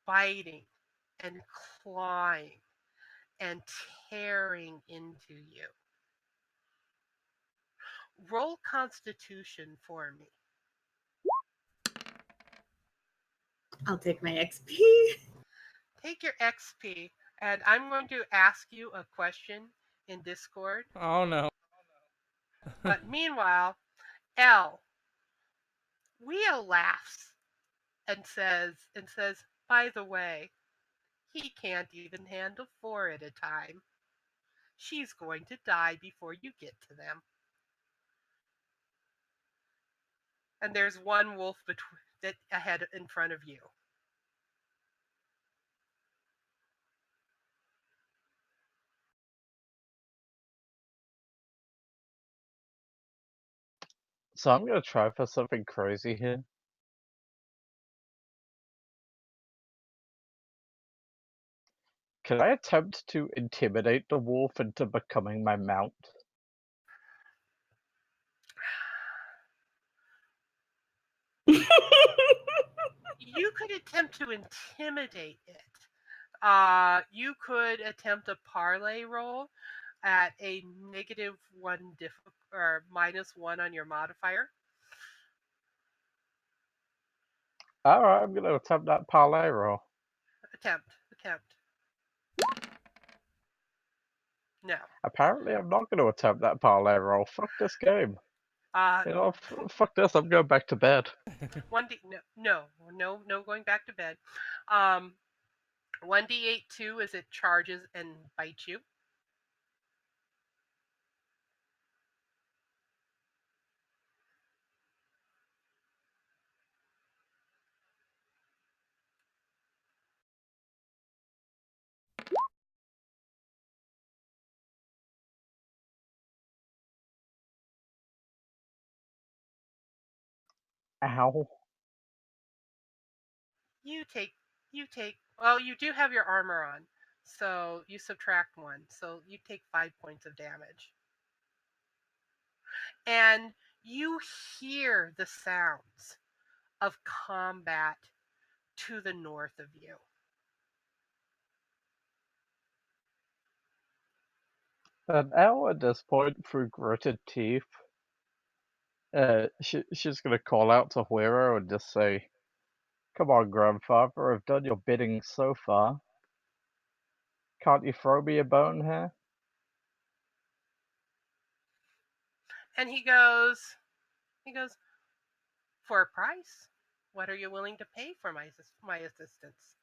biting and clawing and tearing into you. Roll Constitution for me. I'll take my XP. Take your XP, and I'm going to ask you a question in Discord. Oh no. But meanwhile, Elle, Leo laughs and says, by the way, he can't even handle 4 at a time. She's going to die before you get to them. And there's one wolf ahead in front of you. So I'm gonna try for something crazy here. Can I attempt to intimidate the wolf into becoming my mount? You could attempt to intimidate it. You could attempt a parlay roll at a -1 or -1 on your modifier. Alright, I'm gonna attempt that parlay roll. Attempt. No. Apparently, I'm not gonna attempt that parlay roll. Fuck this game. You know, fuck this. I'm going back to bed. 1d no going back to bed. 1d8 2 as it charges and bites you. Ow. You take well, you do have your armor on. So you subtract 1. So you take 5 points of damage. And you hear the sounds of combat to the north of you. And Elle, at this point, through gritted teeth, she's gonna call out to Huero and just say, "Come on, grandfather, I've done your bidding so far. Can't you throw me a bone here?" And he goes, for a price. What are you willing to pay for my assistance?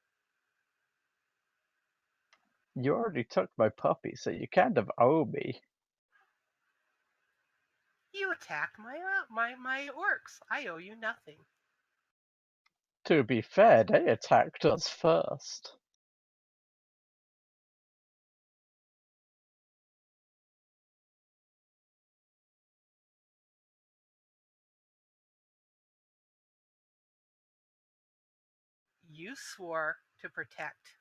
You already took my puppy, so you kind of owe me. You attacked my orcs. I owe you nothing. To be fair, they attacked us first. You swore to protect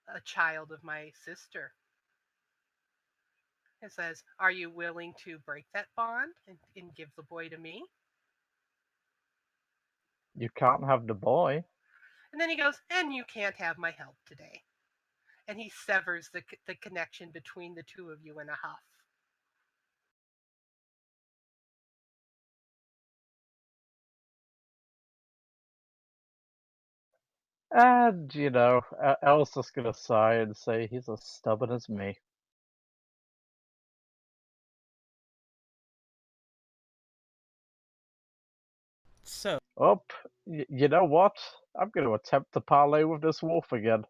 a child of my sister. It says, are you willing to break that bond and give the boy to me? You can't have the boy. And then he goes, and you can't have my help today. And he severs the connection between the two of you in a huff. And, you know, Elle's just gonna sigh and say he's as stubborn as me. So, Oh, you know what? I'm gonna attempt to parlay with this wolf again.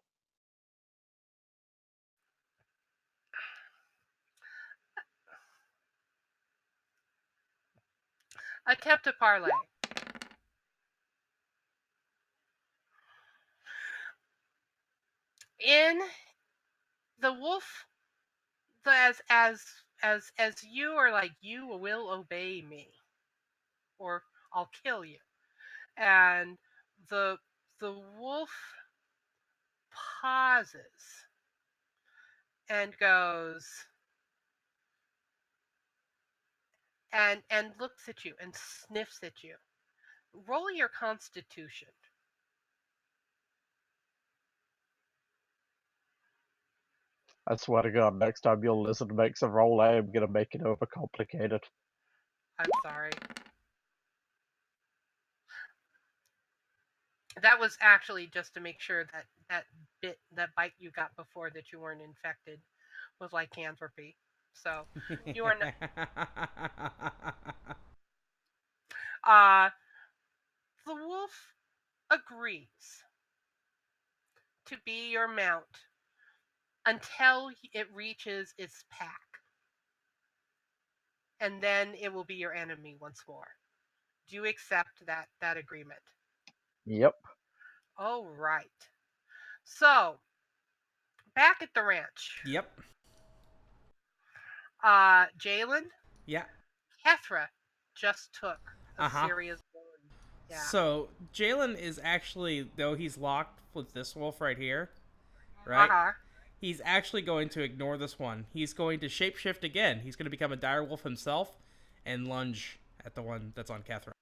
Attempt to parlay. In the wolf, as you are like, you will obey me, or I'll kill you. And the wolf pauses and goes and looks at you and sniffs at you. Roll your constitution. I swear to God, next time your lizard makes a roll, I am gonna make it overcomplicated. I'm sorry. That was actually just to make sure that bite you got before that you weren't infected with lycanthropy. So you are not. The wolf agrees to be your mount until it reaches its pack, and then it will be your enemy once more. Do you accept that agreement? Yep. Oh, right. So back at the ranch, Yep. Jaylin, Yeah. Kethra just took a Uh-huh. serious wound. Yeah. So Jaylin is actually, though he's locked with this wolf right here, right? Uh-huh. He's actually going to ignore this one. He's going to shapeshift again. He's going to become a dire wolf himself and lunge at the one that's on Kethra.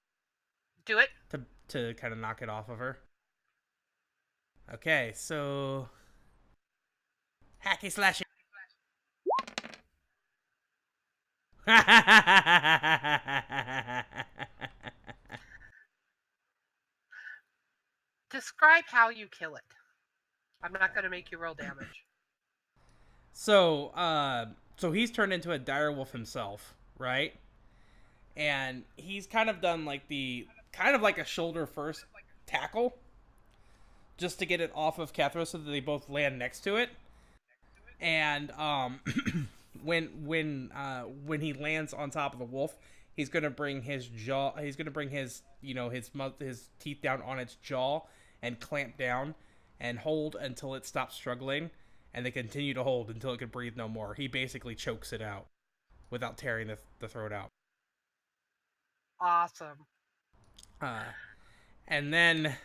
Do it. To kind of knock it off of her. Okay, so hacky slashing. Describe how you kill it. I'm not going to make you roll damage. So he's turned into a dire wolf himself, right? And he's kind of done like like a shoulder first tackle, just to get it off of Kethra so that they both land next to it. And when he lands on top of the wolf, he's gonna bring his jaw. He's gonna bring his his teeth down on its jaw and clamp down and hold until it stops struggling, and they continue to hold until it can breathe no more. He basically chokes it out without tearing the throat out. Awesome. And then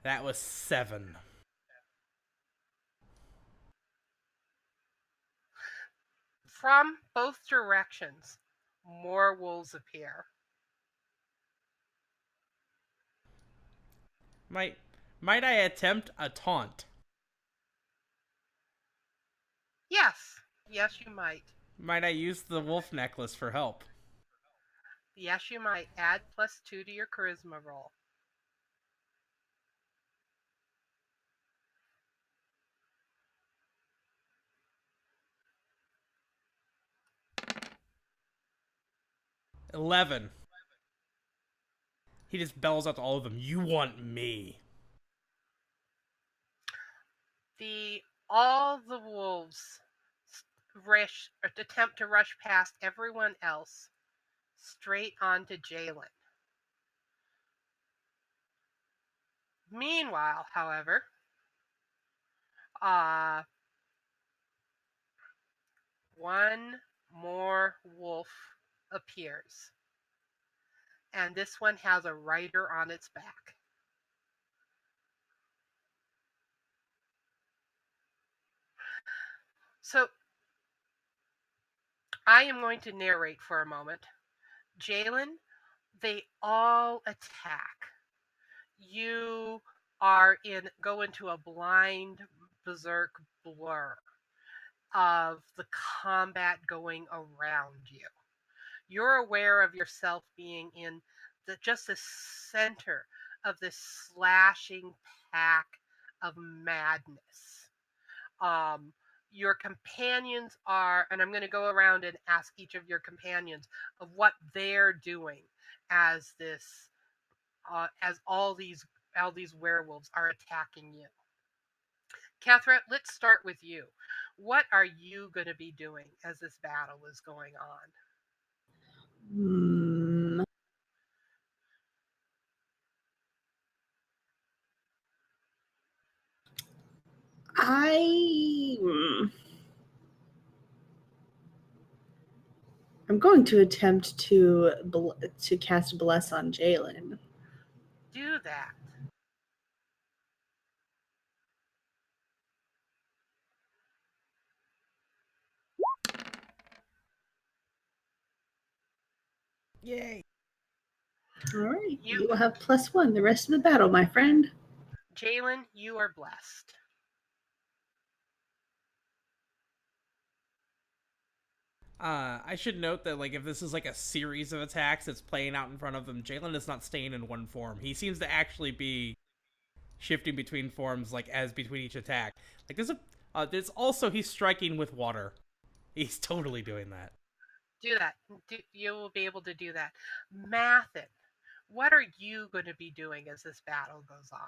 that was 7. From both directions, more wolves appear. Might I attempt a taunt? Yes. Yes, you might. Might I use the wolf necklace for help? Yes, you might. Add +2 to your charisma roll. $11. He just bells out to all of them, "You want me." All the wolves attempt to rush past everyone else straight onto Jaylin. Meanwhile, however, one more wolf appears. And this one has a rider on its back. So, I am going to narrate for a moment. Jaylin, they all attack. You go into a blind berserk blur of the combat going around you. You're aware of yourself being in just the center of this slashing pack of madness. Your companions are, and I'm going to go around and ask each of your companions of what they're doing as all these werewolves are attacking you. Kethra, let's start with you. What are you going to be doing as this battle is going on? I'm going to attempt to cast Bless on Jaylin. Do that. Yay! All right, you will have +1 the rest of the battle, my friend. Jaylin, you are blessed. I should note that, like, if this is like a series of attacks that's playing out in front of him, Jaylin is not staying in one form. He seems to actually be shifting between forms, like, as between each attack. Like, there's also, he's striking with water. He's totally doing that. Do that. You will be able to do that. Mathin, what are you going to be doing as this battle goes on?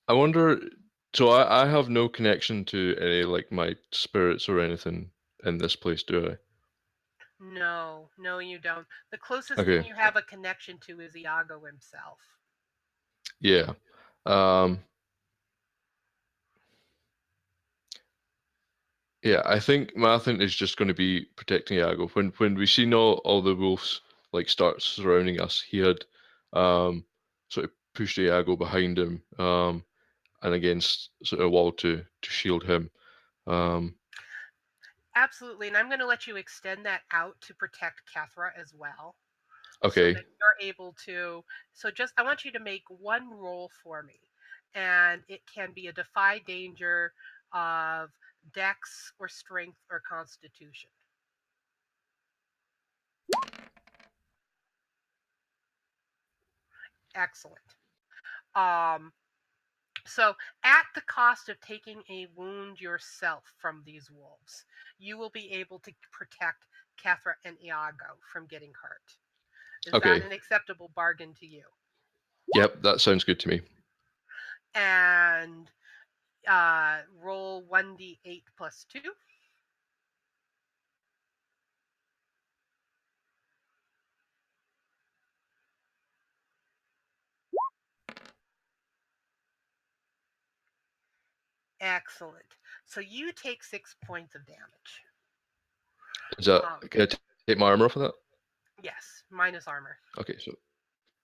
I wonder. So I have no connection to any like my spirits or anything in this place, do I? No, you don't. The closest thing Okay. you have a connection to is Iago himself. Yeah. Yeah, I think Mathin is just going to be protecting Iago. When we seen all the wolves like start surrounding us, he had sort of pushed Iago behind him and against sort of a wall to shield him. Absolutely, and I'm going to let you extend that out to protect Kethra as well. So Okay. that you're able to. So I want you to make one roll for me, and it can be a defy danger of Dex or Strength or Constitution. Excellent. So, at the cost of taking a wound yourself from these wolves, you will be able to protect Kethra and Iago from getting hurt. Is Okay. that an acceptable bargain to you? Yep, that sounds good to me. And roll 1d8 plus 2. Excellent. So you take 6 points of damage. Is that can I take my armor off of that? Yes, minus armor. Okay, so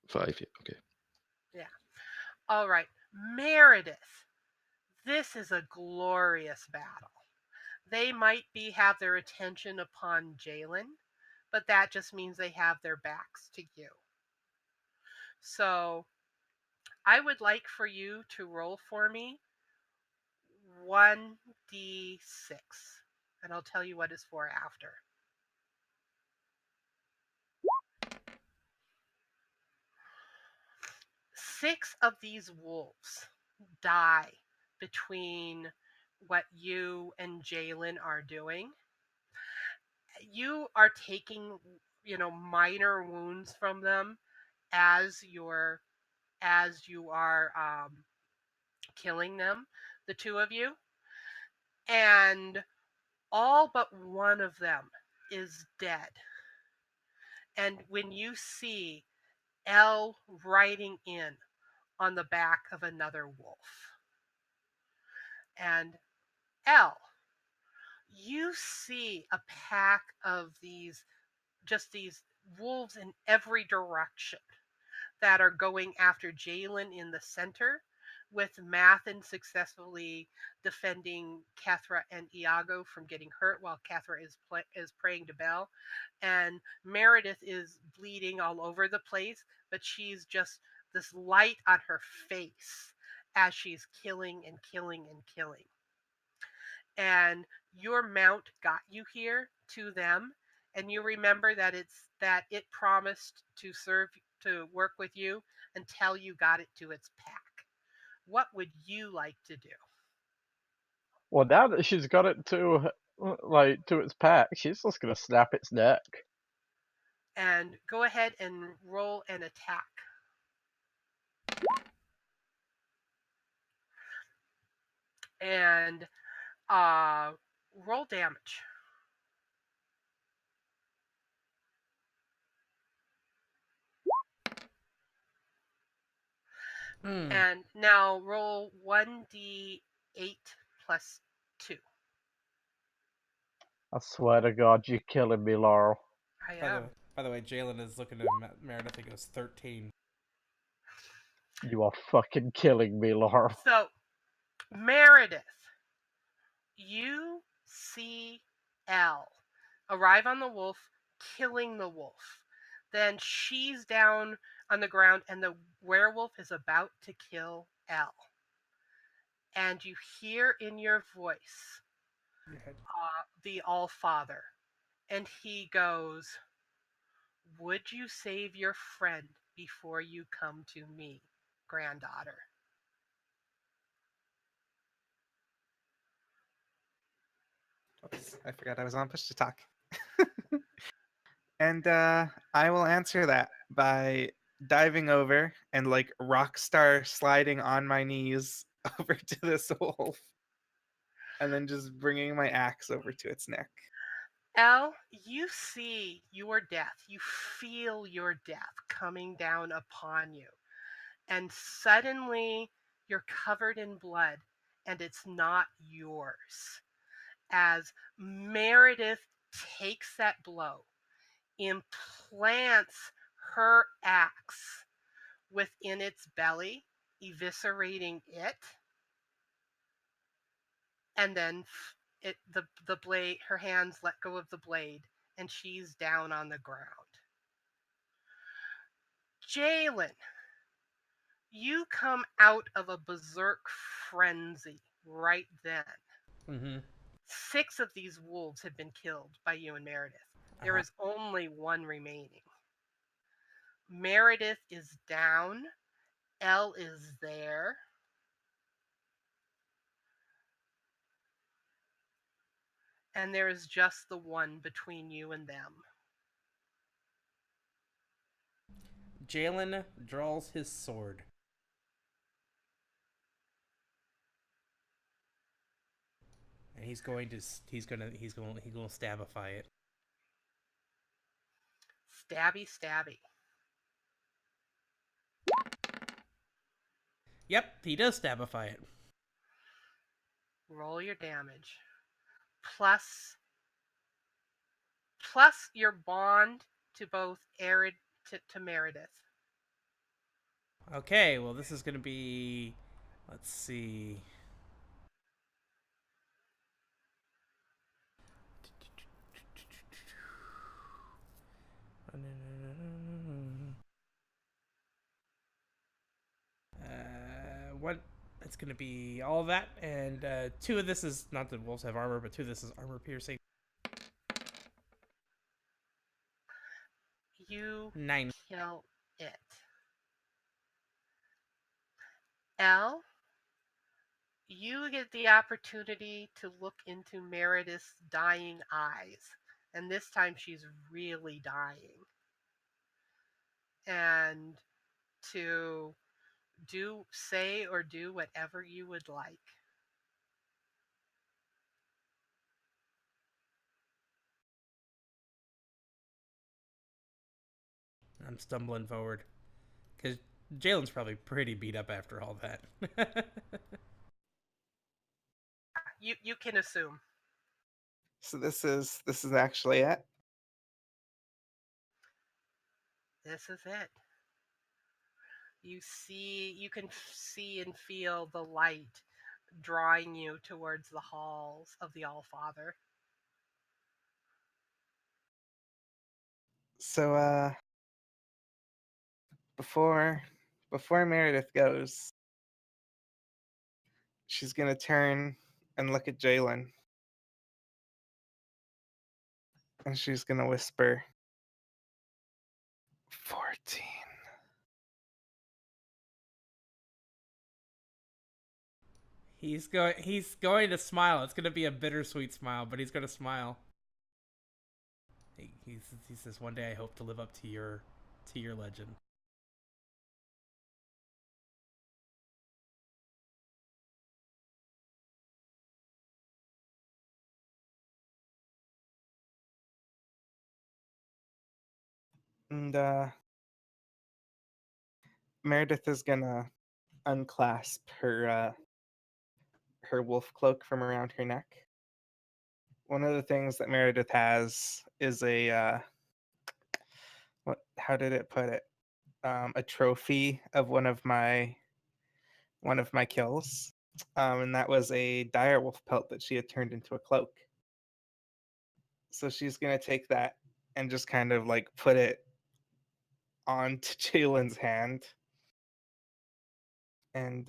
5. Yeah. Okay. Yeah. All right, Merideth. This is a glorious battle. They might have their attention upon Jaylin, but that just means they have their backs to you. So I would like for you to roll for me 1d6, and I'll tell you what it's for after. Six of these wolves die between what you and Jaylin are doing. You are taking, minor wounds from them as you are killing them, the two of you, and all but one of them is dead. And when you see Elle riding in on the back of another wolf, and Elle, you see a pack of these wolves in every direction that are going after Jaylin in the center, with Mathin successfully defending Kethra and Iago from getting hurt while Kethra is praying to Bel. And Merideth is bleeding all over the place, but she's just this light on her face as she's killing and killing and killing. And your mount got you here to them, and you remember that it promised to work with you until you got it to its pack. What would you like to do? Well, now that she's got it to its pack, she's just gonna snap its neck. And go ahead and roll an attack. And Roll damage. And now roll 1d8 plus 2. I swear to God, you're killing me, Laurel. I am. By the way, Jaylin is looking at Meredith and goes 13. You are fucking killing me, Laurel. So, Meredith, you see Elle arrive on the wolf, killing the wolf. Then she's down on the ground, and the werewolf is about to kill Elle. And you hear in your voice the All-Father. And he goes, "Would you save your friend before you come to me, granddaughter?" Oops, I forgot I was on push to talk. And I will answer that by diving over and like rock star sliding on my knees over to this wolf, and then just bringing my axe over to its neck. Elle, you see your death. You feel your death coming down upon you. And suddenly you're covered in blood, and it's not yours. As Meredith takes that blow, implants her axe within its belly, eviscerating it, and then the blade, her hands let go of the blade, and she's down on the ground. Jaylin, you come out of a berserk frenzy right then. 6 of these wolves have been killed by you and Meredith. There is only one remaining. Meredith is down. Elle is there. And there is just the one between you and them. Jaylin draws his sword. And he's going to stabify it. Stabby, stabby. Yep, he does stabify it. Roll your damage. Plus your bond to both Arid to Meredith. Okay, well this is going to be, let's see. What? It's going to be all of that, and 2 of this is, not that wolves have armor, but 2 of this is armor piercing. You 9. kill it. Elle, you get the opportunity to look into Meredith's dying eyes. And this time she's really dying. And to say or do whatever you would like. I'm stumbling forward. Because Jaylin's probably pretty beat up after all that. You can assume. So this is actually it. This is it. You can see and feel the light drawing you towards the halls of the All-Father. So before Meredith goes, she's gonna turn and look at Jaylin, and she's gonna whisper, 14. He's going to smile. It's going to be a bittersweet smile, but he's going to smile. He says, "One day I hope to live up to your legend." And Meredith is gonna unclasp her wolf cloak from around her neck. One of the things that Meredith has is a what? How did it put it? A trophy of one of my kills, and that was a direwolf pelt that she had turned into a cloak. So she's gonna take that and just kind of like put it onto Jaylin's hand, and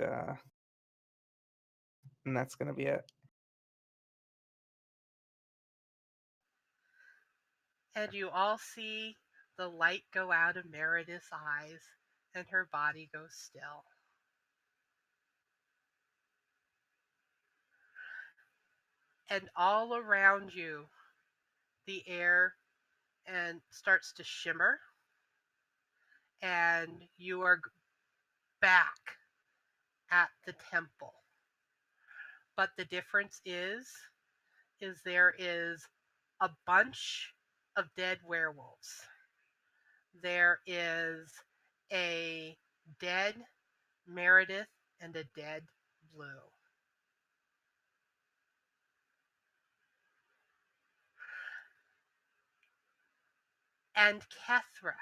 that's gonna be it. And you all see the light go out of Meredith's eyes, and her body goes still. And all around you, the air and starts to shimmer, and you are back at the temple. But the difference is there is a bunch of dead werewolves. There is a dead Meredith and a dead Blue. And Kethra,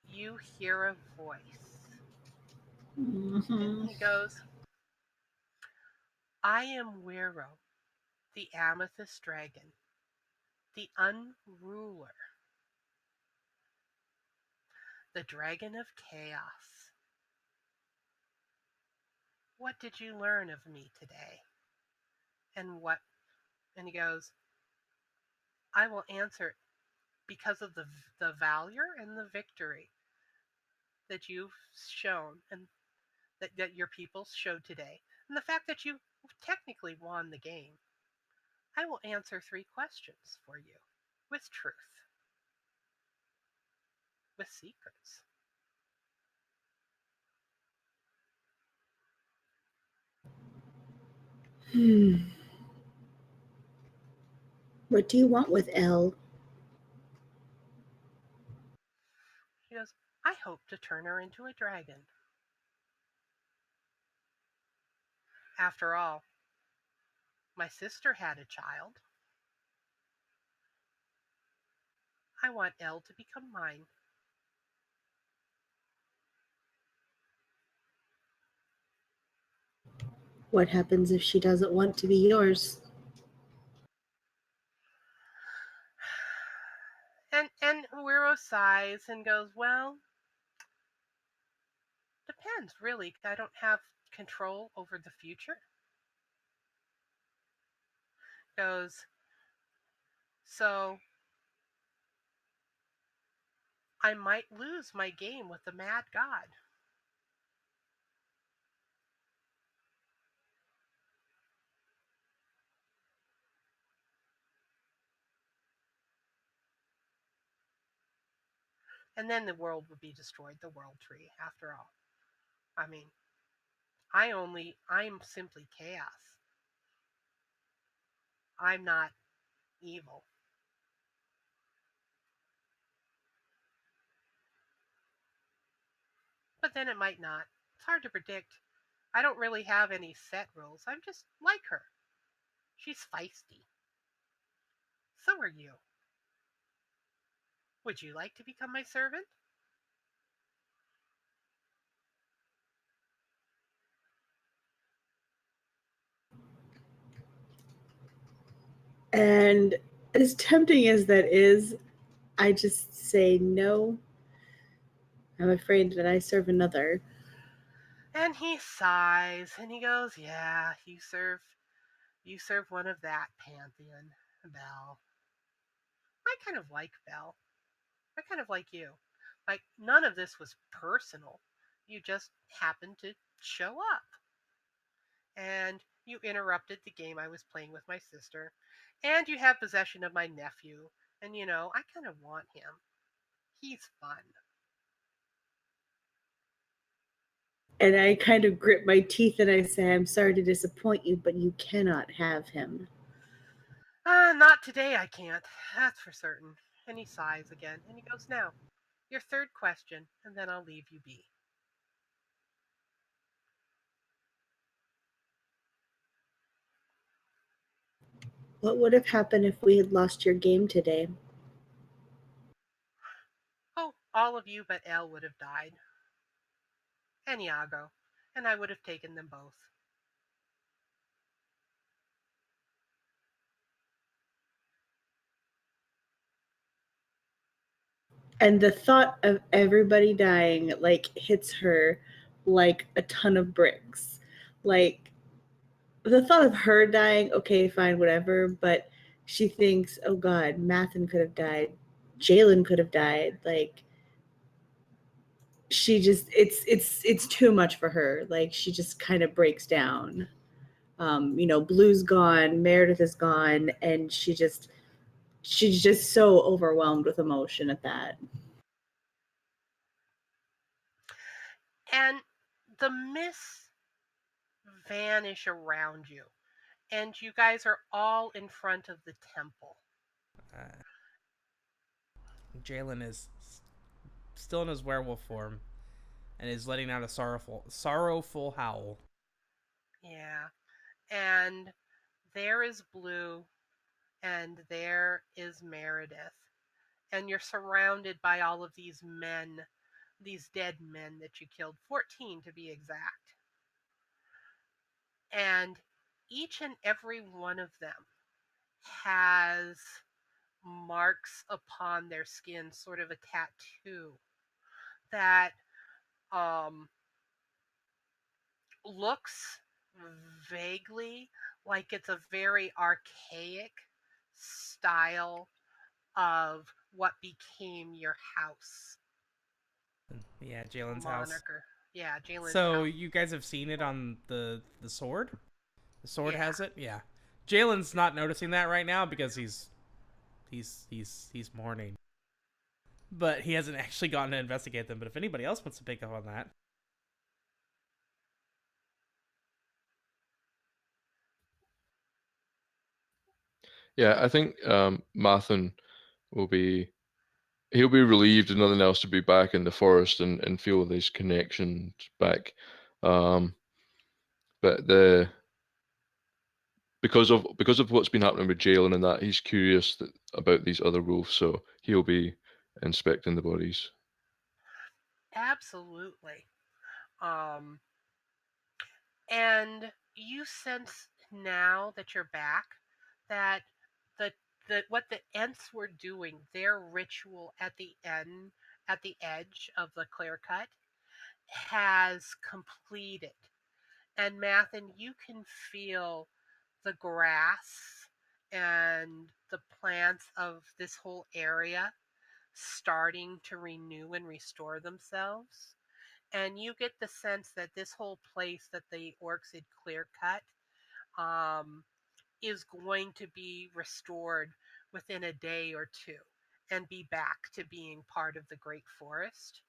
you hear a voice. And he goes, I am Wero, the amethyst dragon, the unruler, the dragon of chaos. What did you learn of me today? And what? And he goes, I will answer it because of the valor and the victory that you've shown and that your people showed today. And the fact that you technically won the game. I will answer 3 questions for you with truth, with secrets. What do you want with Elle? She goes, I hope to turn her into a dragon. After all, my sister had a child. I want Elle to become mine. What happens if she doesn't want to be yours? And Uero sighs and goes, well, depends, really. I don't have control over the future. Goes, so I might lose my game with the mad god. And then the world would be destroyed, the world tree, after all. I mean, I'm simply chaos. I'm not evil. But then it might not. It's hard to predict. I don't really have any set rules. I'm just like her. She's feisty. So are you. Would you like to become my servant? And as tempting as that is, I just say no. I'm afraid that I serve another. And he sighs and he goes, yeah, you serve one of that pantheon, Belle. I kind of like Belle. I kind of like you. Like, none of this was personal. You just happened to show up. And you interrupted the game I was playing with my sister. And you have possession of my nephew. And I kind of want him. He's fun. And I kind of grit my teeth and I say, I'm sorry to disappoint you, but you cannot have him. Not today, I can't. That's for certain. And he sighs again. And he goes, now, Your third question, and then I'll leave you be. What would have happened if we had lost your game today? Oh, all of you but Elle would have died. And Iago. And I would have taken them both. And the thought of everybody dying like hits her like a ton of bricks. Like the thought of her dying, okay, fine, whatever, but she thinks, oh God, Mathin could have died, Jaylin could have died. Like she just, it's too much for her. Like she just kind of breaks down. Blue's gone, Meredith is gone, and she's just so overwhelmed with emotion at that. And the mists vanish around you. And you guys are all in front of the temple. Jaylin is still in his werewolf form and is letting out a sorrowful howl. Yeah. And there is Blue, and there is Meredith. And you're surrounded by all of these men, these dead men that you killed, 14 to be exact. And each and every one of them has marks upon their skin, sort of a tattoo that looks vaguely like it's a very archaic style of what became your house. Yeah, Jaylin's house. Moniker. Yeah, Jaylin's So house. you guys have seen it on the sword? The sword Yeah. has it? Yeah. Jalen's not noticing that right now because he's mourning. But he hasn't actually gotten to investigate them. But if anybody else wants to pick up on that. Yeah, I think Mathin will be he'll be relieved and nothing else to be back in the forest and feel these connections back. But because of what's been happening with Jaylin and that, he's curious about these other wolves, so he'll be inspecting the bodies. Absolutely. And you sense now that you're back that the what the Ents were doing, their ritual at the edge of the clear cut, has completed. And Mathin, you can feel the grass and the plants of this whole area starting to renew and restore themselves. And you get the sense that this whole place that the orcs had clear cut is going to be restored within a day or two and be back to being part of the Great Forest.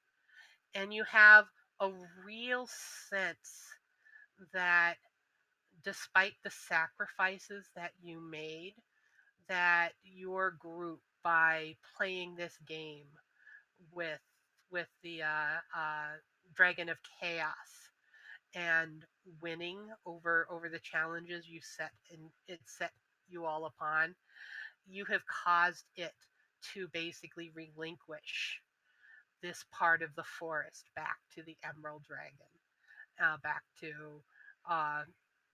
And you have a real sense that despite the sacrifices that you made, that your group, by playing this game with the Dragon of Chaos and winning over the challenges you set and it set you all upon, you have caused it to basically relinquish this part of the forest back to the Emerald Dragon, back to uh,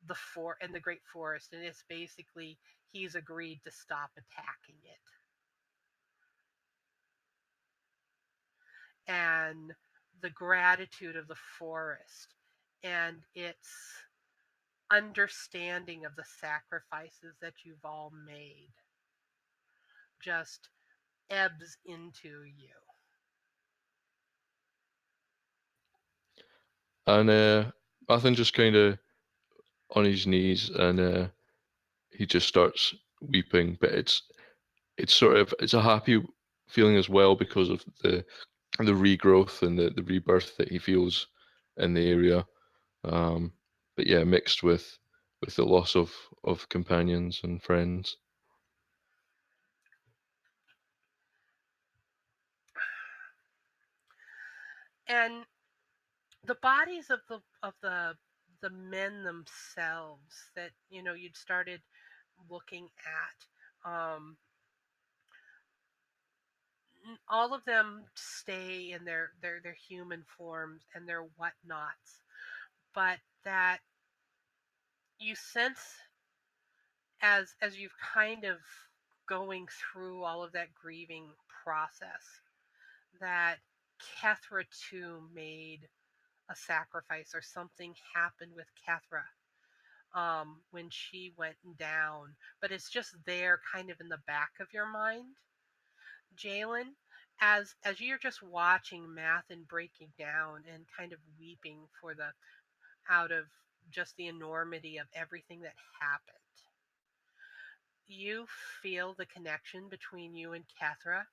the Great Forest, and it's basically he's agreed to stop attacking it. And the gratitude of the forest and its understanding of the sacrifices that you've all made just ebbs into you. And Mathin just kind of on his knees, and he just starts weeping. But it's sort of it's a happy feeling as well because of the regrowth and the rebirth that he feels in the area. But yeah, mixed with the loss of companions and friends. And the bodies of the men themselves that you'd started looking at, all of them stay in their human forms and their whatnots, but that you sense as you've kind of going through all of that grieving process that Kethra too made a sacrifice, or something happened with Kethra when she went down, but it's just there kind of in the back of your mind, Jaylin, as you're just watching Mathin breaking down and kind of weeping for the out of just the enormity of everything that happened. You feel the connection between you and Kethra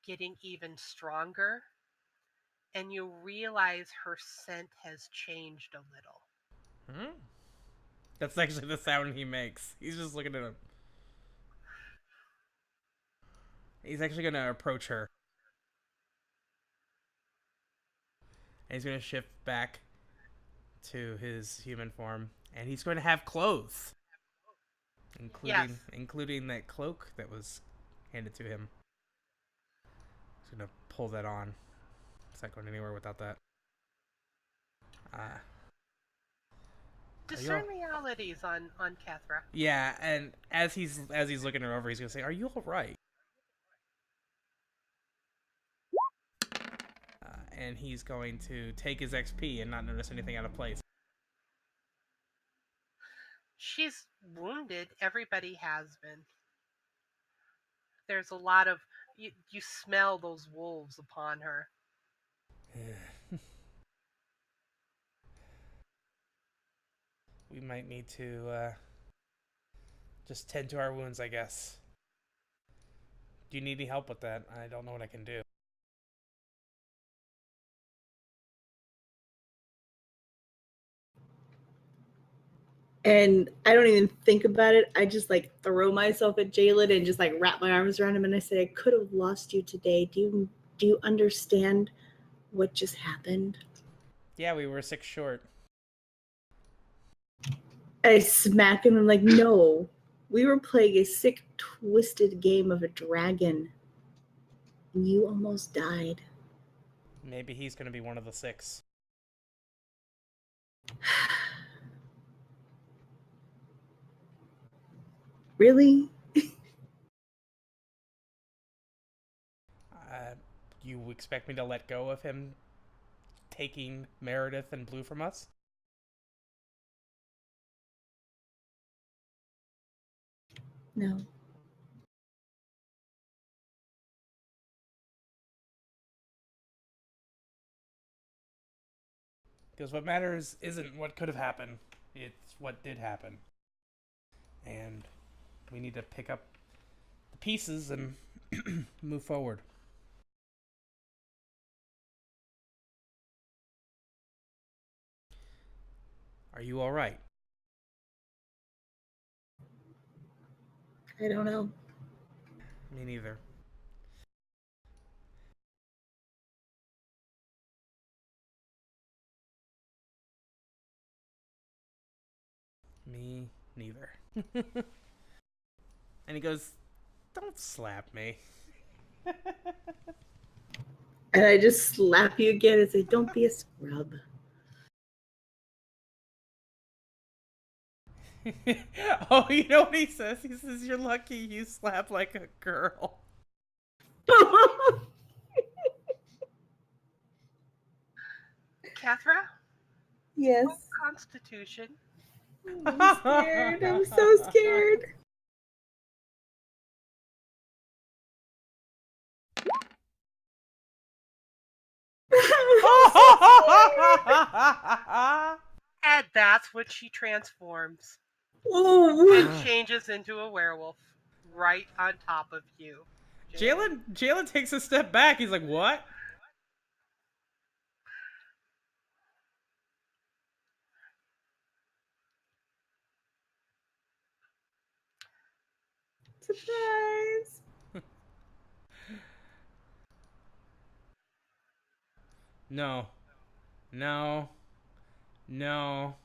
getting even stronger, and you realize her scent has changed a little. Hmm? That's actually the sound he makes. He's just looking at him. He's actually going to approach her. And he's going to shift back to his human form. And he's going to have clothes. Including that cloak that was handed to him. He's going to pull that on. He's not going anywhere without that. Discern realities on Kethra. Yeah, and as he's looking her over, he's gonna say, "Are you all right?" And he's going to take his XP and not notice anything out of place. She's wounded. Everybody has been. There's a lot of you smell those wolves upon her. We might need to just tend to our wounds, I guess. Do you need any help with that? I don't know what I can do. And I don't even think about it. I just like throw myself at Jaylin and just like wrap my arms around him, and I say, "I could have lost you today. Do you understand what just happened?" Yeah, we were 6 short. I smack him and I'm like, "No, we were playing a sick, twisted game of a dragon, and you almost died." Maybe he's gonna be one of the 6. Really? You expect me to let go of him taking Merideth and Blue from us? No. Because what matters isn't what could have happened. It's what did happen. And we need to pick up the pieces and move forward. Are you all right? I don't know. Me neither. Me neither. And he goes, "Don't slap me." And I just slap you again and say, "Don't be a scrub." Oh, you know what he says? He says, "You're lucky you slap like a girl." Kethra? Yes. Constitution. I'm scared. I'm so scared. And that's when she transforms Oh. and changes into a werewolf right on top of you. Jaylin takes a step back. He's like, "What?" Surprise. No. No. No.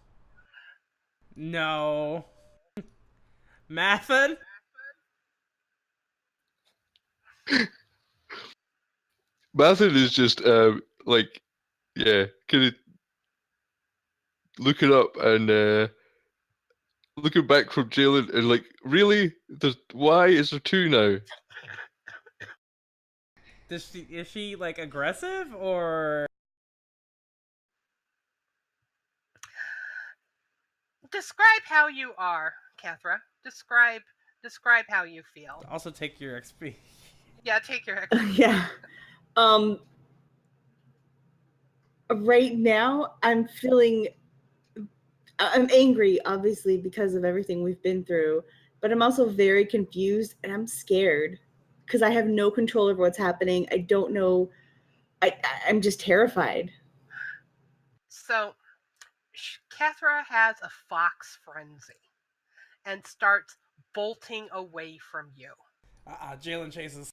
No. Mathin? Mathin is just like, yeah, kind of looking up and looking back from Jaylin and like, really? Why is there two now? Is she like aggressive or Describe how you are, Kethra. Describe how you feel. also take your XP? Yeah, take your XP. Yeah. Right now, I'm angry, obviously, because of everything we've been through, but I'm also very confused and I'm scared because I have no control over what's happening. I don't know. I'm just terrified. So, Kethra has a fox frenzy and starts bolting away from you. Jaylin chases,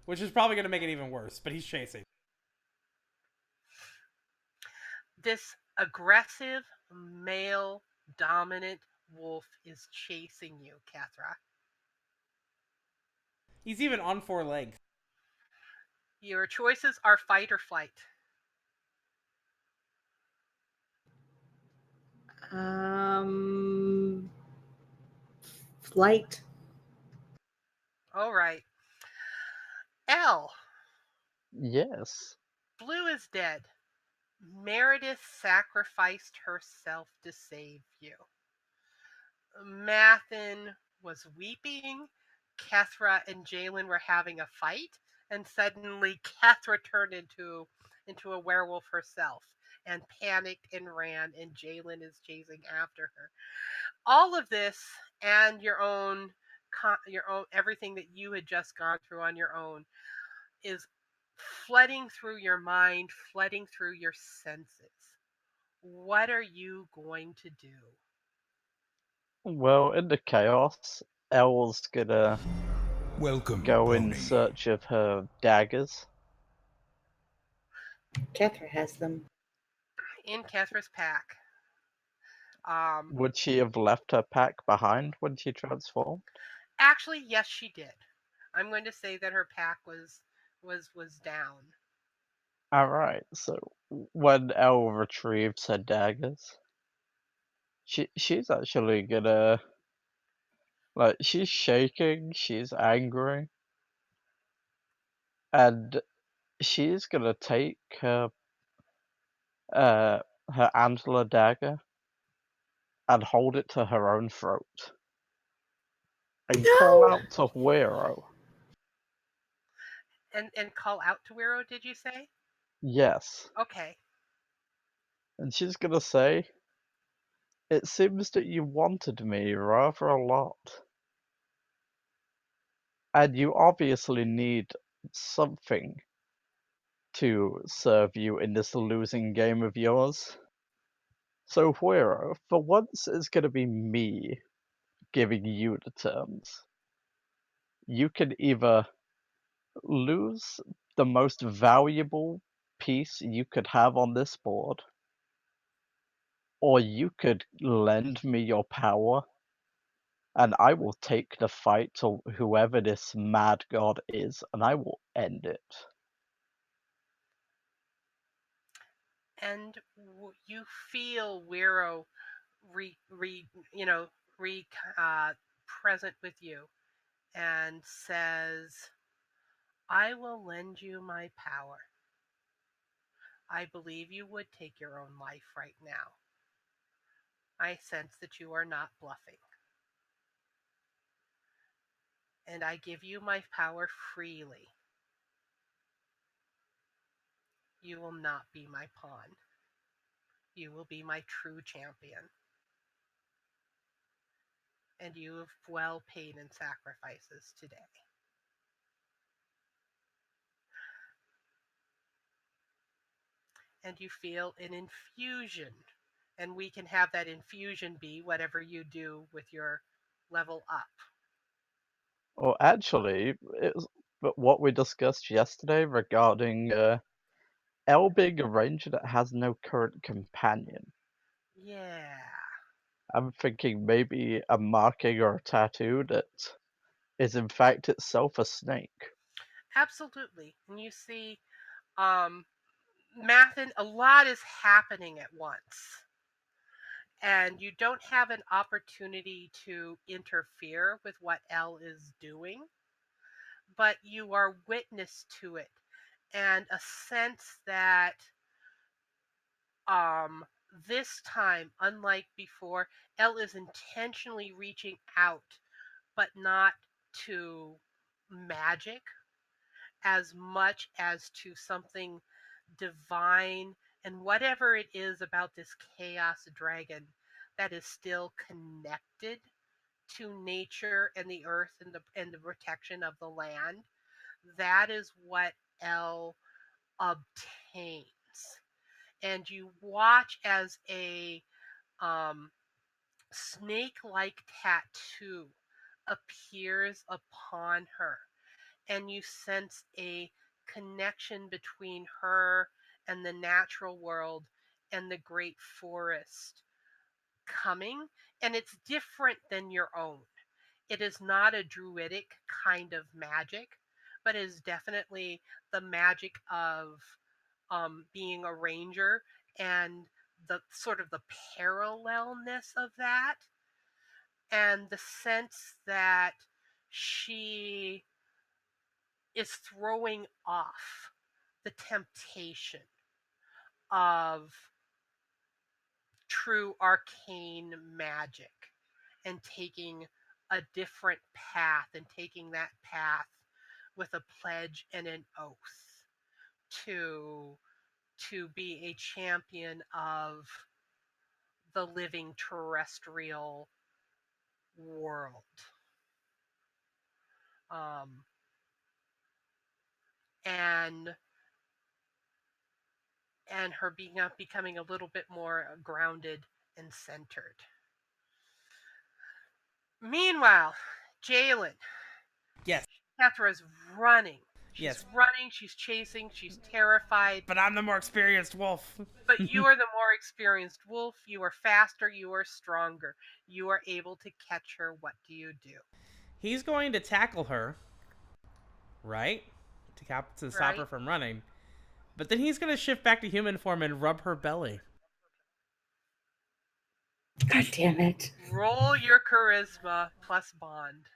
which is probably going to make it even worse, but he's chasing. This aggressive, male, dominant wolf is chasing you, Kethra. He's even on 4 legs. Your choices are fight or flight. Flight. All right. Elle. Yes. Blue is dead. Meredith sacrificed herself to save you. Mathin was weeping. Kethra and Jaylin were having a fight, and suddenly Kethra turned into a werewolf herself and panicked and ran, and Jaylin is chasing after her. All of this and your own everything that you had just gone through on your own is flooding through your mind, flooding through your senses. What are you going to do? Well, in the chaos, Elle's gonna Welcome, go in pony. search of her daggers. Kethra has them. In Kethra's pack. Would she have left her pack behind when she transformed? Actually, yes, she did. I'm going to say that her pack was down. Alright, so when Elle retrieves her daggers, she's actually gonna, like, she's shaking, she's angry, and she's gonna take her antler dagger and hold it to her own throat and call No! out to Wero. And call out to Wero, did you say? Yes. Okay. And she's gonna say, "It seems that you wanted me rather a lot. And you obviously need something to serve you in this losing game of yours. So, Huero, for once it's gonna be me giving you the terms. You can either lose the most valuable piece you could have on this board, or you could lend me your power, and I will take the fight to whoever this mad god is, and I will end it." And you feel Wero present with you and says, "I will lend you my power. I believe you would take your own life right now. I sense that you are not bluffing. And I give you my power freely. You will not be my pawn. You will be my true champion. And you have well paid in sacrifices today." And you feel an infusion. And we can have that infusion be whatever you do with your level up. Well, actually, but what we discussed yesterday regarding Elle being a ranger that has no current companion. Yeah. I'm thinking maybe a marking or a tattoo that is in fact itself a snake. Absolutely. And you see, Mathin, a lot is happening at once. And you don't have an opportunity to interfere with what Elle is doing, but you are witness to it. And a sense that this time, unlike before, Elle is intentionally reaching out, but not to magic as much as to something divine and whatever it is about this chaos dragon that is still connected to nature and the earth and the protection of the land. That is what Elle obtains. And you watch as a snake-like tattoo appears upon her, and you sense a connection between her and the natural world and the great forest coming, and it's different than your own. It is not a druidic kind of magic, but is definitely the magic of being a ranger and the sort of the parallelness of that, and the sense that she is throwing off the temptation of true arcane magic and taking a different path, and taking that path with a pledge and an oath to be a champion of the living terrestrial world. Um, and her becoming a little bit more grounded and centered. Meanwhile, Jaylin, Yes. Kethra's running. She's Yes. running, she's chasing, she's terrified. But I'm the more experienced wolf. But you are the more experienced wolf. You are faster, you are stronger. You are able to catch her. What do you do? He's going to tackle her, right? To stop her from running. But then he's going to shift back to human form and rub her belly. God damn it. Roll your charisma plus bond.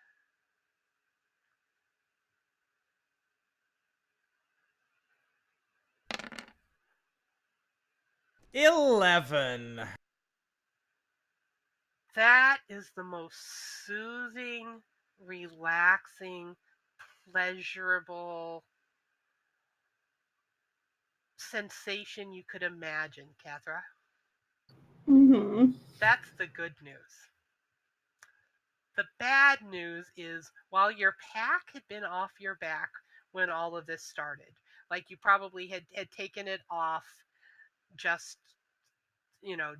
$11. That is the most soothing, relaxing, pleasurable sensation you could imagine, Kethra. Mm-hmm. That's the good news. The bad news is, while your pack had been off your back when all of this started, like you probably had taken it off just,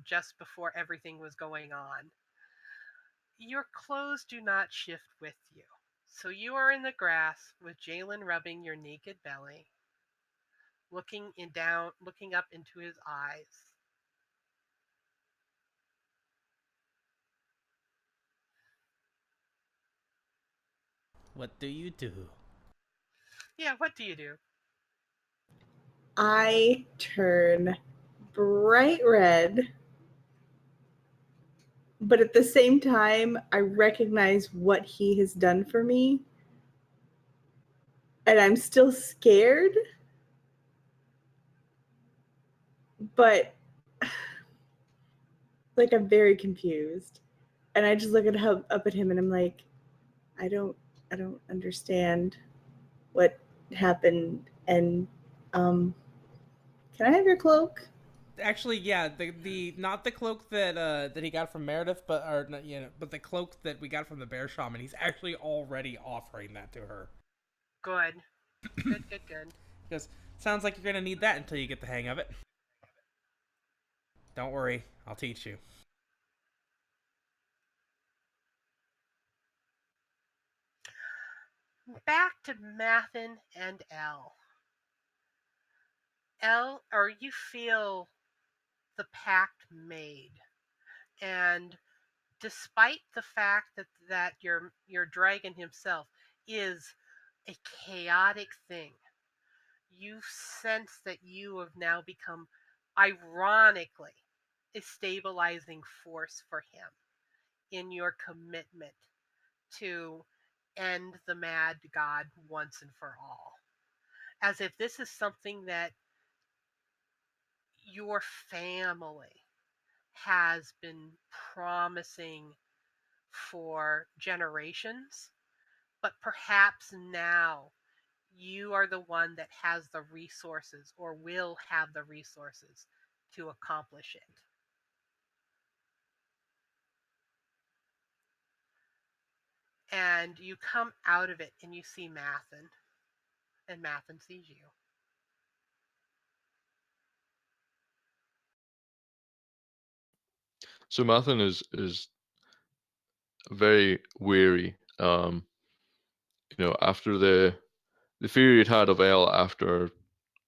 just before everything was going on, your clothes do not shift with you. So you are in the grass with Jaylin rubbing your naked belly, looking up into his eyes. What do you do? Yeah, what do you do? I turn bright red, but at the same time, I recognize what he has done for me, and I'm still scared, but like I'm very confused, and I just look up at him, and I'm like, I don't understand what happened, and can I have your cloak? Actually, yeah, the not the cloak that he got from Merideth, but the cloak that we got from the bear shaman. He's actually already offering that to her. Good. Good. Because sounds like you're gonna need that until you get the hang of it. Don't worry, I'll teach you. Back to Mathin and Elle. Elle, or you feel the pact made, and despite the fact that your dragon himself is a chaotic thing, you sense that you have now become, ironically, a stabilizing force for him in your commitment to end the mad god once and for all. As if this is something that your family has been promising for generations, but perhaps now you are the one that has the resources or will have the resources to accomplish it. And you come out of it and you see Mathin, and Mathin sees you. So Mathin is very weary. After the fear he'd had of Elle after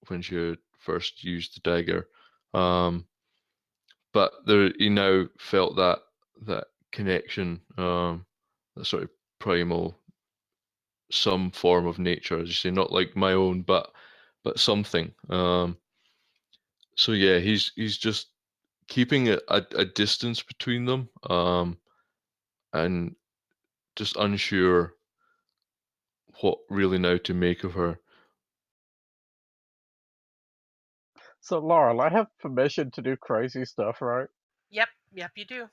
when she had first used the dagger, but he now felt that connection, that sort of primal, some form of nature, as you say, not like my own, but something. So yeah, he's just keeping a distance between them, and just unsure what really now to make of her. So, Laurel, I have permission to do crazy stuff, right? Yep, you do.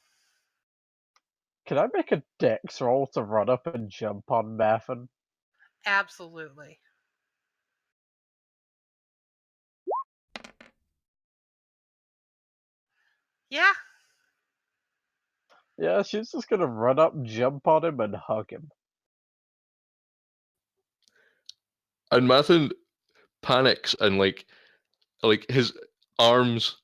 Can I make a dex roll to run up and jump on Mathin? Absolutely. Yeah. Yeah, she's just gonna run up, jump on him, and hug him. And Mathin panics and like his arms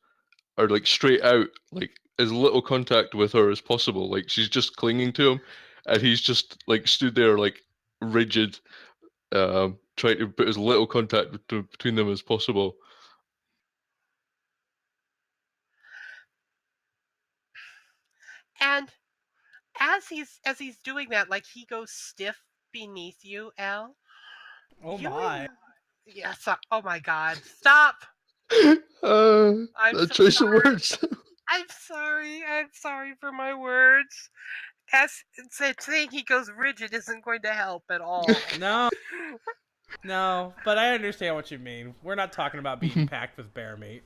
are like straight out, like as little contact with her as possible. Like she's just clinging to him, and he's just like stood there like rigid, trying to put as little contact between them as possible. And as he's doing that, like he goes stiff beneath you, Elle. Oh You my. yes. Oh my God! Stop! I'm That so choice of sorry. words. I'm sorry. I'm sorry for my words. As saying he goes rigid isn't going to help at all. No. No, but I understand what you mean. We're not talking about being packed with bear meat.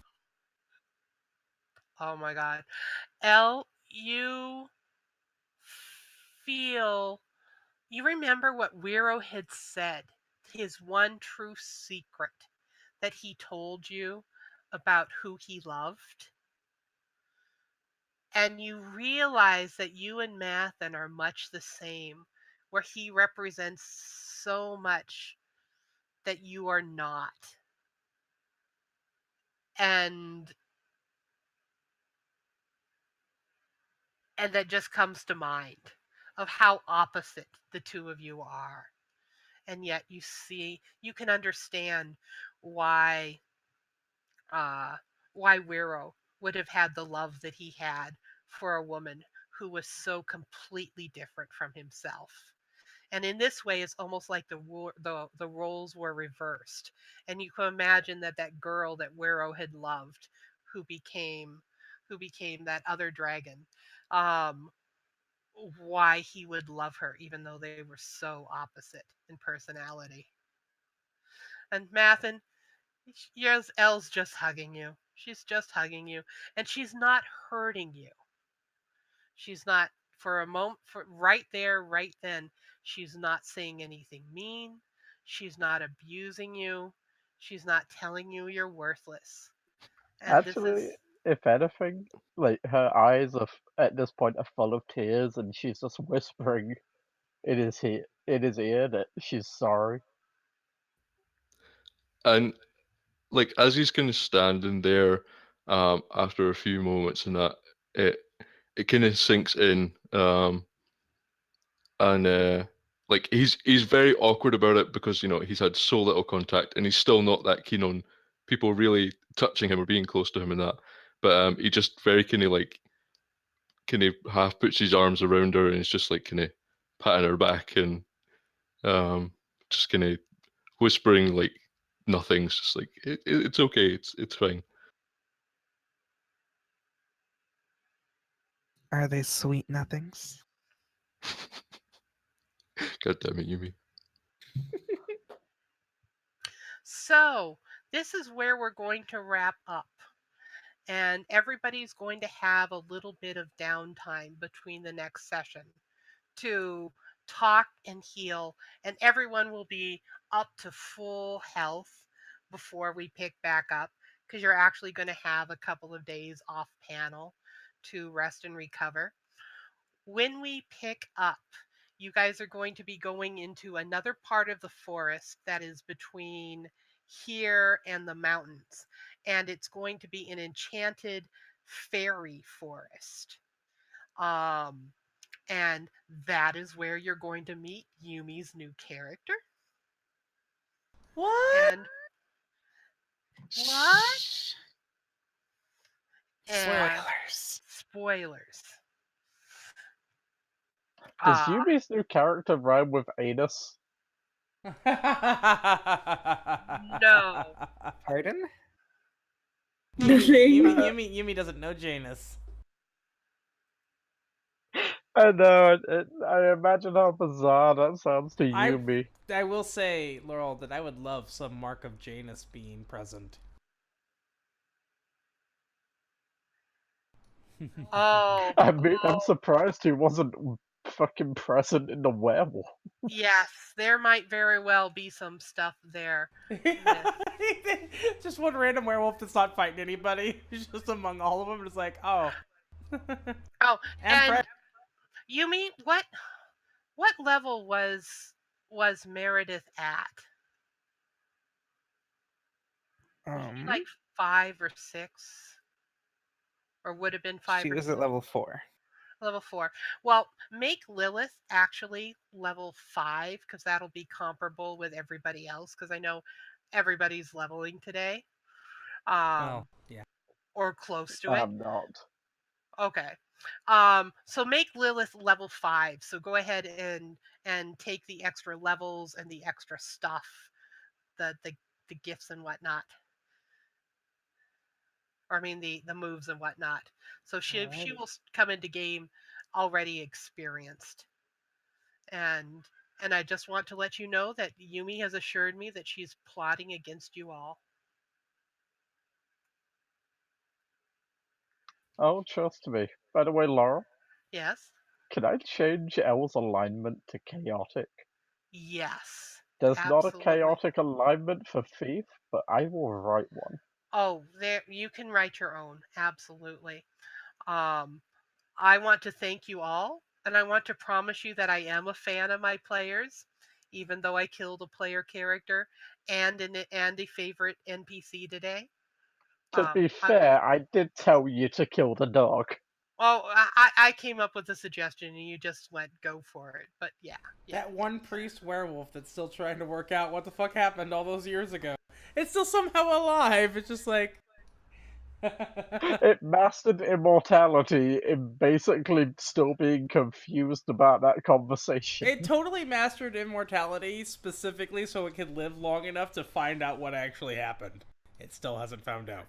Oh my God, Elle, you feel. You remember what Wiro had said, his one true secret that he told you about who he loved? And you realize that you and Mathin are much the same, where he represents so much that you are not. And that just comes to mind of how opposite the two of you are. And yet you can understand why why Wiro would have had the love that he had for a woman who was so completely different from himself. And in this way, it's almost like the roles were reversed. And you can imagine that girl that Wiro had loved, who became that other dragon, um, why he would love her, even though they were so opposite in personality. And Mathin, yes, Elle's just hugging you. She's just hugging you, and she's not hurting you. She's not for a moment, for right there, right then. She's not saying anything mean. She's not abusing you. She's not telling you you're worthless. And this is Actually, if anything, like her eyes at this point are full of tears, and she's just whispering in his ear that she's sorry. And like as he's kind of standing there, after a few moments, and that it kind of sinks in, and like he's very awkward about it because he's had so little contact, and he's still not that keen on people really touching him or being close to him and that. But he just very kind of half puts his arms around her and is just like kind of patting her back and just kind of whispering like nothing's just like it's okay, it's fine. Are they sweet nothings? God damn it, Yumi. So, this is where we're going to wrap up. And everybody's going to have a little bit of downtime between the next session to talk and heal, and everyone will be up to full health before we pick back up, because you're actually going to have a couple of days off panel to rest and recover. When we pick up, you guys are going to be going into another part of the forest that is between here and the mountains, and it's going to be an enchanted fairy forest. And that is where you're going to meet Yumi's new character. What? And what? Shh. And Spoilers. spoilers. Does Ah, Yumi's new character rhyme with anus? no. Pardon? Nothing. Yumi doesn't know Janus. I know. I imagine how bizarre that sounds to I- Yumi. I will say, Laurel, that I would love some mark of Janus being present. Oh, I mean, I'm oh, surprised he wasn't fucking present in the werewolf. yes. There might very well be some stuff there. Just one random werewolf that's not fighting anybody. He's just among all of them. It's like, oh. Oh, and Empress. Yumi, what level was Meredith at? Was she like 5 or 6? Or would have been 5 She or was 6? at level 4. Level 4. Well, make Lilith actually level 5, because that'll be comparable with everybody else, because I know everybody's leveling today. Well, yeah. Or close to it. I'm not. Okay. So make Lilith level 5. So go ahead and take the extra levels and the extra stuff, the gifts and whatnot. Or I mean the moves and whatnot. So she will come into game already experienced. And I just want to let you know that Yumi has assured me that she's plotting against you all. Oh, trust me. By the way, Laurel, Yes? can I change Elle's alignment to chaotic? Yes. There's not a Absolutely. chaotic alignment for Thief, but I will write one. Oh, there you can write your own. Absolutely. I want to thank you all, and I want to promise you that I am a fan of my players, even though I killed a player character and a favorite NPC today. To be fair, I did tell you to kill the dog. Oh, I came up with a suggestion and you just went go for it. But yeah. That one priest werewolf that's still trying to work out what the fuck happened all those years ago. It's still somehow alive. It's just like... It mastered immortality in basically still being confused about that conversation. It totally mastered immortality specifically so it could live long enough to find out what actually happened. It still hasn't found out.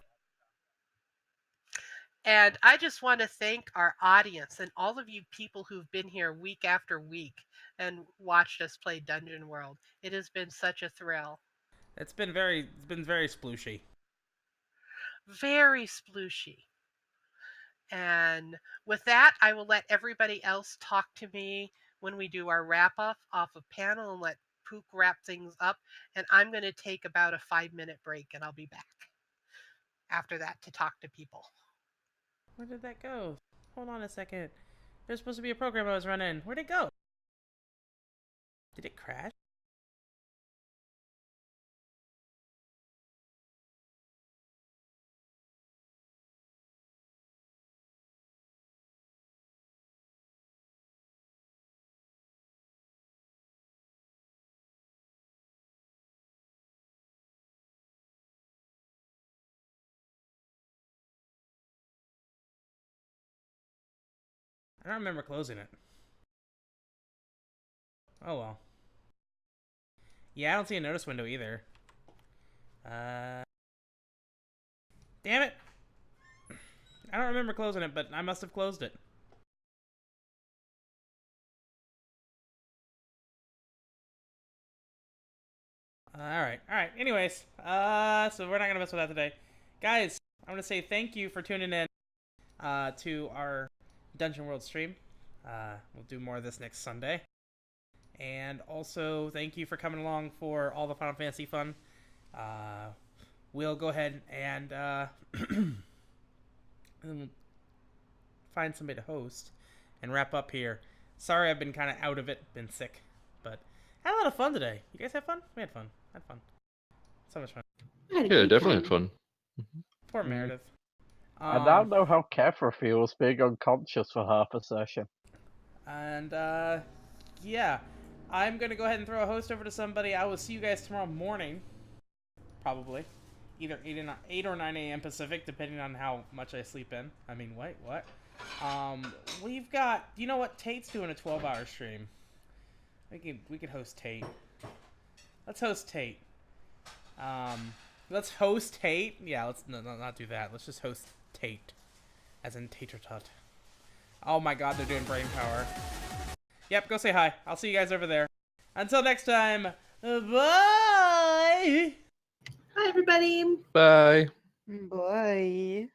And I just want to thank our audience and all of you people who've been here week after week and watched us play Dungeon World. It has been such a thrill. It's been very splooshy. Very splooshy. And with that, I will let everybody else talk to me when we do our wrap up off of panel and let Pook wrap things up. And I'm going to take about a 5-minute break and I'll be back after that to talk to people. Where did that go? Hold on a second. There's supposed to be a program I was running. Where'd it go? Did it crash? I don't remember closing it. Oh well. Yeah, I don't see a notice window either. Damn it! I don't remember closing it, but I must have closed it. Alright. Anyways, so we're not gonna mess with that today. Guys, I'm gonna say thank you for tuning in to our Dungeon World stream. We'll do more of this next Sunday. And also, thank you for coming along for all the Final Fantasy fun. We'll go ahead and find somebody to host and wrap up here. Sorry I've been kind of out of it, been sick, but had a lot of fun today. You guys have fun? We had fun. Had fun. So much fun. Yeah, definitely had fun. Poor Meredith. I now know how Kethra feels being unconscious for half a session. And, yeah. I'm going to go ahead and throw a host over to somebody. I will see you guys tomorrow morning. Probably. Either 8 or 9 a.m. Pacific, depending on how much I sleep in. I mean, wait, what? We've got... You know what? Tate's doing a 12-hour stream. We could host Tate. Let's host Tate. Let's host Tate? Yeah, let's not do that. Let's just host Tate. As in Tater Tot. Oh my god, they're doing brain power. Yep, go say hi. I'll see you guys over there. Until next time, bye! Hi, everybody. Bye. Bye.